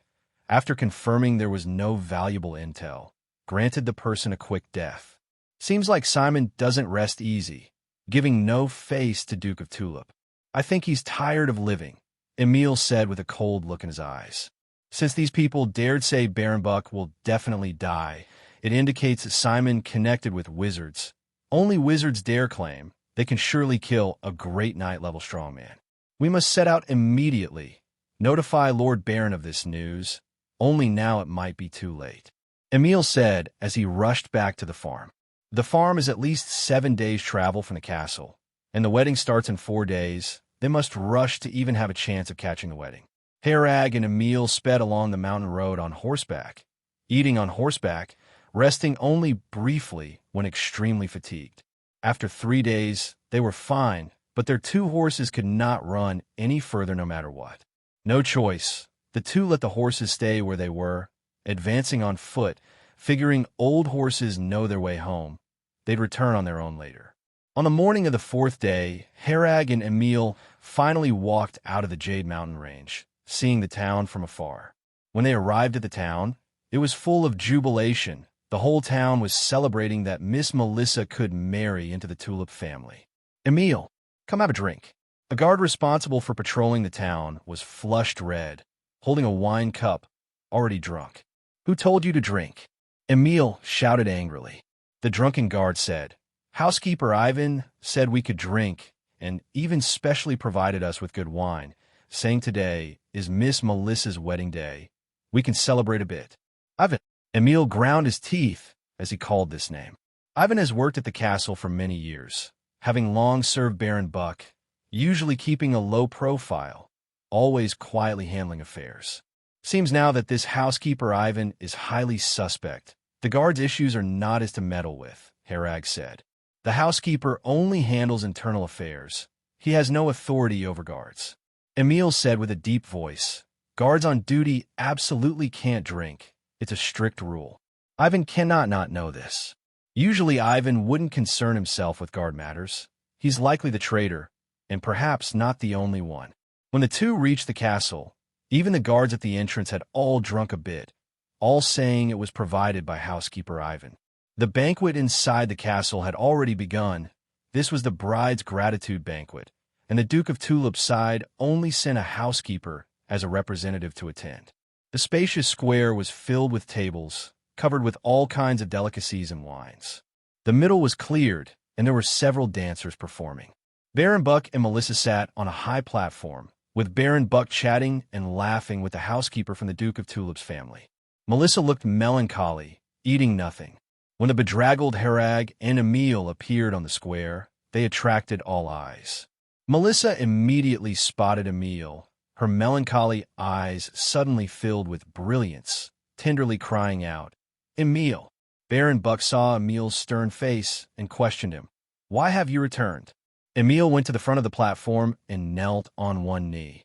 after confirming there was no valuable intel, granted the person a quick death. Seems like Simon doesn't rest easy, giving no face to Duke of Tulip. I think he's tired of living, Emil said with a cold look in his eyes. Since these people dared say Baron Buck will definitely die, it indicates that Simon connected with wizards. Only wizards dare claim they can surely kill a great knight-level strongman. We must set out immediately, notify Lord Baron of this news. Only now it might be too late, Emil said as he rushed back to the farm. The farm is at least 7 days' travel from the castle, and the wedding starts in 4 days. They must rush to even have a chance of catching the wedding. Herag and Emil sped along the mountain road on horseback, eating on horseback, resting only briefly when extremely fatigued. After 3 days, they were fine, but their 2 horses could not run any further no matter what. No choice. The 2 let the horses stay where they were, advancing on foot, figuring old horses know their way home. They'd return on their own later. On the morning of the 4th day, Herag and Emil finally walked out of the Jade Mountain range, seeing the town from afar. When they arrived at the town, it was full of jubilation. The whole town was celebrating that Miss Melissa could marry into the Tulip family. Emil, come have a drink. A guard responsible for patrolling the town was flushed red, holding a wine cup, already drunk. Who told you to drink? Emil shouted angrily. The drunken guard said, Housekeeper Ivan said we could drink, and even specially provided us with good wine, saying today is Miss Melissa's wedding day. We can celebrate a bit. Ivan. Emil ground his teeth as he called this name. Ivan has worked at the castle for many years, having long served Baron Buck, usually keeping a low profile, always quietly handling affairs. Seems now that this housekeeper Ivan is highly suspect. The guard's issues are not as to meddle with, Herag said. The housekeeper only handles internal affairs. He has no authority over guards. Emil said with a deep voice, Guards on duty absolutely can't drink. It's a strict rule. Ivan cannot not know this. Usually Ivan wouldn't concern himself with guard matters. He's likely the traitor, and perhaps not the only one. When the 2 reached the castle, even the guards at the entrance had all drunk a bit, all saying it was provided by housekeeper Ivan. The banquet inside the castle had already begun. This was the bride's gratitude banquet, and the Duke of Tulip's side only sent a housekeeper as a representative to attend. The spacious square was filled with tables, covered with all kinds of delicacies and wines. The middle was cleared, and there were several dancers performing. Baron Buck and Melissa sat on a high platform, with Baron Buck chatting and laughing with the housekeeper from the Duke of Tulip's family. Melissa looked melancholy, eating nothing. When the bedraggled Herag and Emil appeared on the square, they attracted all eyes. Melissa immediately spotted Emil, her melancholy eyes suddenly filled with brilliance, tenderly crying out, Emil. Baron Buck saw Emil's stern face and questioned him. Why have you returned? Emil went to the front of the platform and knelt on one knee.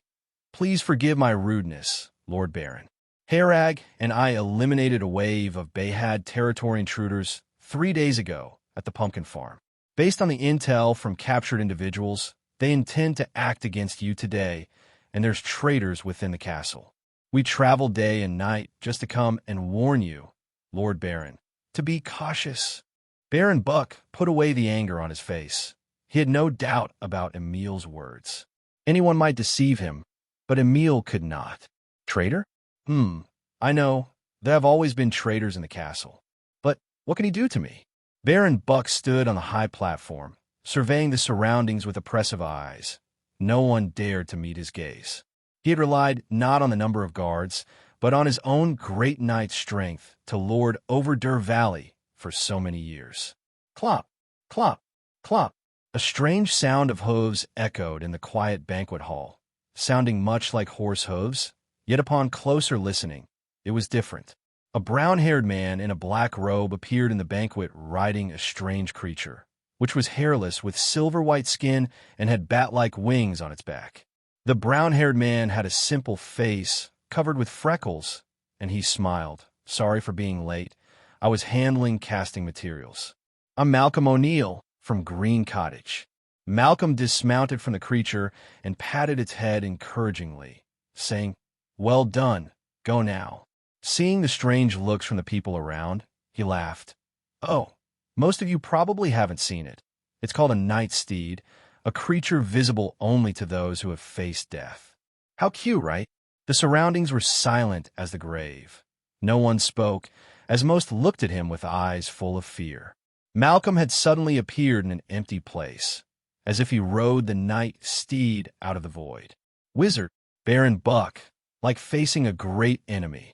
Please forgive my rudeness, Lord Baron. Herag and I eliminated a wave of Bayhad territory intruders 3 days ago at the pumpkin farm. Based on the intel from captured individuals, they intend to act against you today, and there's traitors within the castle. We traveled day and night just to come and warn you, Lord Baron, to be cautious. Baron Buck put away the anger on his face. He had no doubt about Emil's words. Anyone might deceive him, but Emil could not. Traitor? I know. There have always been traitors in the castle. But what can he do to me? Baron Buck stood on the high platform, surveying the surroundings with oppressive eyes. No one dared to meet his gaze. He had relied not on the number of guards, but on his own great knight strength to lord over Dur Valley for so many years. Clop, clop, clop. A strange sound of hooves echoed in the quiet banquet hall, sounding much like horse hooves, yet upon closer listening, it was different. A brown-haired man in a black robe appeared in the banquet riding a strange creature, which was hairless with silver-white skin and had bat-like wings on its back. The brown-haired man had a simple face covered with freckles, and he smiled. Sorry for being late. I was handling casting materials. I'm Malcolm O'Neill from Green Cottage. Malcolm dismounted from the creature and patted its head encouragingly, saying, "Well done. Go now." Seeing the strange looks from the people around, he laughed. "Oh, most of you probably haven't seen it. It's called a night steed, a creature visible only to those who have faced death." How cute, right? The surroundings were silent as the grave. No one spoke, as most looked at him with eyes full of fear. Malcolm had suddenly appeared in an empty place, as if he rode the night steed out of the void. Wizard, Baron Buck, like facing a great enemy,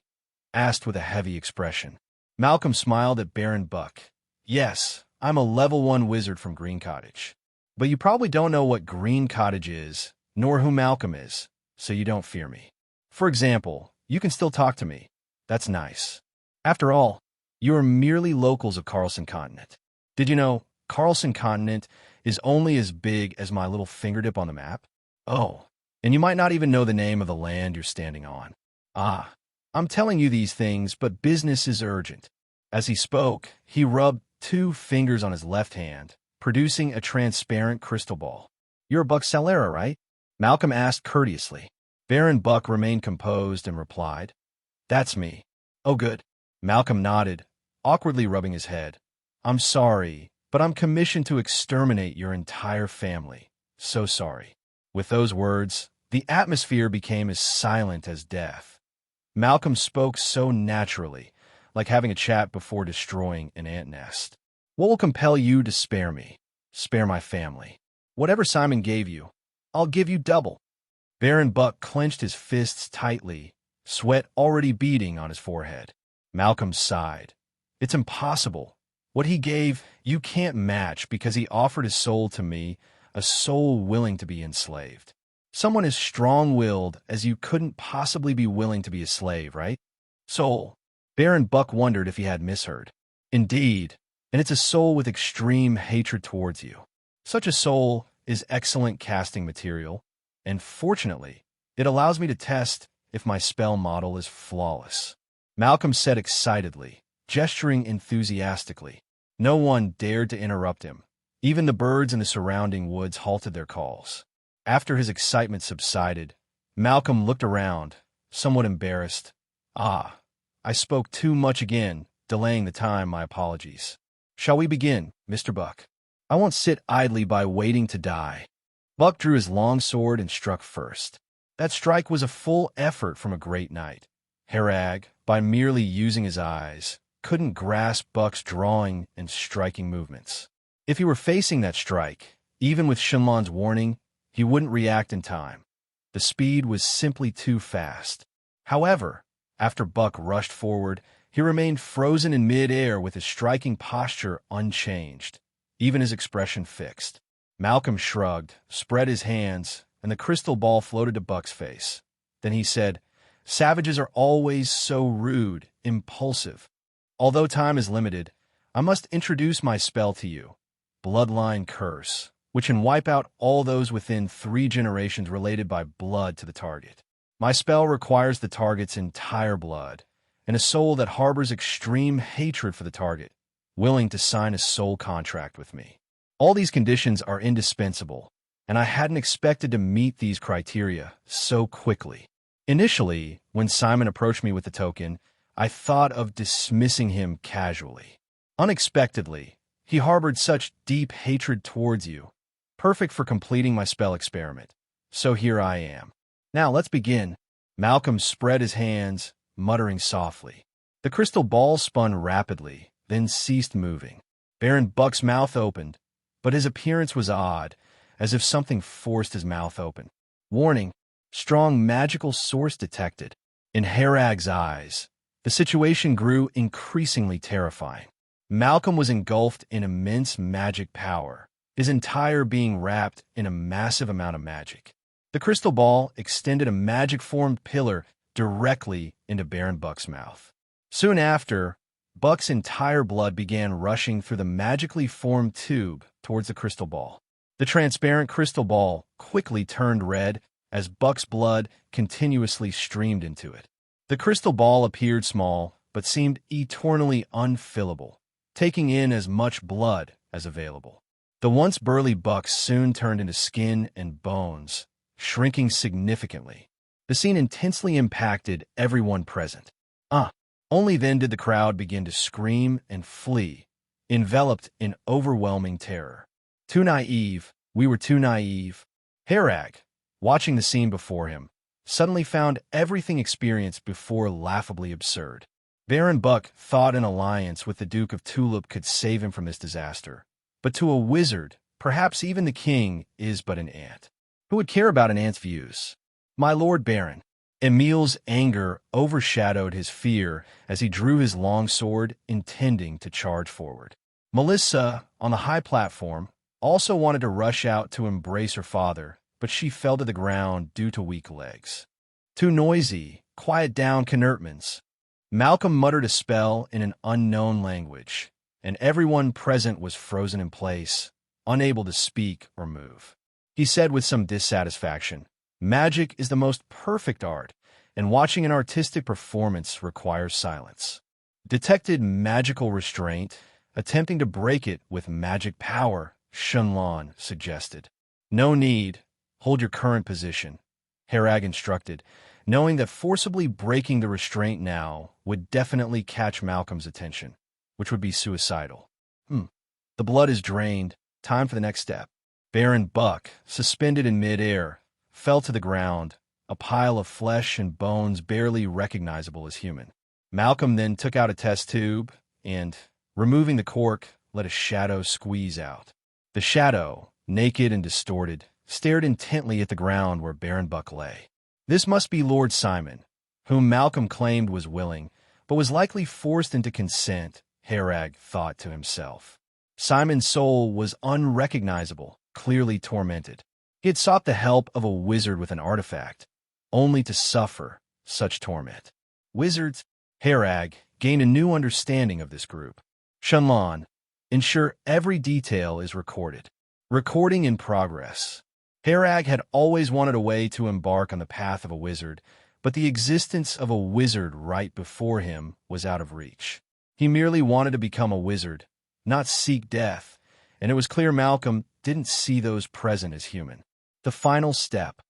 asked with a heavy expression. Malcolm smiled at Baron Buck. "Yes, I'm a level 1 wizard from Green Cottage. But you probably don't know what Green Cottage is, nor who Malcolm is, so you don't fear me. For example, you can still talk to me. That's nice. After all, you are merely locals of Carlson Continent. Did you know Carlson Continent is only as big as my little fingertip on the map? Oh, and you might not even know the name of the land you're standing on. Ah, I'm telling you these things, but business is urgent." As he spoke, he rubbed 2 fingers on his left hand, producing a transparent crystal ball. "You're Buck Salera, right?" Malcolm asked courteously. Baron Buck remained composed and replied, "That's me." "Oh, good." Malcolm nodded, awkwardly rubbing his head. "I'm sorry, but I'm commissioned to exterminate your entire family. So sorry." With those words, the atmosphere became as silent as death. Malcolm spoke so naturally, like having a chat before destroying an ant nest. "What will compel you to spare me? Spare my family. Whatever Simon gave you, I'll give you double." Baron Buck clenched his fists tightly, sweat already beading on his forehead. Malcolm sighed. "It's impossible. What he gave, you can't match because he offered his soul to me, a soul willing to be enslaved. Someone as strong-willed as you couldn't possibly be willing to be a slave, right? Soul." Baron Buck wondered if he had misheard. "Indeed, and it's a soul with extreme hatred towards you. Such a soul is excellent casting material, and fortunately, it allows me to test if my spell model is flawless." Malcolm said excitedly, gesturing enthusiastically. No one dared to interrupt him. Even the birds in the surrounding woods halted their calls. After his excitement subsided, Malcolm looked around, somewhat embarrassed. "Ah, I spoke too much again, delaying the time. My apologies. Shall we begin, Mr. Buck? I won't sit idly by waiting to die." Buck drew his long sword and struck first. That strike was a full effort from a great knight. Herag, by merely using his eyes, couldn't grasp Buck's drawing and striking movements. If he were facing that strike, even with Shenlan's warning, he wouldn't react in time. The speed was simply too fast. However, after Buck rushed forward, he remained frozen in mid-air with his striking posture unchanged, even his expression fixed. Malcolm shrugged, spread his hands, and the crystal ball floated to Buck's face. Then he said, "Savages are always so rude, impulsive. Although time is limited, I must introduce my spell to you, Bloodline Curse, which can wipe out all those within 3 generations related by blood to the target. My spell requires the target's entire blood, and a soul that harbors extreme hatred for the target, willing to sign a soul contract with me. All these conditions are indispensable, and I hadn't expected to meet these criteria so quickly. Initially, when Simon approached me with the token, I thought of dismissing him casually. Unexpectedly, he harbored such deep hatred towards you, perfect for completing my spell experiment. So here I am. Now let's begin." Malcolm spread his hands, muttering softly. The crystal ball spun rapidly, then ceased moving. Baron Buck's mouth opened, but his appearance was odd, as if something forced his mouth open. Warning: strong magical source detected. In Herag's eyes, the situation grew increasingly terrifying. Malcolm was engulfed in immense magic power, his entire being wrapped in a massive amount of magic. The crystal ball extended a magic-formed pillar directly into Baron Buck's mouth. Soon after, Buck's entire blood began rushing through the magically formed tube towards the crystal ball. The transparent crystal ball quickly turned red as Buck's blood continuously streamed into it. The crystal ball appeared small, but seemed eternally unfillable, taking in as much blood as available. The once burly Buck soon turned into skin and bones, shrinking significantly. The scene intensely impacted everyone present. Only then did the crowd begin to scream and flee, enveloped in overwhelming terror. Too naive, we were too naive. Herag, watching the scene before him, suddenly found everything experienced before laughably absurd. Baron Buck thought an alliance with the Duke of Tulip could save him from this disaster. But to a wizard, perhaps even the king is but an ant. Who would care about an ant's views? My Lord Baron. Emil's anger overshadowed his fear as he drew his long sword, intending to charge forward. Melissa, on the high platform, also wanted to rush out to embrace her father, but she fell to the ground due to weak legs. Too noisy, quiet down, Knertmans. Malcolm muttered a spell in an unknown language, and everyone present was frozen in place, unable to speak or move. He said with some dissatisfaction, "Magic is the most perfect art, and watching an artistic performance requires silence." Detected magical restraint, attempting to break it with magic power, Shenlan suggested. "No need. Hold your current position," Herag instructed, knowing that forcibly breaking the restraint now would definitely catch Malcolm's attention, which would be suicidal. The blood is drained. Time for the next step. Baron Buck, suspended in midair, fell to the ground, a pile of flesh and bones barely recognizable as human. Malcolm then took out a test tube and, removing the cork, let a shadow squeeze out. The shadow, naked and distorted, stared intently at the ground where Baron Buck lay. This must be Lord Simon, whom Malcolm claimed was willing, but was likely forced into consent, Herag thought to himself. Simon's soul was unrecognizable, clearly tormented. He had sought the help of a wizard with an artifact, only to suffer such torment. Wizards, Herag, gained a new understanding of this group. Shenlan, ensure every detail is recorded. Recording in progress. Herag had always wanted a way to embark on the path of a wizard, but the existence of a wizard right before him was out of reach. He merely wanted to become a wizard, not seek death, and it was clear Malcolm didn't see those present as human. The final step.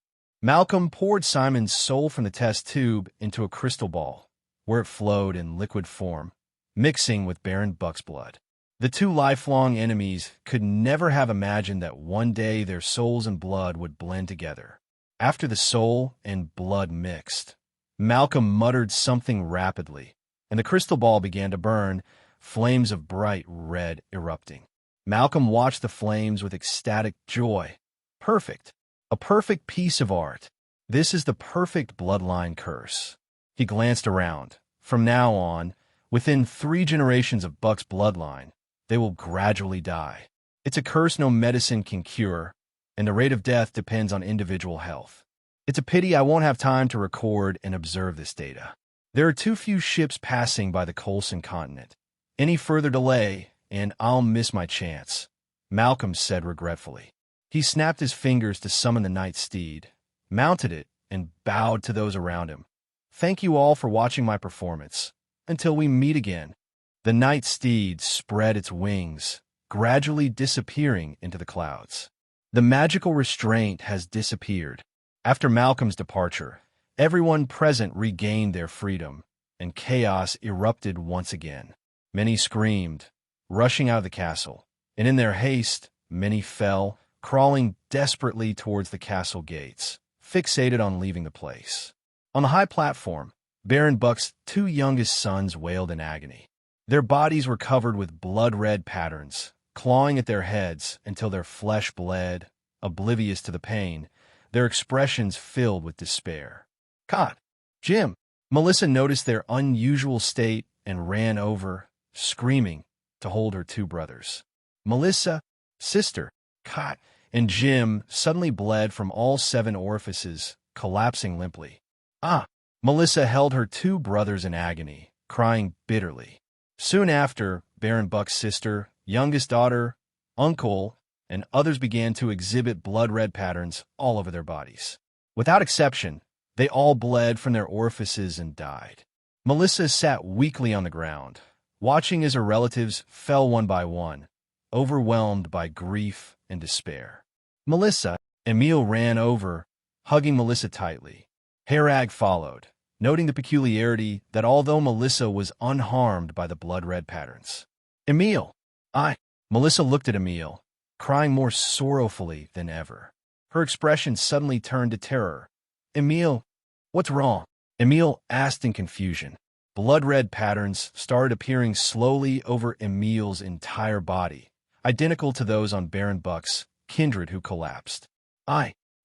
Malcolm poured Simon's soul from the test tube into a crystal ball, where it flowed in liquid form, mixing with Baron Buck's blood. The two lifelong enemies could never have imagined that one day their souls and blood would blend together. After the soul and blood mixed, Malcolm muttered something rapidly, and the crystal ball began to burn, flames of bright red erupting. Malcolm watched the flames with ecstatic joy. Perfect. A perfect piece of art. This is the perfect bloodline curse. He glanced around. From now on, within 3 generations of Buck's bloodline, they will gradually die. It's a curse no medicine can cure, and the rate of death depends on individual health. It's a pity I won't have time to record and observe this data. There are too few ships passing by the Colson continent. Any further delay, and I'll miss my chance, Malcolm said regretfully. He snapped his fingers to summon the night steed, mounted it, and bowed to those around him. Thank you all for watching my performance. Until we meet again. The night steed spread its wings, gradually disappearing into the clouds. The magical restraint has disappeared. After Malcolm's departure, everyone present regained their freedom, and chaos erupted once again. Many screamed, rushing out of the castle, and in their haste, many fell, crawling desperately towards the castle gates, fixated on leaving the place. On the high platform, Baron Buck's 2 youngest sons wailed in agony. Their bodies were covered with blood-red patterns, clawing at their heads until their flesh bled, oblivious to the pain, their expressions filled with despair. "God, Jim!" Melissa noticed their unusual state and ran over, screaming, to hold her two brothers. Melissa, sister, God, and Jim suddenly bled from all 7 orifices, collapsing limply. "Ah!" Melissa held her two brothers in agony, crying bitterly. Soon after, Baron Buck's sister, youngest daughter, uncle, and others began to exhibit blood-red patterns all over their bodies. Without exception, they all bled from their orifices and died. Melissa sat weakly on the ground, watching as her relatives fell one by one, overwhelmed by grief and despair. Emil ran over, hugging Melissa tightly. Herag followed, noting the peculiarity that although Melissa was unharmed by the blood-red patterns. "Emil, Melissa looked at Emil, crying more sorrowfully than ever. Her expression suddenly turned to terror. "Emil, what's wrong?" Emil asked in confusion. Blood-red patterns started appearing slowly over Emil's entire body, identical to those on Baron Buck's kindred who collapsed.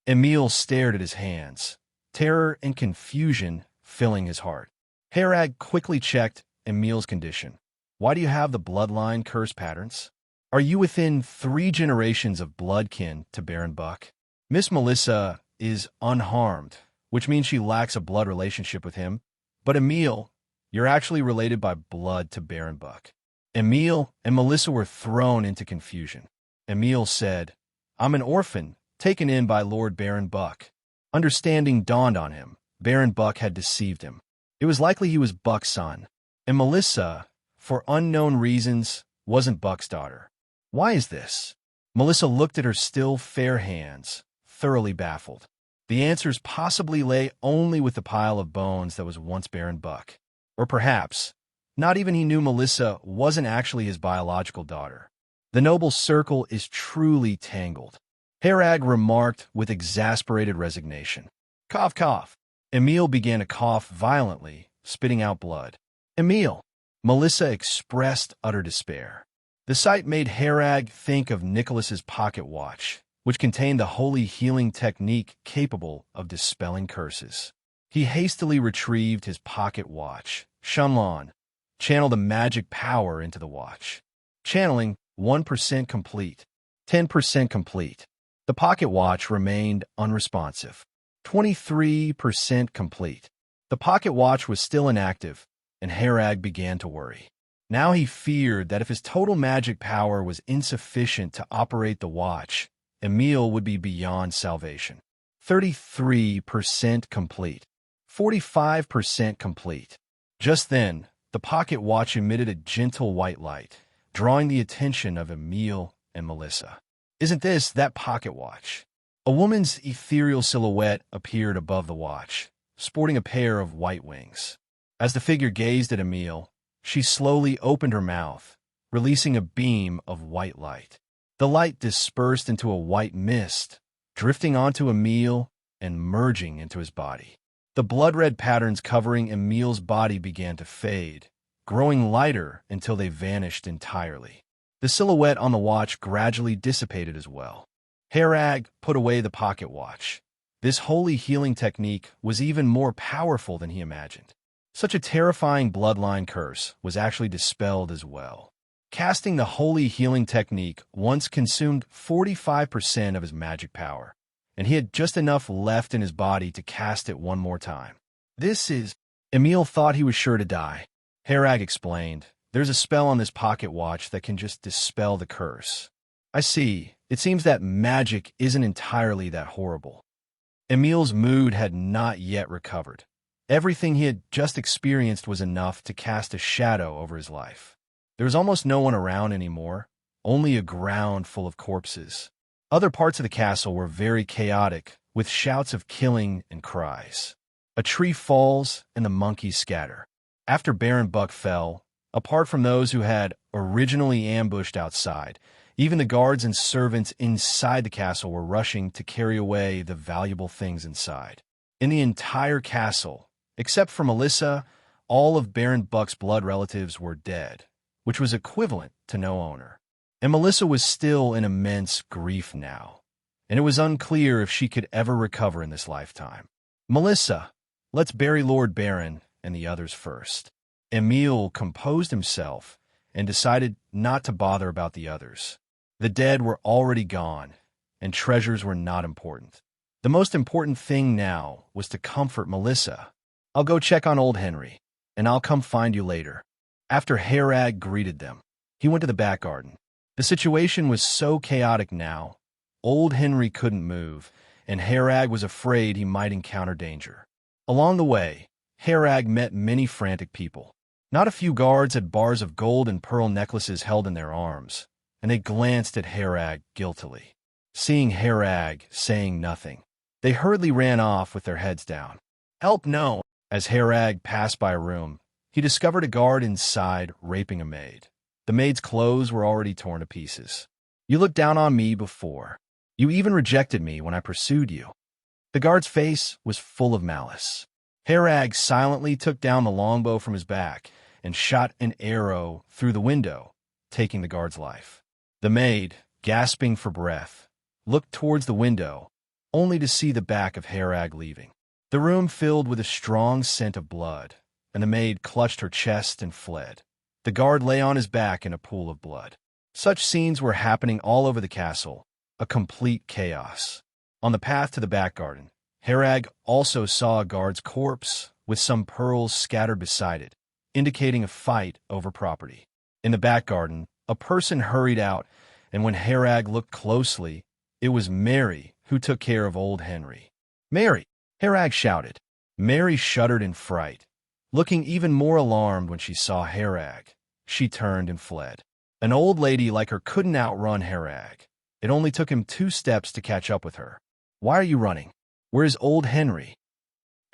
Emil stared at his hands, terror and confusion filling his heart. Herag quickly checked Emil's condition. "Why do you have the bloodline curse patterns? Are you within 3 generations of bloodkin to Baron Buck?" Miss Melissa is unharmed, which means she lacks a blood relationship with him. But Emil, you're actually related by blood to Baron Buck. Emil and Melissa were thrown into confusion. Emil said, "I'm an orphan, taken in by Lord Baron Buck." Understanding dawned on him. Baron Buck had deceived him. It was likely he was Buck's son. And Melissa, for unknown reasons, wasn't Buck's daughter. Why is this? Melissa looked at her still fair hands, thoroughly baffled. The answers possibly lay only with the pile of bones that was once Baron Buck. Or perhaps, not even he knew Melissa wasn't actually his biological daughter. The noble circle is truly tangled. Herag remarked with exasperated resignation. "Cough, cough." Emil began to cough violently, spitting out blood. "Emil!" Melissa expressed utter despair. The sight made Herag think of Nicholas's pocket watch, which contained the holy healing technique capable of dispelling curses. He hastily retrieved his pocket watch, Shenlan, channeled the magic power into the watch. Channeling 1% complete, 10% complete. The pocket watch remained unresponsive. 23% complete. The pocket watch was still inactive, and Herag began to worry. Now he feared that if his total magic power was insufficient to operate the watch, Emil would be beyond salvation. 33% complete. 45% complete. Just then, the pocket watch emitted a gentle white light, drawing the attention of Emil and Melissa. "Isn't this that pocket watch?" A woman's ethereal silhouette appeared above the watch, sporting a pair of white wings. As the figure gazed at Emil, she slowly opened her mouth, releasing a beam of white light. The light dispersed into a white mist, drifting onto Emil and merging into his body. The blood-red patterns covering Emil's body began to fade, growing lighter until they vanished entirely. The silhouette on the watch gradually dissipated as well. Herag put away the pocket watch. This holy healing technique was even more powerful than he imagined. Such a terrifying bloodline curse was actually dispelled as well. Casting the holy healing technique once consumed 45% of his magic power, and he had just enough left in his body to cast it one more time. Emil thought he was sure to die. Herag explained, "There's a spell on this pocket watch that can just dispel the curse." "I see. It seems that magic isn't entirely that horrible." Emil's mood had not yet recovered. Everything he had just experienced was enough to cast a shadow over his life. There was almost no one around anymore, only a ground full of corpses. Other parts of the castle were very chaotic, with shouts of killing and cries. A tree falls and the monkeys scatter. After Baron Buck fell, apart from those who had originally ambushed outside, even the guards and servants inside the castle were rushing to carry away the valuable things inside. In the entire castle, except for Melissa, all of Baron Buck's blood relatives were dead, which was equivalent to no owner. and Melissa was still in immense grief now, and it was unclear if she could ever recover in this lifetime. "Melissa, let's bury Lord Baron and the others first." Emil composed himself and decided not to bother about the others. The dead were already gone, and treasures were not important. The most important thing now was to comfort Melissa. "I'll go check on old Henry, and I'll come find you later." After Herag greeted them, he went to the back garden. The situation was so chaotic now, old Henry couldn't move, and Herag was afraid he might encounter danger. Along the way, Herag met many frantic people. Not a few guards had bars of gold and pearl necklaces held in their arms, and they glanced at Herag guiltily. Seeing Herag saying nothing, they hurriedly ran off with their heads down. "Help no!" As Herag passed by a room, he discovered a guard inside raping a maid. The maid's clothes were already torn to pieces. "You looked down on me before. You even rejected me when I pursued you." The guard's face was full of malice. Herag silently took down the longbow from his back and shot an arrow through the window, taking the guard's life. The maid, gasping for breath, looked towards the window, only to see the back of Herag leaving. The room filled with a strong scent of blood, and the maid clutched her chest and fled. The guard lay on his back in a pool of blood. Such scenes were happening all over the castle, a complete chaos. On the path to the back garden, Herag also saw a guard's corpse with some pearls scattered beside it, indicating a fight over property. In the back garden, a person hurried out, and when Herag looked closely, it was Mary who took care of old Henry. "Mary!" Herag shouted. Mary shuddered in fright. Looking even more alarmed when she saw Herag, she turned and fled. An old lady like her couldn't outrun Herag. It only took him 2 steps to catch up with her. "Why are you running? Where is old Henry?"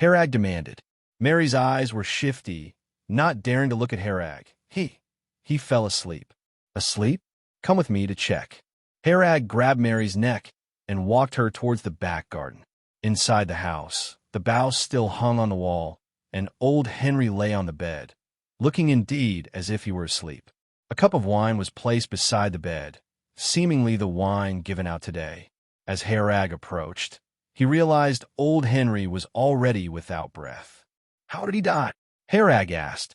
Herag demanded. Mary's eyes were shifty, not daring to look at Herag. He fell asleep. "Asleep? Come with me to check." Herag grabbed Mary's neck and walked her towards the back garden. Inside the house, the boughs still hung on the wall, and old Henry lay on the bed, looking indeed as if he were asleep. A cup of wine was placed beside the bed, seemingly the wine given out today. As Herag approached, he realized old Henry was already without breath. "How did he die?" Herag asked.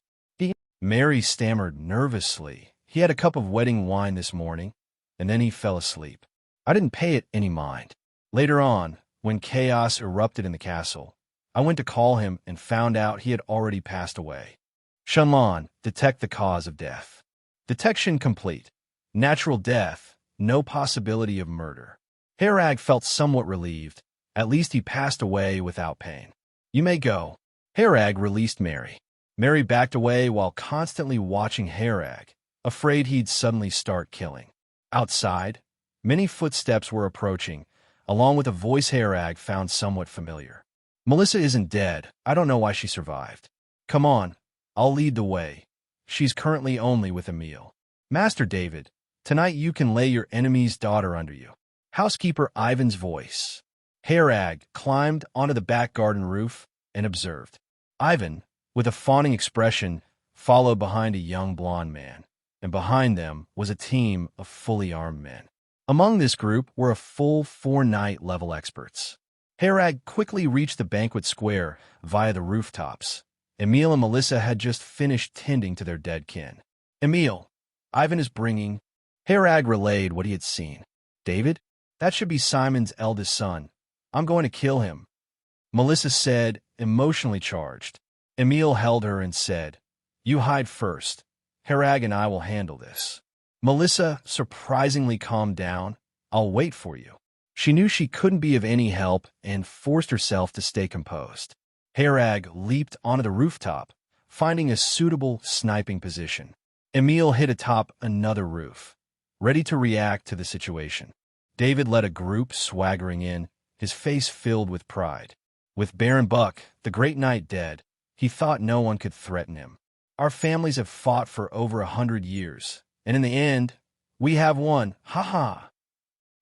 Mary stammered nervously. "He had a cup of wedding wine this morning, and then he fell asleep. I didn't pay it any mind. Later on, when chaos erupted in the castle, I went to call him and found out he had already passed away." Shenlan, detect the cause of death. Detection complete. Natural death, no possibility of murder. Herag felt somewhat relieved. At least he passed away without pain. "You may go." Herag released Mary. Mary backed away while constantly watching Herag, afraid he'd suddenly start killing. Outside, many footsteps were approaching, along with a voice Herag found somewhat familiar. "Melissa isn't dead. I don't know why she survived. Come on, I'll lead the way. She's currently only with Emil. Master David, tonight you can lay your enemy's daughter under you." Housekeeper Ivan's voice. Herag climbed onto the back garden roof and observed. Ivan, with a fawning expression, followed behind a young blond man, and behind them was a team of fully armed men. Among this group were a full 4 night-level experts. Herag quickly reached the banquet square via the rooftops. Emil and Melissa had just finished tending to their dead kin. "Emil, Ivan is bringing..." Herag relayed what he had seen. "David, that should be Simon's eldest son. I'm going to kill him," Melissa said, emotionally charged. Emil held her and said, "You hide first. Herag and I will handle this." Melissa surprisingly calmed down. "I'll wait for you." She knew she couldn't be of any help and forced herself to stay composed. Herag leaped onto the rooftop, finding a suitable sniping position. Emil hid atop another roof, ready to react to the situation. David led a group swaggering in, his face filled with pride. With Baron Buck, the great knight, dead, he thought no one could threaten him. "Our families have fought for over 100 years, and in the end, we have won. Ha ha!"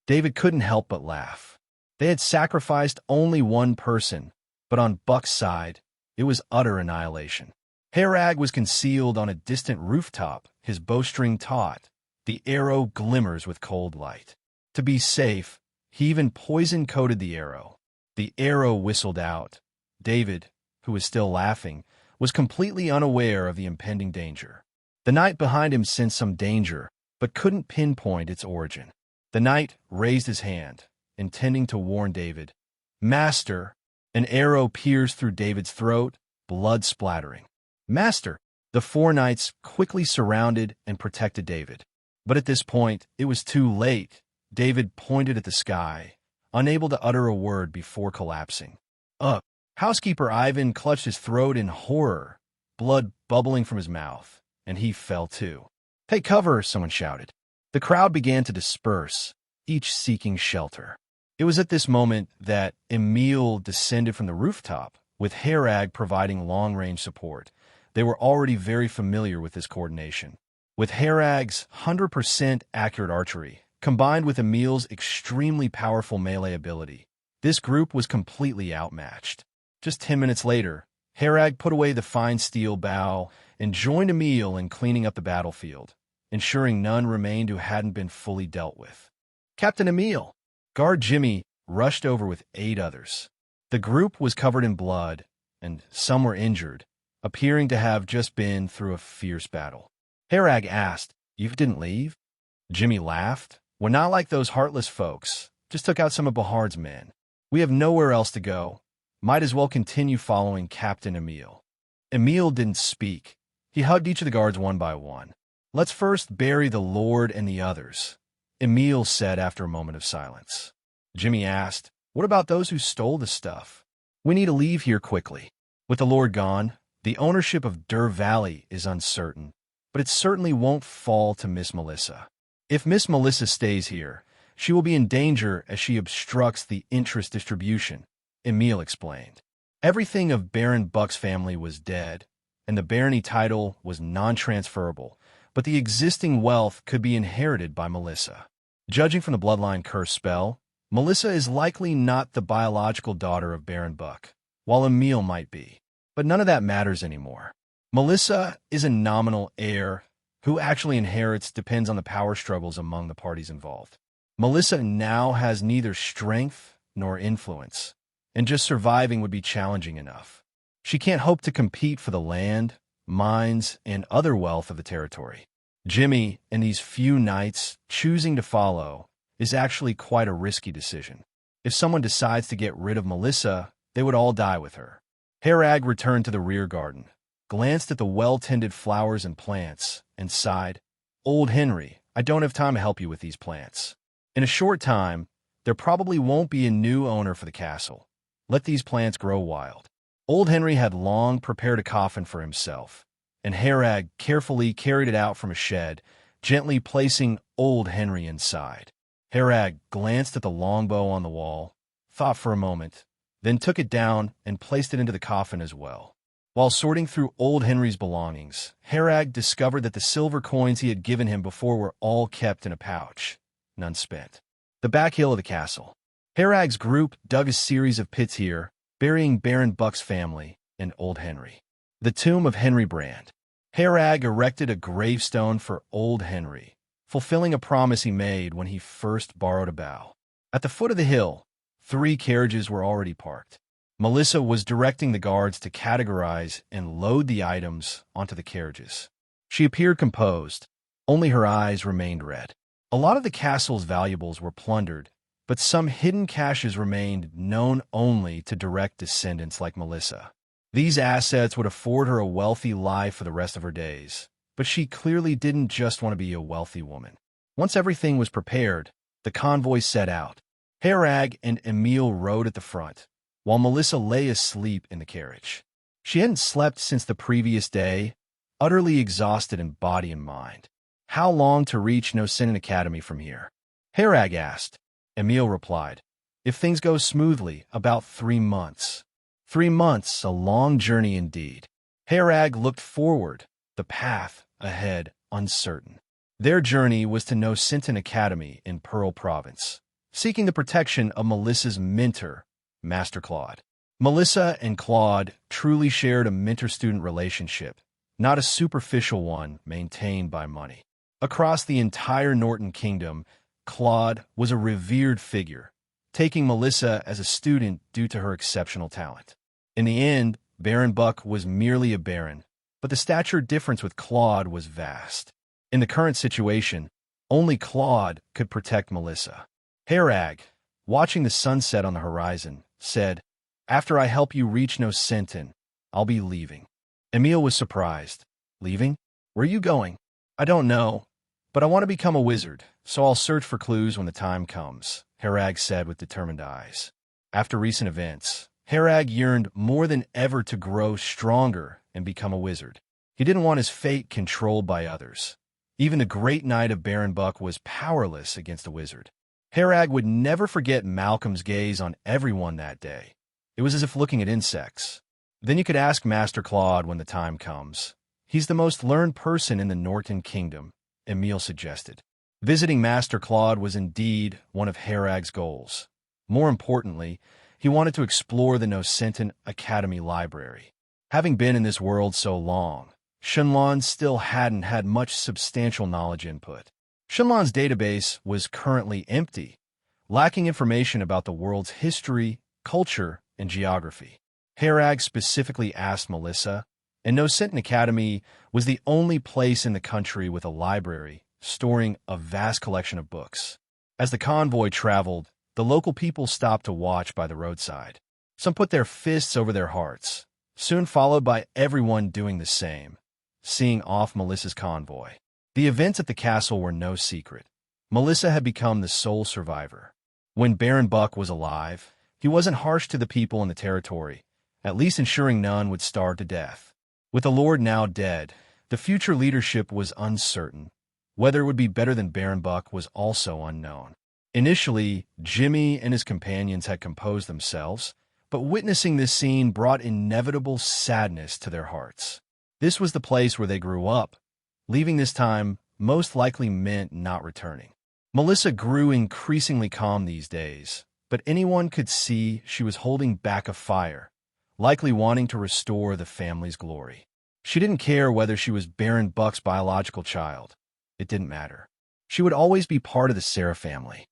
David couldn't help but laugh. They had sacrificed only one person, but on Buck's side, it was utter annihilation. Herag was concealed on a distant rooftop, his bowstring taut, The arrow glimmers with cold light. To be safe, he even poison-coated the arrow. The arrow whistled out. David, who was still laughing, was completely unaware of the impending danger. The knight behind him sensed some danger, but couldn't pinpoint its origin. The knight raised his hand, intending to warn David. "Master!" An arrow pierced through David's throat, blood splattering. "Master!" The four knights quickly surrounded and protected David. But at this point, it was too late. David pointed at the sky, unable to utter a word before collapsing. Housekeeper Ivan clutched his throat in horror, blood bubbling from his mouth, and he fell too. "Take cover!" someone shouted. The crowd began to disperse, each seeking shelter. It was at this moment that Emil descended from the rooftop, with Herag providing long-range support. They were already very familiar with this coordination. With Herag's 100% accurate archery, combined with Emil's extremely powerful melee ability, this group was completely outmatched. Just 10 minutes later, Herag put away the fine steel bow and joined Emil in cleaning up the battlefield, ensuring none remained who hadn't been fully dealt with. "Captain Emil!" Guard Jimmy rushed over with 8 others. The group was covered in blood, and some were injured, appearing to have just been through a fierce battle. Herag asked, "You didn't leave?" Jimmy laughed. "We're not like those heartless folks. Just took out some of Bahard's men. We have nowhere else to go. Might as well continue following Captain Emil." Emil didn't speak. He hugged each of the guards one by one. "Let's first bury the Lord and the others," Emil said after a moment of silence. Jimmy asked, "What about those who stole the stuff?" "We need to leave here quickly. With the Lord gone, the ownership of Dur Valley is uncertain, but it certainly won't fall to Miss Melissa. If Miss Melissa stays here, she will be in danger as she obstructs the interest distribution," Emil explained. Everything of Baron Buck's family was dead, and the barony title was non-transferable, but the existing wealth could be inherited by Melissa. Judging from the bloodline curse spell, Melissa is likely not the biological daughter of Baron Buck, while Emil might be. But none of that matters anymore. Melissa is a nominal heir. Who actually inherits depends on the power struggles among the parties involved. Melissa now has neither strength nor influence, and just surviving would be challenging enough. She can't hope to compete for the land, mines, and other wealth of the territory. Jimmy and these few knights choosing to follow is actually quite a risky decision. If someone decides to get rid of Melissa, they would all die with her. Herag returned to the rear garden, glanced at the well-tended flowers and plants, and sighed, "Old Henry, I don't have time to help you with these plants. In a short time, there probably won't be a new owner for the castle. Let these plants grow wild." Old Henry had long prepared a coffin for himself, and Herag carefully carried it out from a shed, gently placing Old Henry inside. Herag glanced at the longbow on the wall, thought for a moment, then took it down and placed it into the coffin as well. While sorting through Old Henry's belongings, Herag discovered that the silver coins he had given him before were all kept in a pouch, none spent. The back hill of the castle. Herag's group dug a series of pits here, burying Baron Buck's family and Old Henry. The tomb of Henry Brand. Herag erected a gravestone for Old Henry, fulfilling a promise he made when he first borrowed a bow. At the foot of the hill, 3 carriages were already parked. Melissa was directing the guards to categorize and load the items onto the carriages. She appeared composed, only her eyes remained red. A lot of the castle's valuables were plundered, but some hidden caches remained known only to direct descendants like Melissa. These assets would afford her a wealthy life for the rest of her days, but she clearly didn't just want to be a wealthy woman. Once everything was prepared, the convoy set out. Herag and Emil rode at the front, while Melissa lay asleep in the carriage. She hadn't slept since the previous day, utterly exhausted in body and mind. "How long to reach No Sin Academy from here?" Herag asked. Emil replied, "If things go smoothly, about 3 months. 3 months, a long journey indeed." Herag looked forward, the path ahead uncertain. Their journey was to No Sinton Academy in Pearl Province, seeking the protection of Melissa's mentor, Master Claude. Melissa and Claude truly shared a mentor-student relationship, not a superficial one maintained by money. Across the entire Norton Kingdom, Claude was a revered figure, taking Melissa as a student due to her exceptional talent. In the end, Baron Buck was merely a baron, but the stature difference with Claude was vast. In the current situation, only Claude could protect Melissa. Herag, watching the sunset on the horizon, said, "After I help you reach No Sentin, I'll be leaving." Emil was surprised. "Leaving? Where are you going?" "I don't know, but I want to become a wizard, so I'll search for clues when the time comes," Herag said with determined eyes. After recent events, Herag yearned more than ever to grow stronger and become a wizard. He didn't want his fate controlled by others. Even the great knight of Baron Buck was powerless against a wizard. Herag would never forget Malcolm's gaze on everyone that day. It was as if looking at insects. "Then you could ask Master Claude when the time comes. He's the most learned person in the Norton Kingdom," Emil suggested. Visiting Master Claude was indeed one of Herag's goals. More importantly, he wanted to explore the Nocentan Academy Library. Having been in this world so long, Shenlan still hadn't had much substantial knowledge input. Shenlan's database was currently empty, lacking information about the world's history, culture, and geography. Herag specifically asked Melissa, and Nocentan Academy was the only place in the country with a library storing a vast collection of books. As the convoy traveled, the local people stopped to watch by the roadside. Some put their fists over their hearts, soon followed by everyone doing the same, seeing off Melissa's convoy. The events at the castle were no secret. Melissa had become the sole survivor. When Baron Buck was alive, he wasn't harsh to the people in the territory, at least ensuring none would starve to death. With the Lord now dead, the future leadership was uncertain. Whether it would be better than Baron Buck was also unknown. Initially, Jimmy and his companions had composed themselves, but witnessing this scene brought inevitable sadness to their hearts. This was the place where they grew up. Leaving this time most likely meant not returning. Melissa grew increasingly calm these days, but anyone could see she was holding back a fire, likely wanting to restore the family's glory. She didn't care whether she was Baron Buck's biological child. It didn't matter. She would always be part of the Sarah family.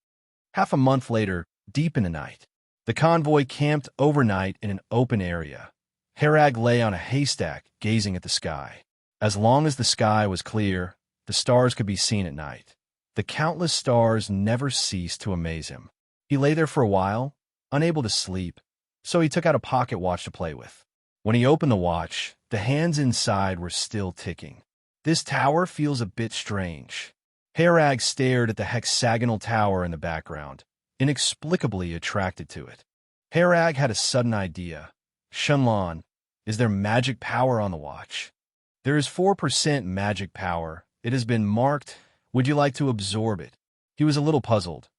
Half a month later, deep in the night, the convoy camped overnight in an open area. Herag lay on a haystack, gazing at the sky. As long as the sky was clear, the stars could be seen at night. The countless stars never ceased to amaze him. He lay there for a while, unable to sleep, so he took out a pocket watch to play with. When he opened the watch, the hands inside were still ticking. "This tower feels a bit strange." Herag stared at the hexagonal tower in the background, inexplicably attracted to it. Herag had a sudden idea. "Shenlan, is there magic power on the watch?" "There is 4% magic power. It has been marked. Would you like to absorb it?" He was a little puzzled.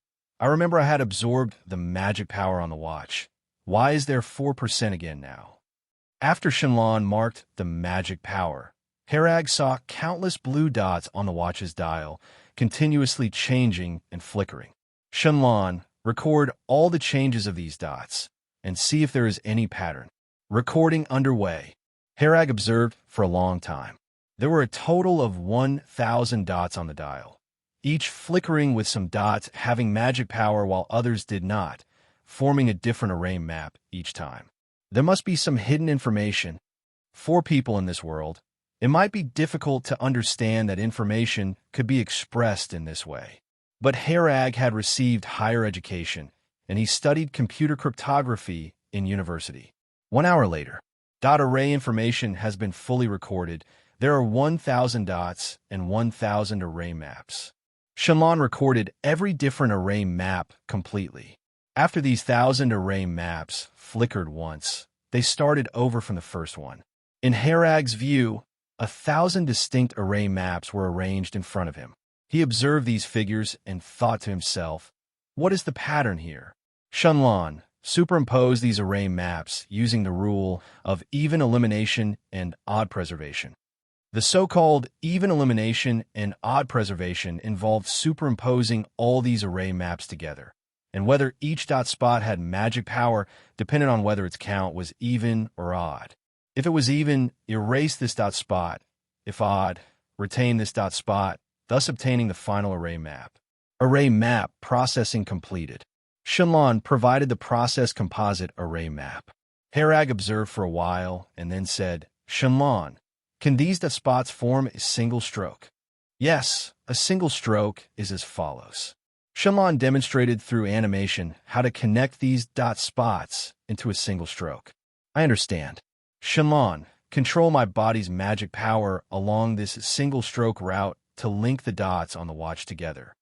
"I remember I had absorbed the magic power on the watch. Why is there 4% again now?" After Shenlan marked the magic power, Herag saw countless blue dots on the watch's dial, continuously changing and flickering. "Shenlan, record all the changes of these dots and see if there is any pattern." Recording underway. Herag observed for a long time. There were a total of 1,000 dots on the dial, each flickering with some dots having magic power while others did not, forming a different array map each time. There must be some hidden information. For people in this world, it might be difficult to understand that information could be expressed in this way. But Herag had received higher education, and he studied computer cryptography in university. 1 hour later, dot array information has been fully recorded. There are 1,000 dots and 1,000 array maps. Shenlan recorded every different array map completely. After these 1,000 array maps flickered once, they started over from the first one. In Herag's view, 1,000 distinct array maps were arranged in front of him. He observed these figures and thought to himself, "What is the pattern here?" Shenlan superimposed these array maps using the rule of even elimination and odd preservation. The so-called even elimination and odd preservation involved superimposing all these array maps together, and whether each dot spot had magic power depended on whether its count was even or odd. If it was even, erase this dot spot. If odd, retain this dot spot. thus obtaining the final array map. Array map processing completed. Shenlan provided the process composite array map. Herag observed for a while and then said, Shenlan, can these spots form a single stroke? Yes, a single stroke is as follows. Shenlan demonstrated through animation how to connect these dot spots into a single stroke. I understand. Shenlan, control my body's magic power along this single stroke route to link the dots on the watch together.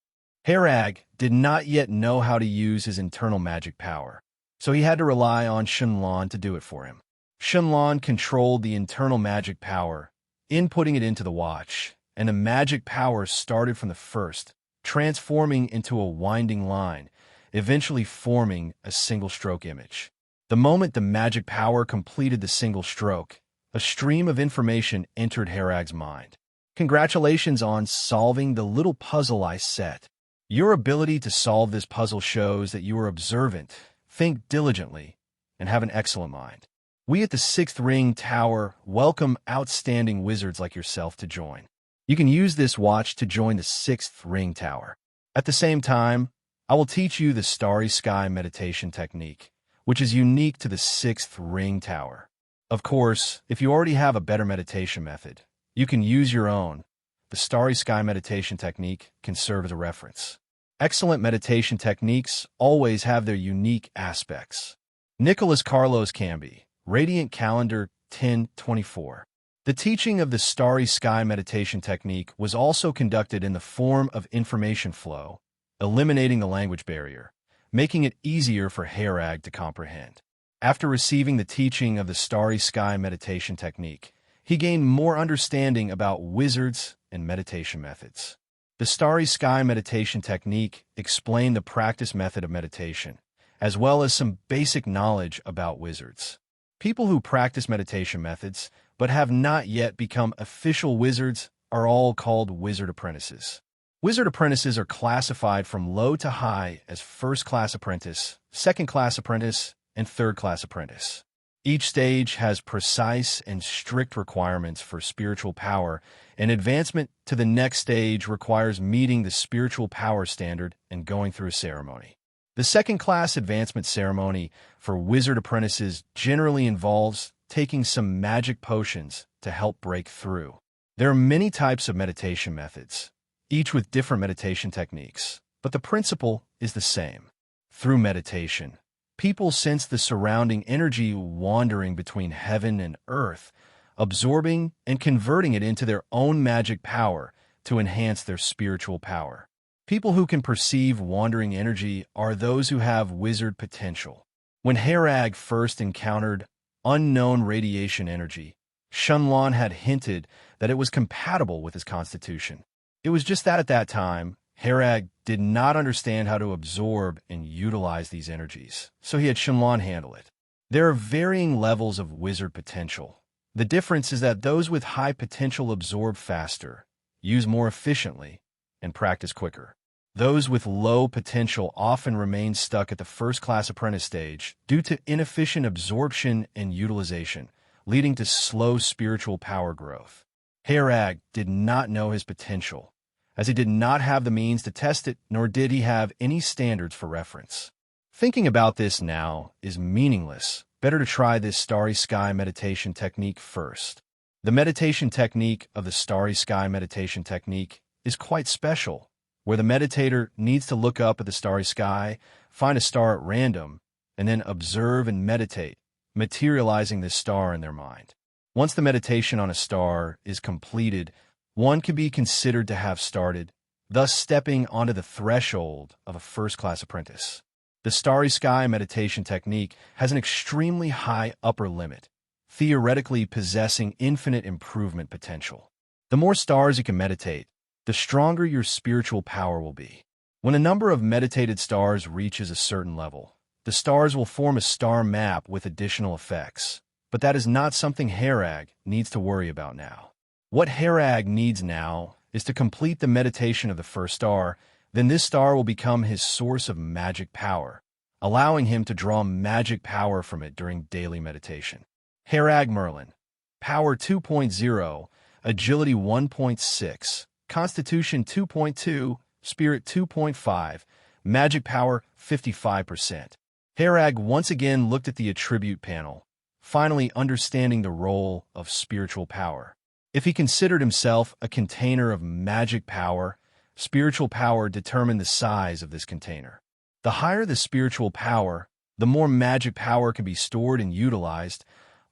Herag did not yet know how to use his internal magic power, so he had to rely on Shenlan to do it for him. Shenlan controlled the internal magic power, inputting it into the watch, and the magic power started from the first, transforming into a winding line, eventually forming a single-stroke image. The moment the magic power completed the single stroke, a stream of information entered Herag's mind. Congratulations on solving the little puzzle I set. Your ability to solve this puzzle shows that you are observant, think diligently, and have an excellent mind. We at the Sixth Ring Tower welcome outstanding wizards like yourself to join. You can use this watch to join the Sixth Ring Tower. At the same time, I will teach you the Starry Sky meditation technique, which is unique to the Sixth Ring Tower. Of course, if you already have a better meditation method, you can use your own. The Starry Sky meditation technique can serve as a reference. Excellent meditation techniques always have their unique aspects. Nicholas Carlos Camby, Radiant Calendar 1024. The teaching of the Starry Sky meditation technique was also conducted in the form of information flow, eliminating the language barrier, making it easier for Herag to comprehend. After receiving the teaching of the Starry Sky meditation technique, he gained more understanding about wizards and meditation methods. The Starry Sky meditation technique explained the practice method of meditation, as well as some basic knowledge about wizards. People who practice meditation methods but have not yet become official wizards are all called wizard apprentices. Wizard apprentices are classified from low to high as first-class apprentice, second-class apprentice, and third-class apprentice. Each stage has precise and strict requirements for spiritual power, and advancement to the next stage requires meeting the spiritual power standard and going through a ceremony. The second-class advancement ceremony for wizard apprentices generally involves taking some magic potions to help break through. There are many types of meditation methods, each with different meditation techniques, but the principle is the same. Through meditation, people sense the surrounding energy wandering between heaven and earth, absorbing and converting it into their own magic power to enhance their spiritual power. People who can perceive wandering energy are those who have wizard potential. When Herag first encountered unknown radiation energy, Shenlan had hinted that it was compatible with his constitution. It was just that at that time, Herag did not understand how to absorb and utilize these energies, so he had Shenlan handle it. There are varying levels of wizard potential. The difference is that those with high potential absorb faster, use more efficiently, and practice quicker. Those with low potential often remain stuck at the first-class apprentice stage due to inefficient absorption and utilization, leading to slow spiritual power growth. Herag did not know his potential, as he did not have the means to test it, nor did he have any standards for reference. Thinking about this now is meaningless. Better to try this Starry Sky meditation technique first. The meditation technique of the Starry Sky meditation technique is quite special, where the meditator needs to look up at the starry sky, find a star at random, and then observe and meditate, materializing this star in their mind. Once the meditation on a star is completed, one can be considered to have started, thus stepping onto the threshold of a first-class apprentice. The Starry Sky meditation technique has an extremely high upper limit, theoretically possessing infinite improvement potential. The more stars you can meditate, the stronger your spiritual power will be. When a number of meditated stars reaches a certain level, the stars will form a star map with additional effects. But that is not something Herag needs to worry about now. What Herag needs now is to complete the meditation of the first star, then this star will become his source of magic power, allowing him to draw magic power from it during daily meditation. Herag Merlin, Power 2.0, Agility 1.6, Constitution 2.2, Spirit 2.5, Magic Power 55%. Herag once again looked at the attribute panel, finally understanding the role of spiritual power. If he considered himself a container of magic power, spiritual power determined the size of this container. The higher the spiritual power, the more magic power can be stored and utilized,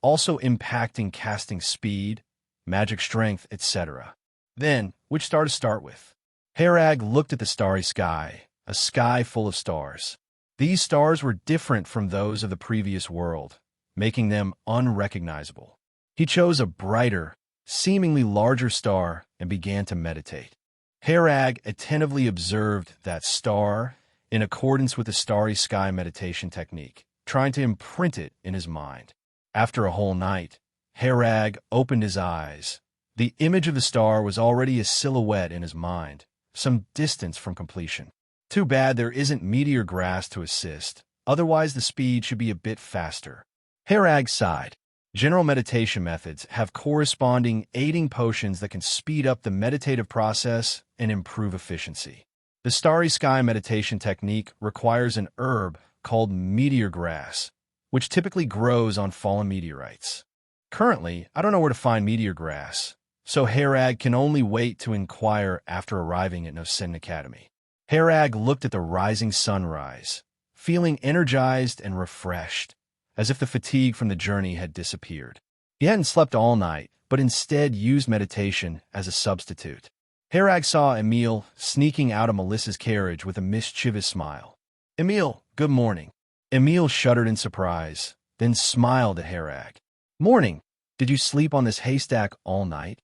also impacting casting speed, magic strength, etc. Then, which star to start with? Herag looked at the starry sky, a sky full of stars. These stars were different from those of the previous world, making them unrecognizable. He chose a brighter, seemingly larger star and began to meditate. Herag attentively observed that star in accordance with the starry sky meditation technique, trying to imprint it in his mind. After a whole night, Herag opened his eyes. The image of the star was already a silhouette in his mind, some distance from completion. Too bad there isn't meteor grass to assist, otherwise the speed should be a bit faster. Herag sighed. General meditation methods have corresponding aiding potions that can speed up the meditative process and improve efficiency. The starry sky meditation technique requires an herb called meteor grass, which typically grows on fallen meteorites. Currently, I don't know where to find meteor grass, so Herag can only wait to inquire after arriving at Nosen Academy. Herag looked at the rising sunrise, feeling energized and refreshed, as if the fatigue from the journey had disappeared. He hadn't slept all night, but instead used meditation as a substitute. Herag saw Emil sneaking out of Melissa's carriage with a mischievous smile. "Emil, good morning." Emil shuddered in surprise, then smiled at Herag. "Morning. Did you sleep on this haystack all night?"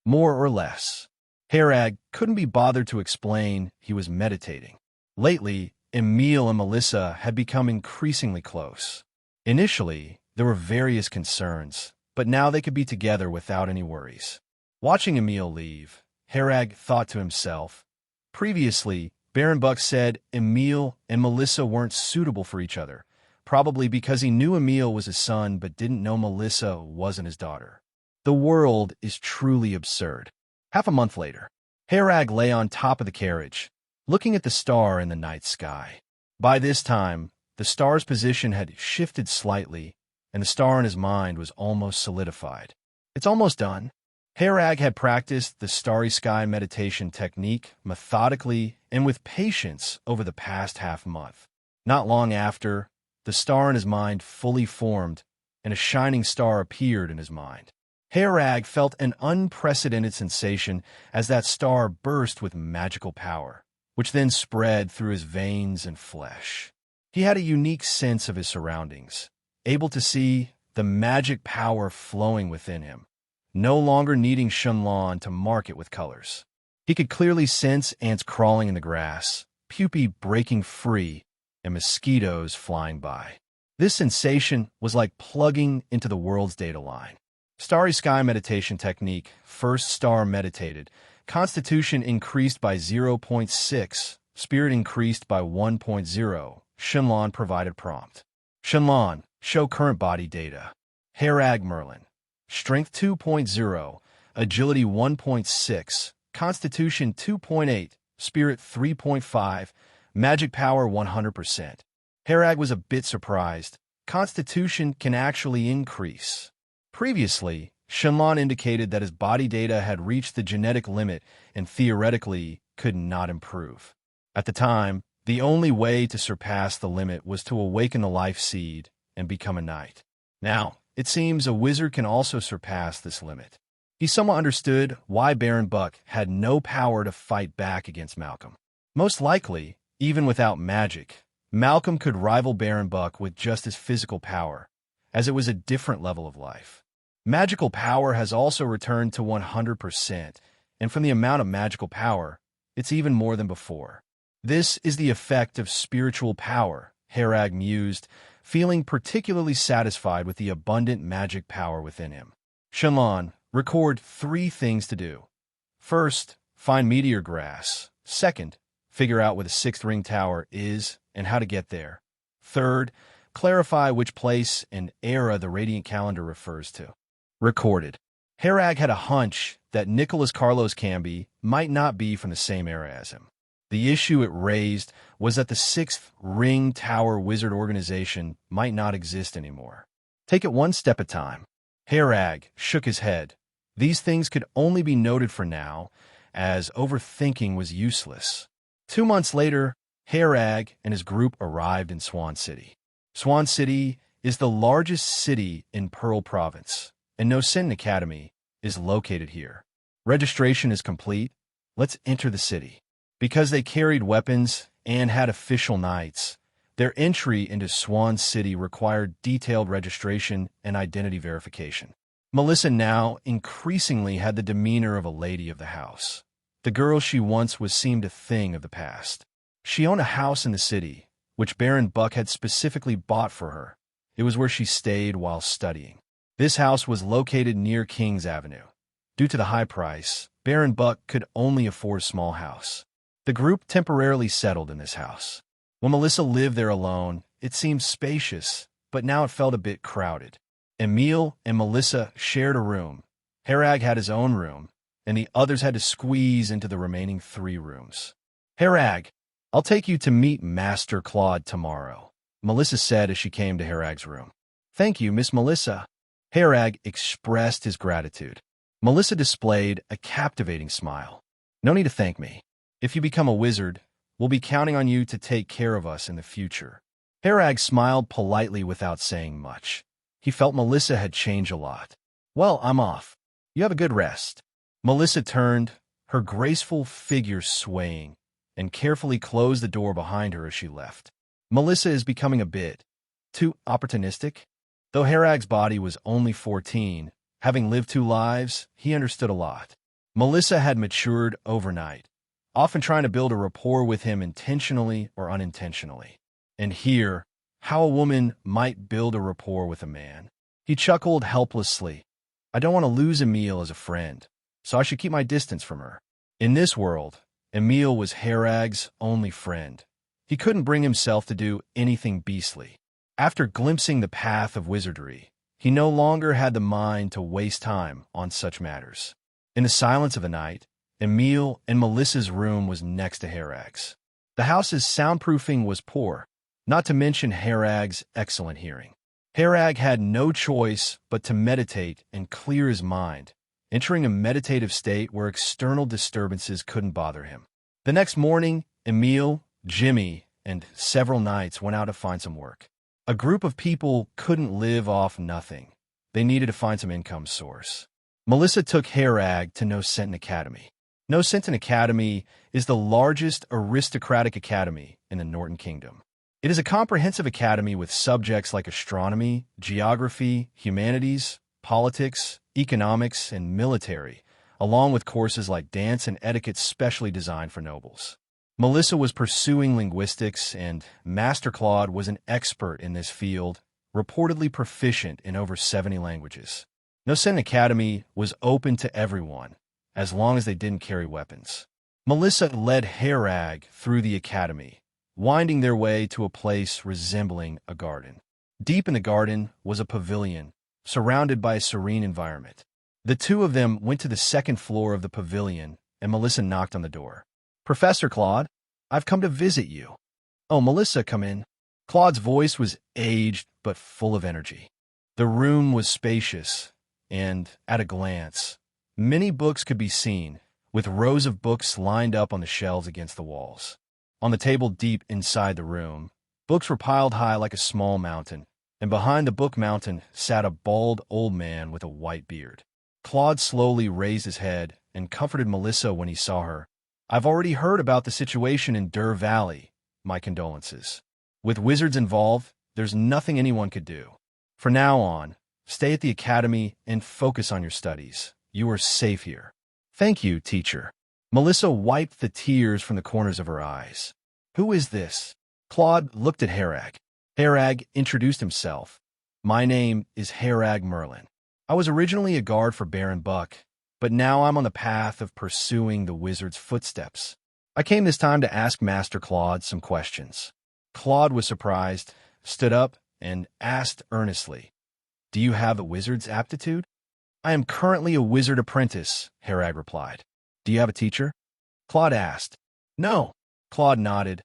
"More or less." Herag couldn't be bothered to explain he was meditating. Lately, Emil and Melissa had become increasingly close. Initially, there were various concerns, but now they could be together without any worries. Watching Emil leave, Herag thought to himself, previously, Baron Buck said Emil and Melissa weren't suitable for each other, probably because he knew Emil was his son but didn't know Melissa wasn't his daughter. The world is truly absurd. Half a month later, Herag lay on top of the carriage, looking at the star in the night sky. By this time, the star's position had shifted slightly, and the star in his mind was almost solidified. "It's almost done." Herag had practiced the starry sky meditation technique methodically and with patience over the past half-month. Not long after, the star in his mind fully formed, and a shining star appeared in his mind. Herag felt an unprecedented sensation as that star burst with magical power, which then spread through his veins and flesh. He had a unique sense of his surroundings, able to see the magic power flowing within him, no longer needing Shenlan to mark it with colors. He could clearly sense ants crawling in the grass, pupae breaking free, and mosquitoes flying by. This sensation was like plugging into the world's data line. Starry sky meditation technique, first star meditated, constitution increased by 0.6, spirit increased by 1.0, Shenlan provided prompt. Shenlan, show current body data. Herag Merlin. Strength 2.0, Agility 1.6, Constitution 2.8, Spirit 3.5, Magic Power 100%. Herag was a bit surprised. Constitution can actually increase. Previously, Shenlan indicated that his body data had reached the genetic limit and theoretically could not improve. At the time, the only way to surpass the limit was to awaken the life seed and become a knight. Now, it seems a wizard can also surpass this limit. He somewhat understood why Baron Buck had no power to fight back against Malcolm. Most likely, even without magic, Malcolm could rival Baron Buck with just his physical power, as it was a different level of life. Magical power has also returned to 100%, and from the amount of magical power, it's even more than before. This is the effect of spiritual power, Herag mused, feeling particularly satisfied with the abundant magic power within him. Shenlan, record 3 things to do. First, find meteor grass. Second, figure out where the 6th ring tower is and how to get there. Third, clarify which place and era the radiant calendar refers to. Recorded. Herag had a hunch that Nicholas Carlos Camby might not be from the same era as him. The issue it raised was that the Sixth Ring Tower Wizard organization might not exist anymore. Take it one step at a time. Herag shook his head. These things could only be noted for now, as overthinking was useless. 2 months later, Herag and his group arrived in Swan City. Swan City is the largest city in Pearl Province, and No Sin Academy is located here. Registration is complete. Let's enter the city. Because they carried weapons and had official knights, their entry into Swan City required detailed registration and identity verification. Melissa now increasingly had the demeanor of a lady of the house. The girl she once was seemed a thing of the past. She owned a house in the city, which Baron Buck had specifically bought for her. It was where she stayed while studying. This house was located near Kings Avenue. Due to the high price, Baron Buck could only afford a small house. The group temporarily settled in this house. When Melissa lived there alone, it seemed spacious, but now it felt a bit crowded. Emil and Melissa shared a room. Herag had his own room, and the others had to squeeze into the remaining 3 rooms. Herag, I'll take you to meet Master Claude tomorrow, Melissa said as she came to Herag's room. Thank you, Miss Melissa. Herag expressed his gratitude. Melissa displayed a captivating smile. No need to thank me. If you become a wizard, we'll be counting on you to take care of us in the future. Herag smiled politely without saying much. He felt Melissa had changed a lot. Well, I'm off. You have a good rest. Melissa turned, her graceful figure swaying, and carefully closed the door behind her as she left. Melissa is becoming a bit too opportunistic. Though Herag's body was only 14, having lived 2 lives, he understood a lot. Melissa had matured overnight, often trying to build a rapport with him intentionally or unintentionally. And here, how a woman might build a rapport with a man. He chuckled helplessly. I don't want to lose Emil as a friend, so I should keep my distance from her. In this world, Emil was Herag's only friend. He couldn't bring himself to do anything beastly. After glimpsing the path of wizardry, he no longer had the mind to waste time on such matters. In the silence of the night, Emil and Melissa's room was next to Herag's. The house's soundproofing was poor, not to mention Herag's excellent hearing. Herag had no choice but to meditate and clear his mind, entering a meditative state where external disturbances couldn't bother him. The next morning, Emil, Jimmy, and several knights went out to find some work. A group of people couldn't live off nothing. They needed to find some income source. Melissa took Herag to No Sentin Academy. No Sentin Academy is the largest aristocratic academy in the Norton Kingdom. It is a comprehensive academy with subjects like astronomy, geography, humanities, politics, economics, and military, along with courses like dance and etiquette specially designed for nobles. Melissa was pursuing linguistics, and Master Claude was an expert in this field, reportedly proficient in over 70 languages. No Sentin Academy was open to everyone, as long as they didn't carry weapons. Melissa led Herag through the academy, winding their way to a place resembling a garden. Deep in the garden was a pavilion, surrounded by a serene environment. The 2 of them went to the 2nd floor of the pavilion, and Melissa knocked on the door. Professor Claude, I've come to visit you. Oh, Melissa, come in. Claude's voice was aged but full of energy. The room was spacious, and, at a glance, many books could be seen, with rows of books lined up on the shelves against the walls. On the table deep inside the room, books were piled high like a small mountain, and behind the book mountain sat a bald old man with a white beard. Claude slowly raised his head and comforted Melissa when he saw her. I've already heard about the situation in Dur Valley. My condolences. With wizards involved, there's nothing anyone could do. From now on, stay at the academy and focus on your studies. You are safe here. Thank you, teacher. Melissa wiped the tears from the corners of her eyes. Who is this? Claude looked at Herag. Herag introduced himself. My name is Herag Merlin. I was originally a guard for Baron Buck, but now I'm on the path of pursuing the wizard's footsteps. I came this time to ask Master Claude some questions. Claude was surprised, stood up, and asked earnestly, Do you have a wizard's aptitude? I am currently a wizard apprentice, Herag replied. Do you have a teacher? Claude asked. No. Claude nodded.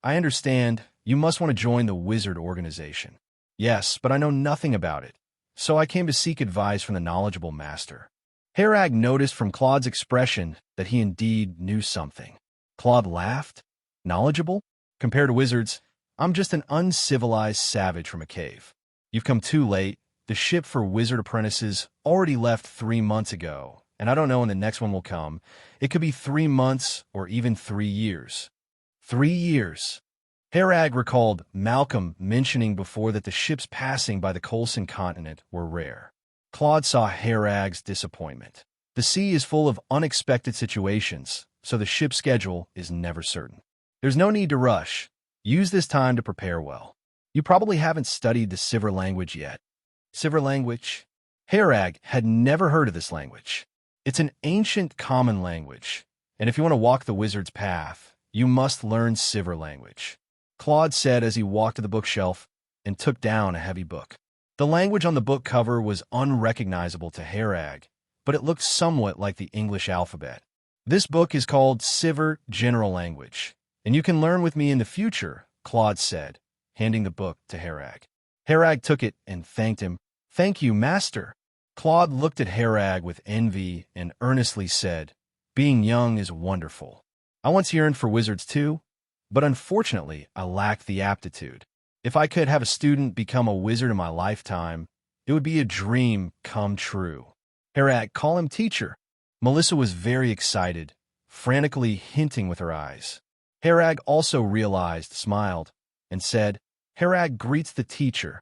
I understand. You must want to join the wizard organization. Yes, but I know nothing about it. So I came to seek advice from the knowledgeable master. Herag noticed from Claude's expression that he indeed knew something. Claude laughed. Knowledgeable? Compared to wizards, I'm just an uncivilized savage from a cave. You've come too late. The ship for wizard apprentices already left 3 months ago, and I don't know when the next one will come. It could be 3 months or even 3 years. 3 years. Herag recalled Malcolm mentioning before that the ships passing by the Colson continent were rare. Claude saw Herag's disappointment. The sea is full of unexpected situations, so the ship's schedule is never certain. There's no need to rush. Use this time to prepare well. You probably haven't studied the Sivir language yet. Sivir language? Herag had never heard of this language. It's an ancient common language, and if you want to walk the wizard's path, you must learn Sivir language. Claude said as he walked to the bookshelf and took down a heavy book. The language on the book cover was unrecognizable to Herag, but it looked somewhat like the English alphabet. This book is called Sivir General Language, and you can learn with me in the future, Claude said, handing the book to Herag. Herag took it and thanked him. Thank you, master. Claude looked at Herag with envy and earnestly said, Being young is wonderful. I once yearned for wizards too, but unfortunately I lacked the aptitude. If I could have a student become a wizard in my lifetime, it would be a dream come true. Herag, call him teacher. Melissa was very excited, frantically hinting with her eyes. Herag also realized, smiled, and said, Herag greets the teacher.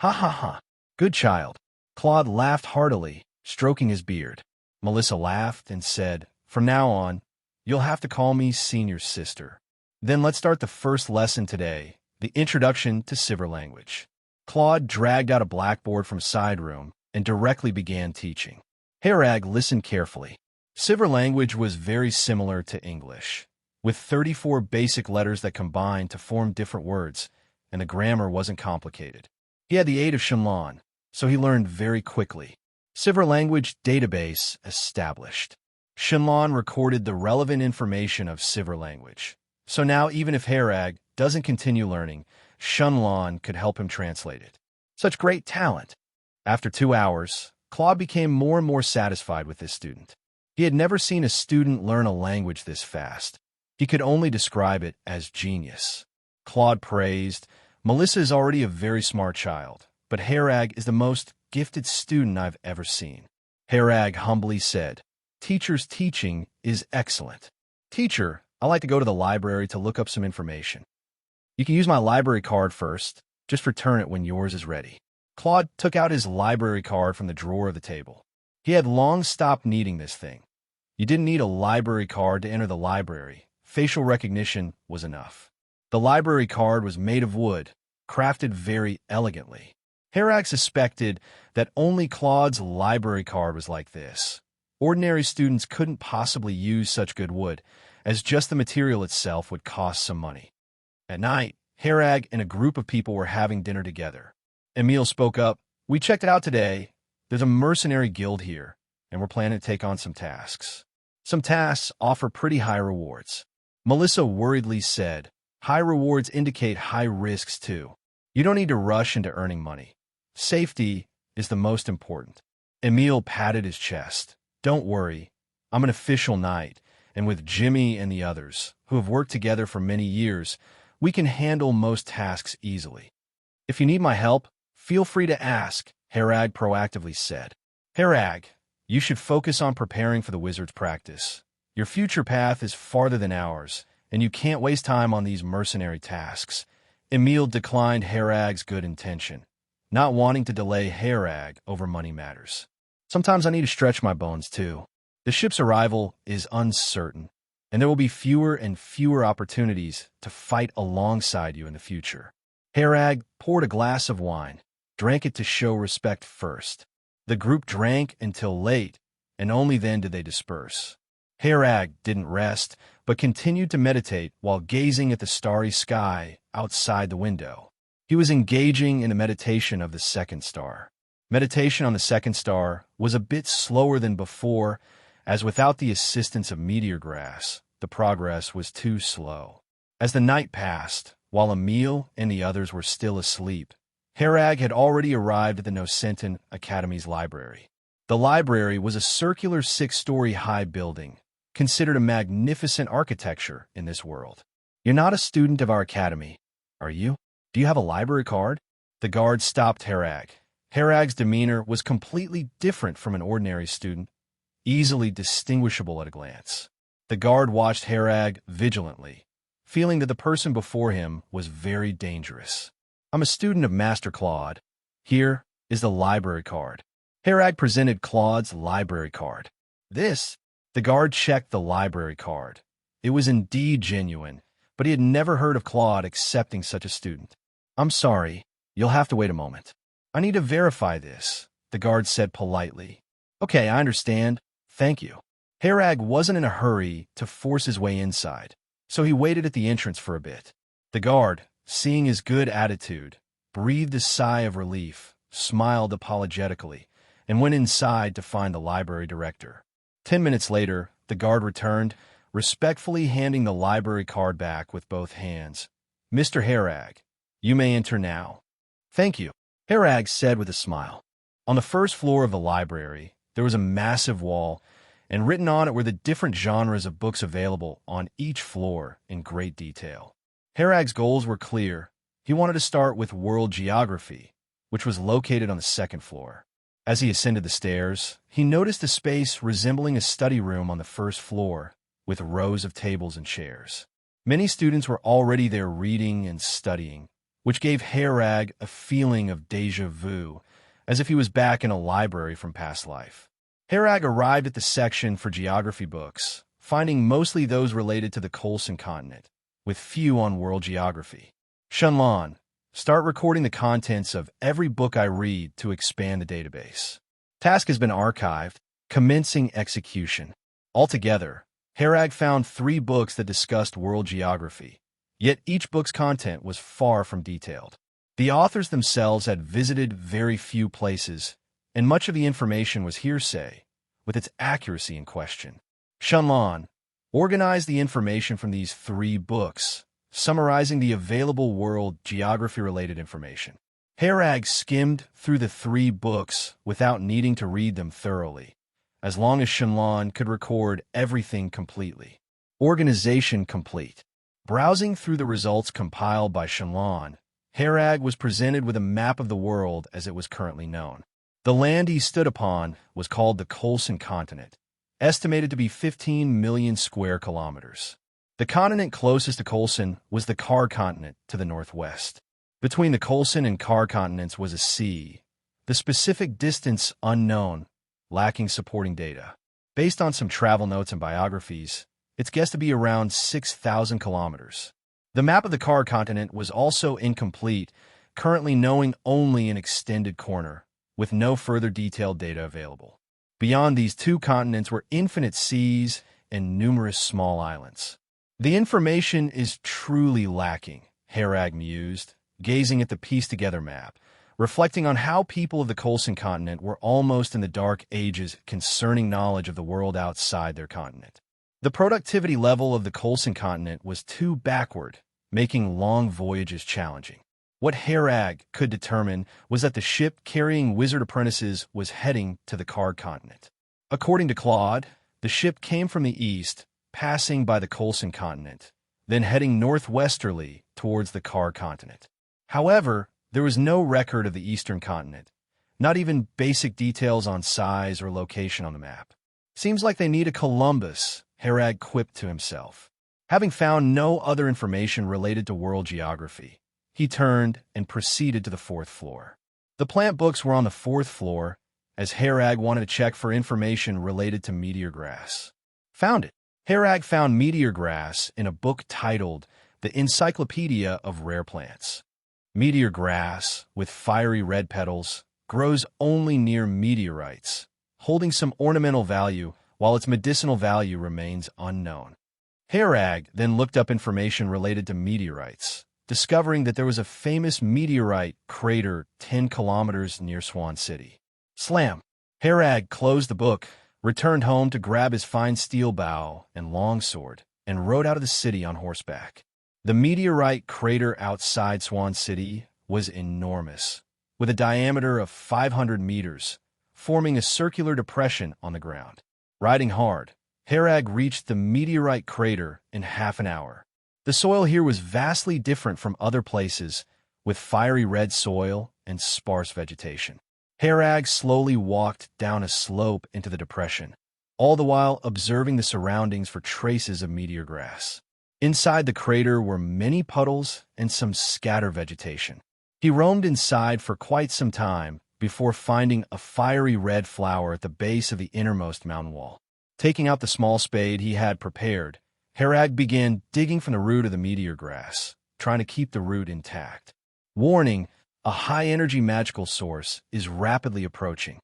Ha ha ha. Good child. Claude laughed heartily, stroking his beard. Melissa laughed and said, From now on, you'll have to call me senior sister. Then let's start the first lesson today, the introduction to Sivir language. Claude dragged out a blackboard from a side room and directly began teaching. Herag listened carefully. Sivir language was very similar to English, with 34 basic letters that combined to form different words, and the grammar wasn't complicated. He had the aid of Shenlan, so he learned very quickly. Sivir language database established. Shenlan recorded the relevant information of Sivir language. So now even if Herag doesn't continue learning, Shenlan could help him translate it. Such great talent. After 2 hours, Claude became more and more satisfied with this student. He had never seen a student learn a language this fast. He could only describe it as genius. Claude praised, Melissa is already a very smart child, but Herag is the most gifted student I've ever seen. Herag humbly said, Teacher's teaching is excellent. Teacher, I like to go to the library to look up some information. You can use my library card first. Just return it when yours is ready. Claude took out his library card from the drawer of the table. He had long stopped needing this thing. You didn't need a library card to enter the library. Facial recognition was enough. The library card was made of wood, crafted very elegantly. Herag suspected that only Claude's library card was like this. Ordinary students couldn't possibly use such good wood, as just the material itself would cost some money. At night, Herag and a group of people were having dinner together. Emil spoke up, We checked it out today. There's a mercenary guild here, and we're planning to take on some tasks. Some tasks offer pretty high rewards. Melissa worriedly said, High rewards indicate high risks too. You don't need to rush into earning money. Safety is the most important. Emil patted his chest. Don't worry, I'm an official knight, and with Jimmy and the others, who have worked together for many years, we can handle most tasks easily. If you need my help, feel free to ask, Herag proactively said. Herag, you should focus on preparing for the wizard's practice. Your future path is farther than ours, and you can't waste time on these mercenary tasks. Emil declined Herag's good intention, not wanting to delay Herag over money matters. Sometimes I need to stretch my bones too. The ship's arrival is uncertain, and there will be fewer and fewer opportunities to fight alongside you in the future. Herag poured a glass of wine, drank it to show respect first. The group drank until late, and only then did they disperse. Herag didn't rest, but continued to meditate while gazing at the starry sky outside the window. He was engaging in a meditation of the second star. Meditation on the second star was a bit slower than before, as without the assistance of meteor grass, the progress was too slow. As the night passed, while Emil and the others were still asleep, Herag had already arrived at the Nocentan Academy's library. The library was a circular 6-story high building, considered a magnificent architecture in this world. "You're not a student of our academy, are you? Do you have a library card?" The guard stopped Herag. Herag's demeanor was completely different from an ordinary student, easily distinguishable at a glance. The guard watched Herag vigilantly, feeling that the person before him was very dangerous. "I'm a student of Master Claude. Here is the library card." Herag presented Claude's library card. The guard checked the library card. It was indeed genuine, but he had never heard of Claude accepting such a student. "I'm sorry, you'll have to wait a moment. I need to verify this," the guard said politely. "Okay, I understand. Thank you." Herag wasn't in a hurry to force his way inside, so he waited at the entrance for a bit. The guard, seeing his good attitude, breathed a sigh of relief, smiled apologetically, and went inside to find the library director. 10 minutes later, the guard returned, respectfully handing the library card back with both hands. "Mr. Herag, you may enter now." "Thank you," Herag said with a smile. On the first floor of the library, there was a massive wall, and written on it were the different genres of books available on each floor in great detail. Herag's goals were clear. He wanted to start with world geography, which was located on the second floor. As he ascended the stairs, he noticed a space resembling a study room on the first floor, with rows of tables and chairs. Many students were already there reading and studying, which gave Herag a feeling of déjà vu, as if he was back in a library from past life. Herag arrived at the section for geography books, finding mostly those related to the Colson continent, with few on world geography. "Shenlan, start recording the contents of every book I read to expand the database. Task has been archived, commencing execution." Altogether, Herag found 3 books that discussed world geography, yet each book's content was far from detailed. The authors themselves had visited very few places, and much of the information was hearsay, with its accuracy in question. Shenlan organized the information from these 3 books, summarizing the available world geography-related information. Herag skimmed through the 3 books without needing to read them thoroughly, as long as Shenlan could record everything completely. Organization complete. Browsing through the results compiled by Shenlan, Herag was presented with a map of the world as it was currently known. The land he stood upon was called the Colson continent, estimated to be 15 million square kilometers. The continent closest to Colson was the Kar continent to the northwest. Between the Colson and Kar continents was a sea, the specific distance unknown, lacking supporting data. Based on some travel notes and biographies, it's guessed to be around 6,000 kilometers. The map of the Kar continent was also incomplete, currently knowing only an extended corner, with no further detailed data available. Beyond these 2 continents were infinite seas and numerous small islands. "The information is truly lacking," Herag mused, gazing at the pieced-together map, reflecting on how people of the Colson continent were almost in the dark ages concerning knowledge of the world outside their continent. The productivity level of the Colson continent was too backward, making long voyages challenging. What Herag could determine was that the ship carrying wizard apprentices was heading to the Kar continent. According to Claude, the ship came from the east, passing by the Colson continent, then heading northwesterly towards the Kar continent. However, there was no record of the eastern continent, not even basic details on size or location on the map. "Seems like they need a Columbus," Herag quipped to himself. Having found no other information related to world geography, he turned and proceeded to the 4th floor. The plant books were on the 4th floor, as Herag wanted to check for information related to meteor grass. Found it. Herag found meteor grass in a book titled The Encyclopedia of Rare Plants. Meteor grass, with fiery red petals, grows only near meteorites, holding some ornamental value while its medicinal value remains unknown. Herag then looked up information related to meteorites, discovering that there was a famous meteorite crater 10 kilometers near Swan City. Slam! Herag closed the book, returned home to grab his fine steel bow and longsword, and rode out of the city on horseback. The meteorite crater outside Swan City was enormous, with a diameter of 500 meters, forming a circular depression on the ground. Riding hard, Herag reached the meteorite crater in half an hour. The soil here was vastly different from other places, with fiery red soil and sparse vegetation. Herag slowly walked down a slope into the depression, all the while observing the surroundings for traces of meteor grass. Inside the crater were many puddles and some scatter vegetation. He roamed inside for quite some time before finding a fiery red flower at the base of the innermost mountain wall. Taking out the small spade he had prepared, Herag began digging from the root of the meteor grass, trying to keep the root intact. Warning: a high-energy magical source is rapidly approaching.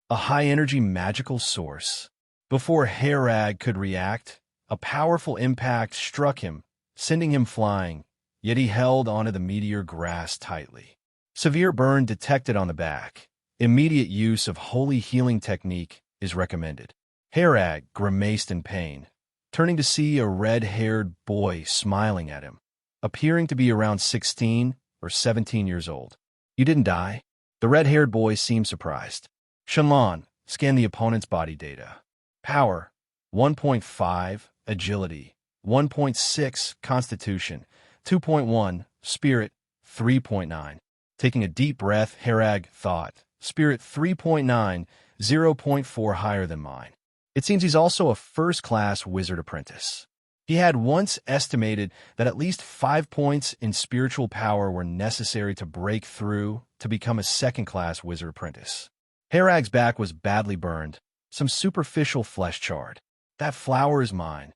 A high-energy magical source. Before Herag could react, a powerful impact struck him, sending him flying, yet he held onto the meteor grass tightly. Severe burn detected on the back. Immediate use of holy healing technique is recommended. Herag grimaced in pain, turning to see a red-haired boy smiling at him, appearing to be around 16 or 17 years old. "You didn't die?" The red-haired boy seemed surprised. Shenlan scanned the opponent's body data. Power, 1.5, Agility, 1.6, Constitution, 2.1, Spirit, 3.9. Taking a deep breath, Herag thought, Spirit 3.9, 0.4 higher than mine. It seems he's also a first-class wizard apprentice. He had once estimated that at least 5 points in spiritual power were necessary to break through to become a second-class wizard apprentice. Herag's back was badly burned, some superficial flesh charred. "That flower is mine."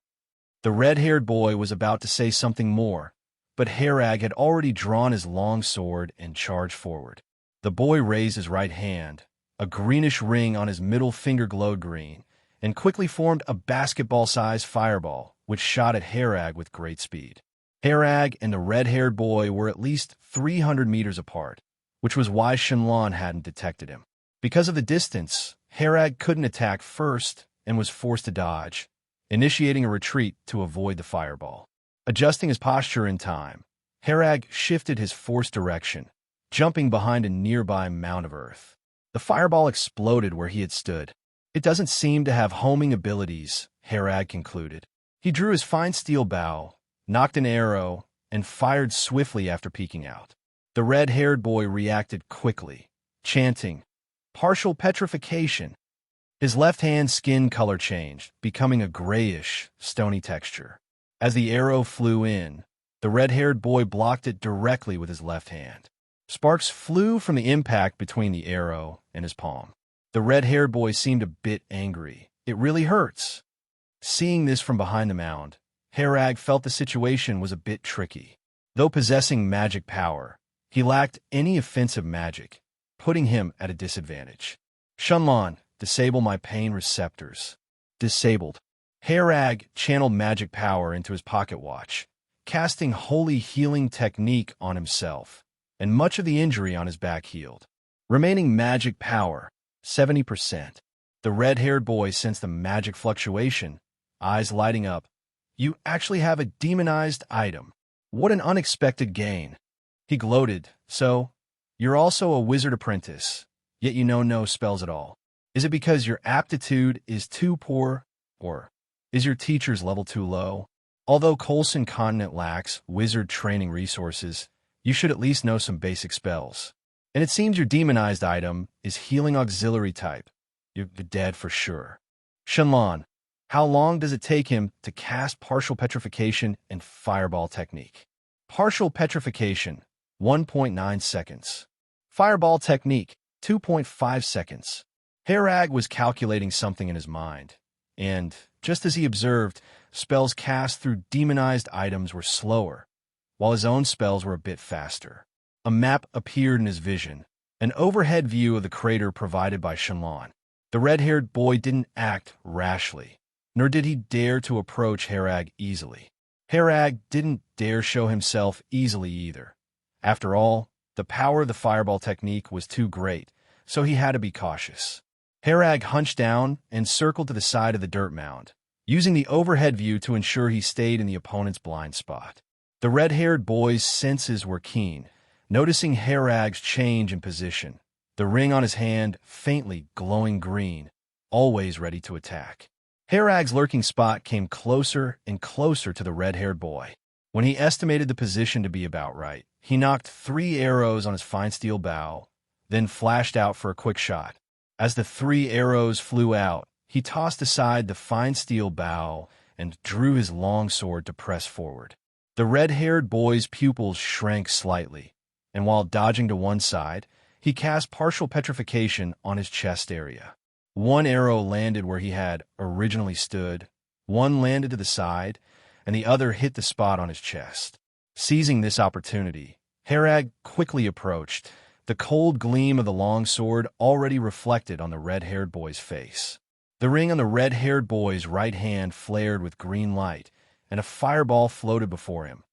The red-haired boy was about to say something more, but Herag had already drawn his long sword and charged forward. The boy raised his right hand. A greenish ring on his middle finger glowed green, and quickly formed a basketball-sized fireball, which shot at Herag with great speed. Herag and the red-haired boy were at least 300 meters apart, which was why Shenlan hadn't detected him. Because of the distance, Herag couldn't attack first and was forced to dodge, initiating a retreat to avoid the fireball. Adjusting his posture in time, Herag shifted his force direction, jumping behind a nearby mound of earth. The fireball exploded where he had stood. "It doesn't seem to have homing abilities," Herag concluded. He drew his fine steel bow, knocked an arrow, and fired swiftly after peeking out. The red-haired boy reacted quickly, chanting, "Partial petrification." His left hand's skin color changed, becoming a grayish, stony texture. As the arrow flew in, the red-haired boy blocked it directly with his left hand. Sparks flew from the impact between the arrow and his palm. The red-haired boy seemed a bit angry. "It really hurts." Seeing this from behind the mound, Herag felt the situation was a bit tricky. Though possessing magic power, he lacked any offensive magic, putting him at a disadvantage. "Shenlan, disable my pain receptors." Disabled. Herag channeled magic power into his pocket watch, casting holy healing technique on himself, and much of the injury on his back healed. Remaining magic power, 70%. The red-haired boy sensed the magic fluctuation, eyes lighting up. "You actually have a demonized item. What an unexpected gain." He gloated. "So, you're also a wizard apprentice, yet you know no spells at all. Is it because your aptitude is too poor, or is your teacher's level too low? Although Colson Continent lacks wizard training resources, you should at least know some basic spells. And it seems your demonized item is healing auxiliary type. You're dead for sure." Shenlan, how long does it take him to cast partial petrification and fireball technique? Partial petrification, 1.9 seconds. Fireball technique, 2.5 seconds. Herag was calculating something in his mind, and, just as he observed, spells cast through demonized items were slower, while his own spells were a bit faster. A map appeared in his vision, an overhead view of the crater provided by Shenlan. The red-haired boy didn't act rashly, nor did he dare to approach Herag easily. Herag didn't dare show himself easily either. After all, the power of the fireball technique was too great, so he had to be cautious. Herag hunched down and circled to the side of the dirt mound, using the overhead view to ensure he stayed in the opponent's blind spot. The red-haired boy's senses were keen, noticing Herag's change in position, the ring on his hand faintly glowing green, always ready to attack. Herag's lurking spot came closer and closer to the red-haired boy. When he estimated the position to be about right, he knocked 3 arrows on his fine steel bow, then flashed out for a quick shot. As the 3 arrows flew out, he tossed aside the fine steel bow and drew his long sword to press forward. The red-haired boy's pupils shrank slightly, and while dodging to one side, he cast partial petrification on his chest area. 1 arrow landed where he had originally stood, 1 landed to the side, and the other hit the spot on his chest. Seizing this opportunity, Herag quickly approached, the cold gleam of the long sword already reflected on the red-haired boy's face. The ring on the red-haired boy's right hand flared with green light, and a fireball floated before him.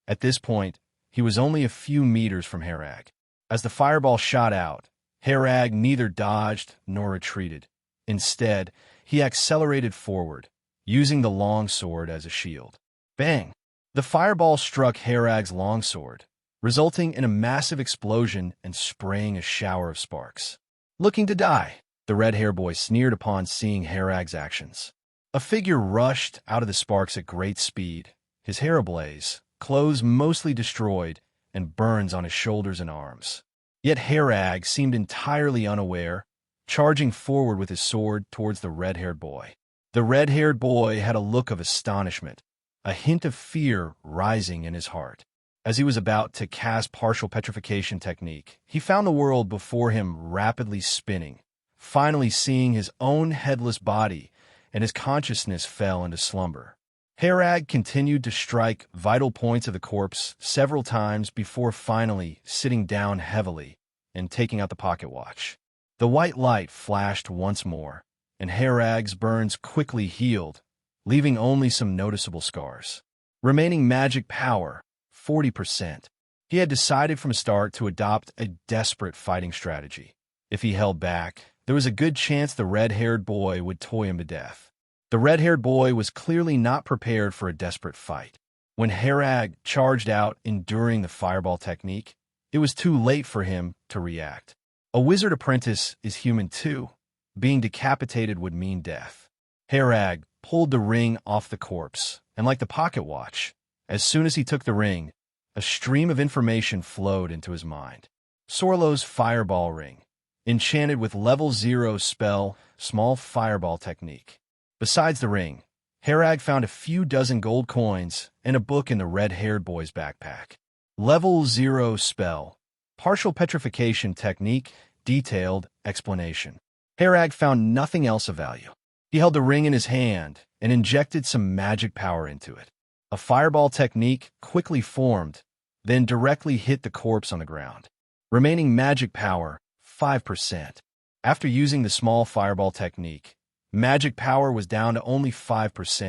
At this point, he was only a few meters from Herag. As the fireball shot out, Herag neither dodged nor retreated. Instead, he accelerated forward, using the long sword as a shield. Bang! The fireball struck Herag's longsword, resulting in a massive explosion and spraying a shower of sparks. Looking to die, the red-haired boy sneered upon seeing Herag's actions. A figure rushed out of the sparks at great speed, his hair ablaze, clothes mostly destroyed, and burns on his shoulders and arms. Yet Herag seemed entirely unaware, charging forward with his sword towards the red-haired boy. The red-haired boy had a look of astonishment, a hint of fear rising in his heart. As he was about to cast partial petrification technique, he found the world before him rapidly spinning, finally seeing his own headless body, and his consciousness fell into slumber. Herag continued to strike vital points of the corpse several times before finally sitting down heavily and taking out the pocket watch. The white light flashed once more, and Herag's burns quickly healed, leaving only some noticeable scars. Remaining magic power, 40%. He had decided from the start to adopt a desperate fighting strategy. If he held back, there was a good chance the red-haired boy would toy him to death. The red-haired boy was clearly not prepared for a desperate fight. When Herag charged out enduring the fireball technique, it was too late for him to react. A wizard apprentice is human too. Being decapitated would mean death. Herag pulled the ring off the corpse, and like the pocket watch, as soon as he took the ring, a stream of information flowed into his mind. Sorlo's fireball ring, enchanted with level 0 spell, small fireball technique. Besides the ring, Herag found a few dozen gold coins and a book in the red-haired boy's backpack. Level 0 spell, partial petrification technique, detailed explanation. Herag found nothing else of value. He held the ring in his hand and injected some magic power into it. A fireball technique quickly formed, then directly hit the corpse on the ground. Remaining magic power, 5%. After using the small fireball technique, magic power was down to only 5%,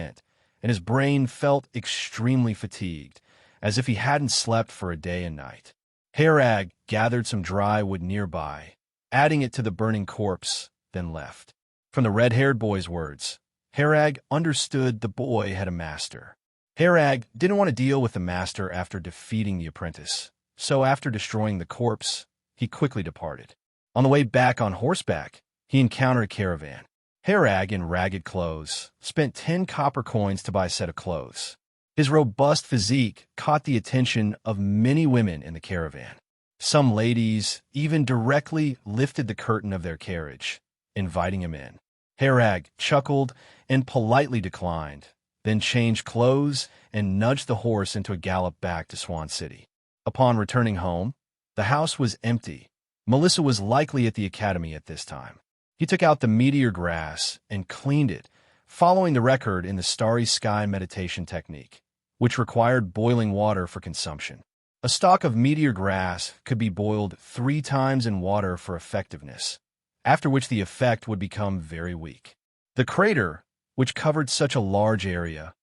and his brain felt extremely fatigued, as if he hadn't slept for a day and night. Herag gathered some dry wood nearby, adding it to the burning corpse, then left. From the red-haired boy's words, Herag understood the boy had a master. Herag didn't want to deal with the master after defeating the apprentice, so after destroying the corpse, he quickly departed. On the way back on horseback, he encountered a caravan. Herag, in ragged clothes, spent 10 copper coins to buy a set of clothes. His robust physique caught the attention of many women in the caravan. Some ladies even directly lifted the curtain of their carriage, inviting him in. Herag chuckled and politely declined, then changed clothes and nudged the horse into a gallop back to Swan City. Upon returning home, the house was empty. Melissa was likely at the academy at this time. He took out the meteor grass and cleaned it, following the record in the starry sky meditation technique, which required boiling water for consumption. A stalk of meteor grass could be boiled 3 times in water for effectiveness, after which the effect would become very weak. The crater, which covered such a large area,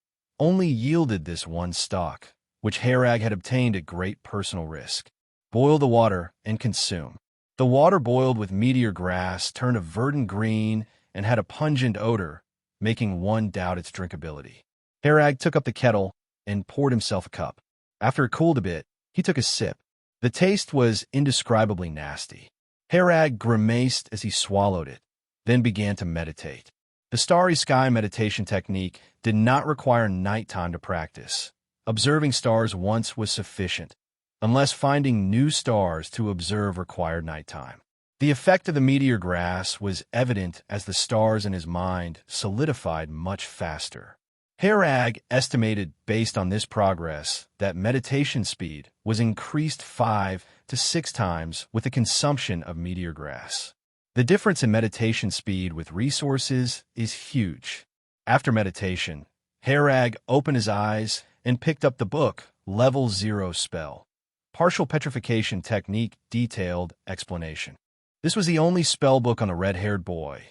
only yielded this one stalk, which Herag had obtained at great personal risk. Boil the water and consume. The water boiled with meteor grass turned a verdant green and had a pungent odor, making one doubt its drinkability. Herag took up the kettle and poured himself a cup. After it cooled a bit, he took a sip. The taste was indescribably nasty. Herag grimaced as he swallowed it, then began to meditate. The starry sky meditation technique did not require nighttime to practice. Observing stars once was sufficient, unless finding new stars to observe required nighttime. The effect of the meteor grass was evident as the stars in his mind solidified much faster. Herag estimated, based on this progress, that meditation speed was increased 5 to 6 times with the consumption of meteor grass. The difference in meditation speed with resources is huge. After meditation, Herag opened his eyes and picked up the book, Level 0 Spell. Partial Petrification Technique Detailed Explanation. This was the only spell book on the red-haired boy,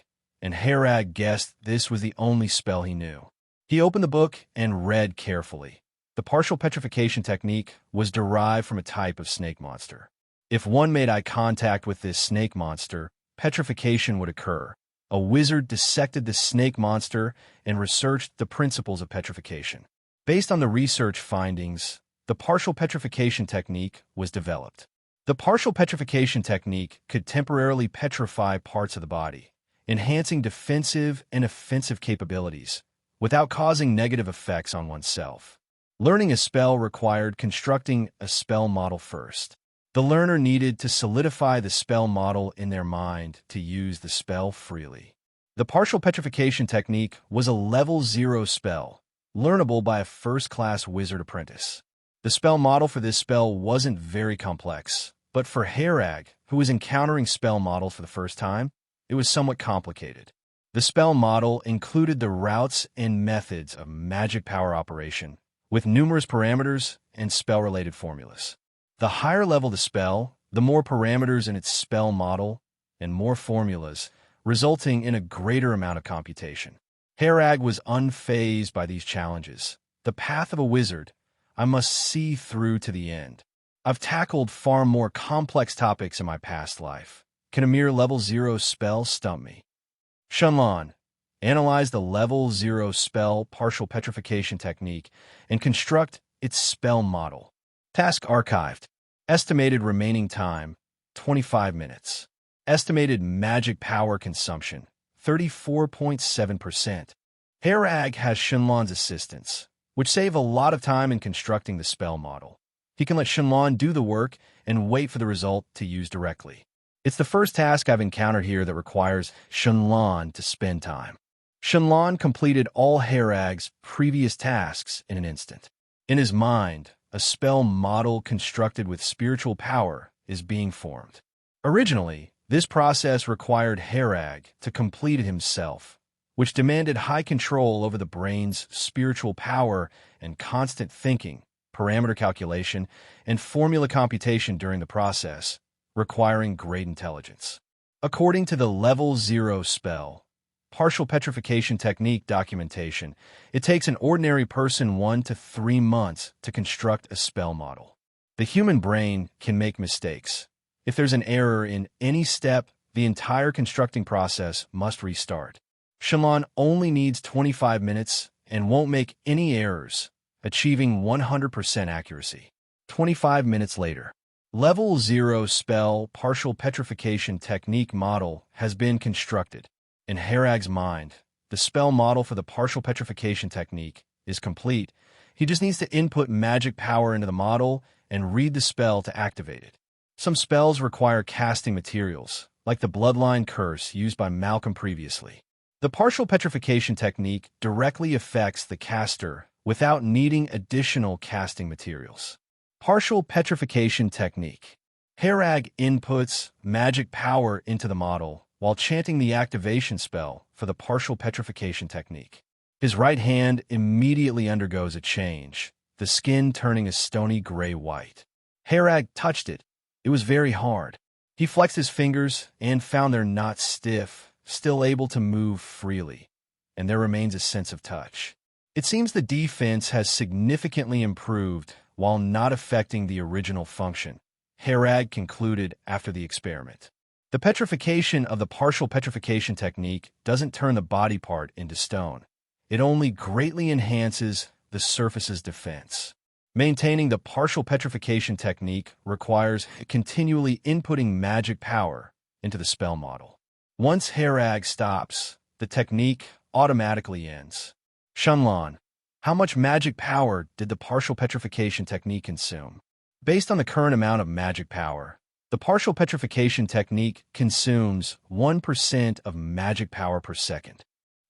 and Herag guessed this was the only spell he knew. He opened the book and read carefully. The partial petrification technique was derived from a type of snake monster. If one made eye contact with this snake monster, petrification would occur. A wizard dissected the snake monster and researched the principles of petrification. Based on the research findings, the partial petrification technique was developed. The partial petrification technique could temporarily petrify parts of the body, enhancing defensive and offensive capabilities, without causing negative effects on oneself. Learning a spell required constructing a spell model first. The learner needed to solidify the spell model in their mind to use the spell freely. The partial petrification technique was a level 0 spell, learnable by a first-class wizard apprentice. The spell model for this spell wasn't very complex, but for Herag, who was encountering spell models for the first time, it was somewhat complicated. The spell model included the routes and methods of magic power operation, with numerous parameters and spell-related formulas. The higher level the spell, the more parameters in its spell model, and more formulas, resulting in a greater amount of computation. Herag was unfazed by these challenges. The path of a wizard, I must see through to the end. I've tackled far more complex topics in my past life. Can a mere level 0 spell stump me? Shenlan, analyze the level 0 spell partial petrification technique and construct its spell model. Task archived. Estimated remaining time, 25 minutes. Estimated magic power consumption, 34.7%. Herag has Shenlan's assistance, which save a lot of time in constructing the spell model. He can let Shenlan do the work and wait for the result to use directly. It's the first task I've encountered here that requires Shenlan to spend time. Shenlan completed all Herag's previous tasks in an instant. In his mind, a spell model constructed with spiritual power is being formed. Originally, this process required Herag to complete it himself, which demanded high control over the brain's spiritual power and constant thinking, parameter calculation, and formula computation during the process, requiring great intelligence. According to the Level 0 spell, partial petrification technique documentation, it takes an ordinary person 1 to 3 months to construct a spell model. The human brain can make mistakes. If there's an error in any step, the entire constructing process must restart. Shenlan only needs 25 minutes and won't make any errors, achieving 100% accuracy. 25 minutes later, Level 0 spell partial petrification technique model has been constructed. In Herag's mind, the spell model for the partial petrification technique is complete. He just needs to input magic power into the model and read the spell to activate it. Some spells require casting materials, like the Bloodline Curse used by Malcolm previously. The partial petrification technique directly affects the caster without needing additional casting materials. Partial petrification technique. Herag inputs magic power into the model while chanting the activation spell for the partial petrification technique. His right hand immediately undergoes a change, the skin turning a stony gray-white. Herag touched it. It was very hard. He flexed his fingers and found they're not stiff, still able to move freely, and there remains a sense of touch. It seems the defense has significantly improved while not affecting the original function, Herag concluded after the experiment. The petrification of the partial petrification technique doesn't turn the body part into stone. It only greatly enhances the surface's defense. Maintaining the partial petrification technique requires continually inputting magic power into the spell model. Once Herag stops, the technique automatically ends. Shenlan, how much magic power did the partial petrification technique consume? Based on the current amount of magic power, the partial petrification technique consumes 1% of magic power per second.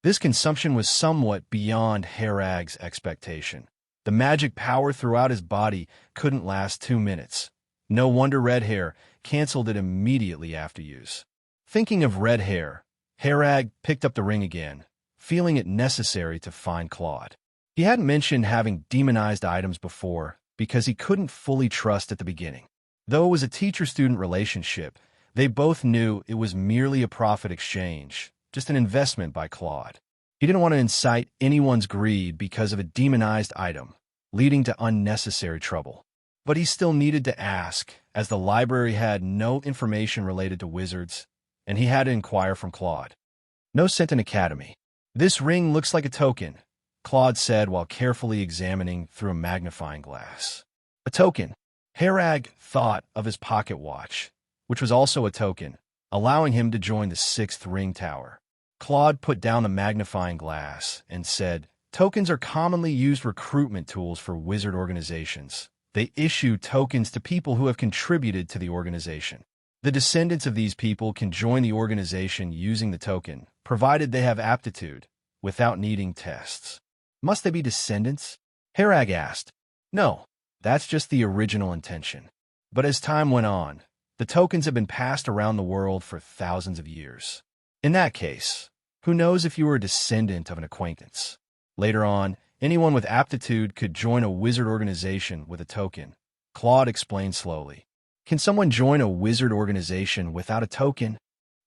This consumption was somewhat beyond Herag's expectation. The magic power throughout his body couldn't last 2 minutes. No wonder Red Hair canceled it immediately after use. Thinking of Red Hair, Herag picked up the ring again, feeling it necessary to find Claude. He hadn't mentioned having demonized items before because he couldn't fully trust at the beginning. Though it was a teacher-student relationship, they both knew it was merely a profit exchange, just an investment by Claude. He didn't want to incite anyone's greed because of a demonized item, leading to unnecessary trouble. But he still needed to ask, as the library had no information related to wizards, and he had to inquire from Claude. No Shenlan Academy. This ring looks like a token, Claude said while carefully examining through a magnifying glass. A token. Herag thought of his pocket watch, which was also a token, allowing him to join the 6th ring tower. Claude put down the magnifying glass and said, tokens are commonly used recruitment tools for wizard organizations. They issue tokens to people who have contributed to the organization. The descendants of these people can join the organization using the token, provided they have aptitude, without needing tests. Must they be descendants? Herag asked. No, that's just the original intention. But as time went on, the tokens have been passed around the world for thousands of years. In that case, who knows if you were a descendant of an acquaintance? Later on, anyone with aptitude could join a wizard organization with a token, Claude explained slowly. Can someone join a wizard organization without a token?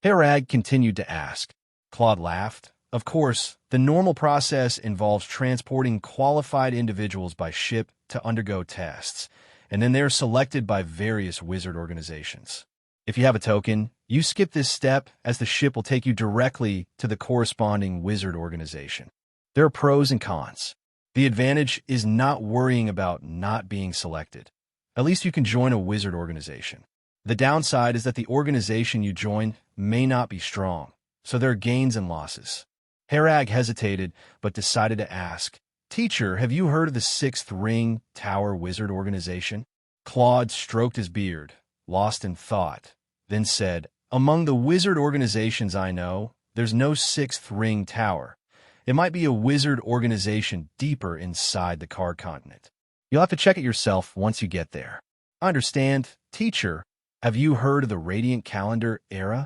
Herag continued to ask. Claude laughed. Of course, the normal process involves transporting qualified individuals by ship to undergo tests, and then they're selected by various wizard organizations. If you have a token, you skip this step as the ship will take you directly to the corresponding wizard organization. There are pros and cons. The advantage is not worrying about not being selected. At least you can join a wizard organization. The downside is that the organization you join may not be strong, so there are gains and losses. Herag hesitated, but decided to ask, Teacher, have you heard of the 6th Ring Tower Wizard Organization? Claude stroked his beard, lost in thought, then said, Among the wizard organizations I know, there's no 6th Ring Tower. It might be a wizard organization deeper inside the card continent. You'll have to check it yourself once you get there. I understand. Teacher, have you heard of the Radiant Calendar era?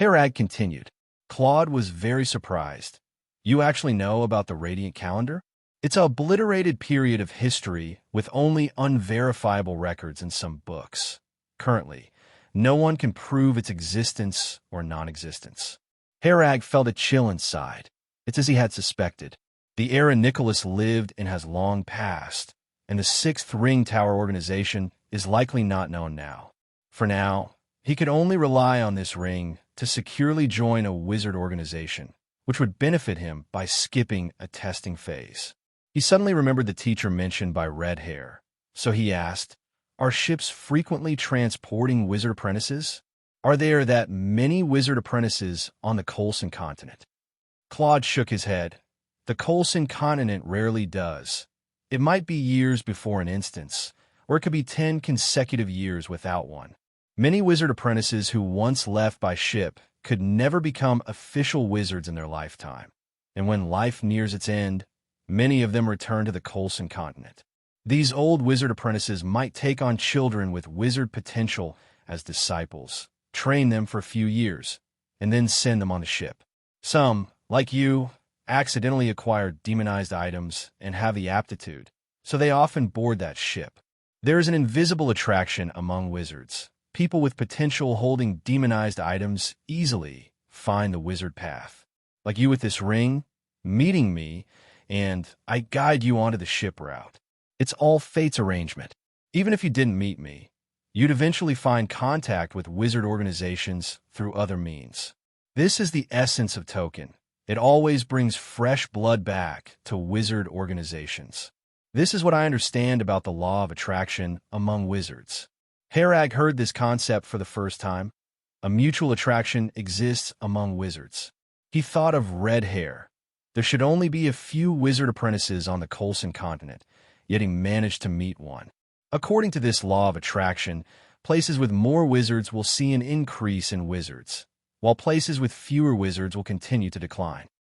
Herag continued. Claude was very surprised. You actually know about the Radiant Calendar? It's an obliterated period of history with only unverifiable records in some books. Currently, no one can prove its existence or non-existence. Herag felt a chill inside. It's as he had suspected. The era Nicholas lived in has long passed, and the 6th Ring Tower organization is likely not known now. For now, he could only rely on this ring to securely join a wizard organization, which would benefit him by skipping a testing phase. He suddenly remembered the teacher mentioned by Red Hair, so he asked, Are ships frequently transporting wizard apprentices? Are there that many wizard apprentices on the Colson continent? Claude shook his head. The Colson continent rarely does. It might be years before an instance, or it could be 10 consecutive years without one. Many wizard apprentices who once left by ship could never become official wizards in their lifetime, and when life nears its end, many of them return to the Colson continent. These old wizard apprentices might take on children with wizard potential as disciples, train them for a few years, and then send them on the ship. Some, like you, accidentally acquire demonized items and have the aptitude, so they often board that ship. There is an invisible attraction among wizards. People with potential holding demonized items easily find the wizard path. Like you with this ring, meeting me and I guide you onto the ship route. It's all fate's arrangement. Even if you didn't meet me, you'd eventually find contact with wizard organizations through other means. This is the essence of token. It always brings fresh blood back to wizard organizations. This is what I understand about the law of attraction among wizards. Herag heard this concept for the first time. A mutual attraction exists among wizards. He thought of red hair. There should only be a few wizard apprentices on the Colson continent, yet he managed to meet one. According to this law of attraction, places with more wizards will see an increase in wizards, while places with fewer wizards will continue to decline.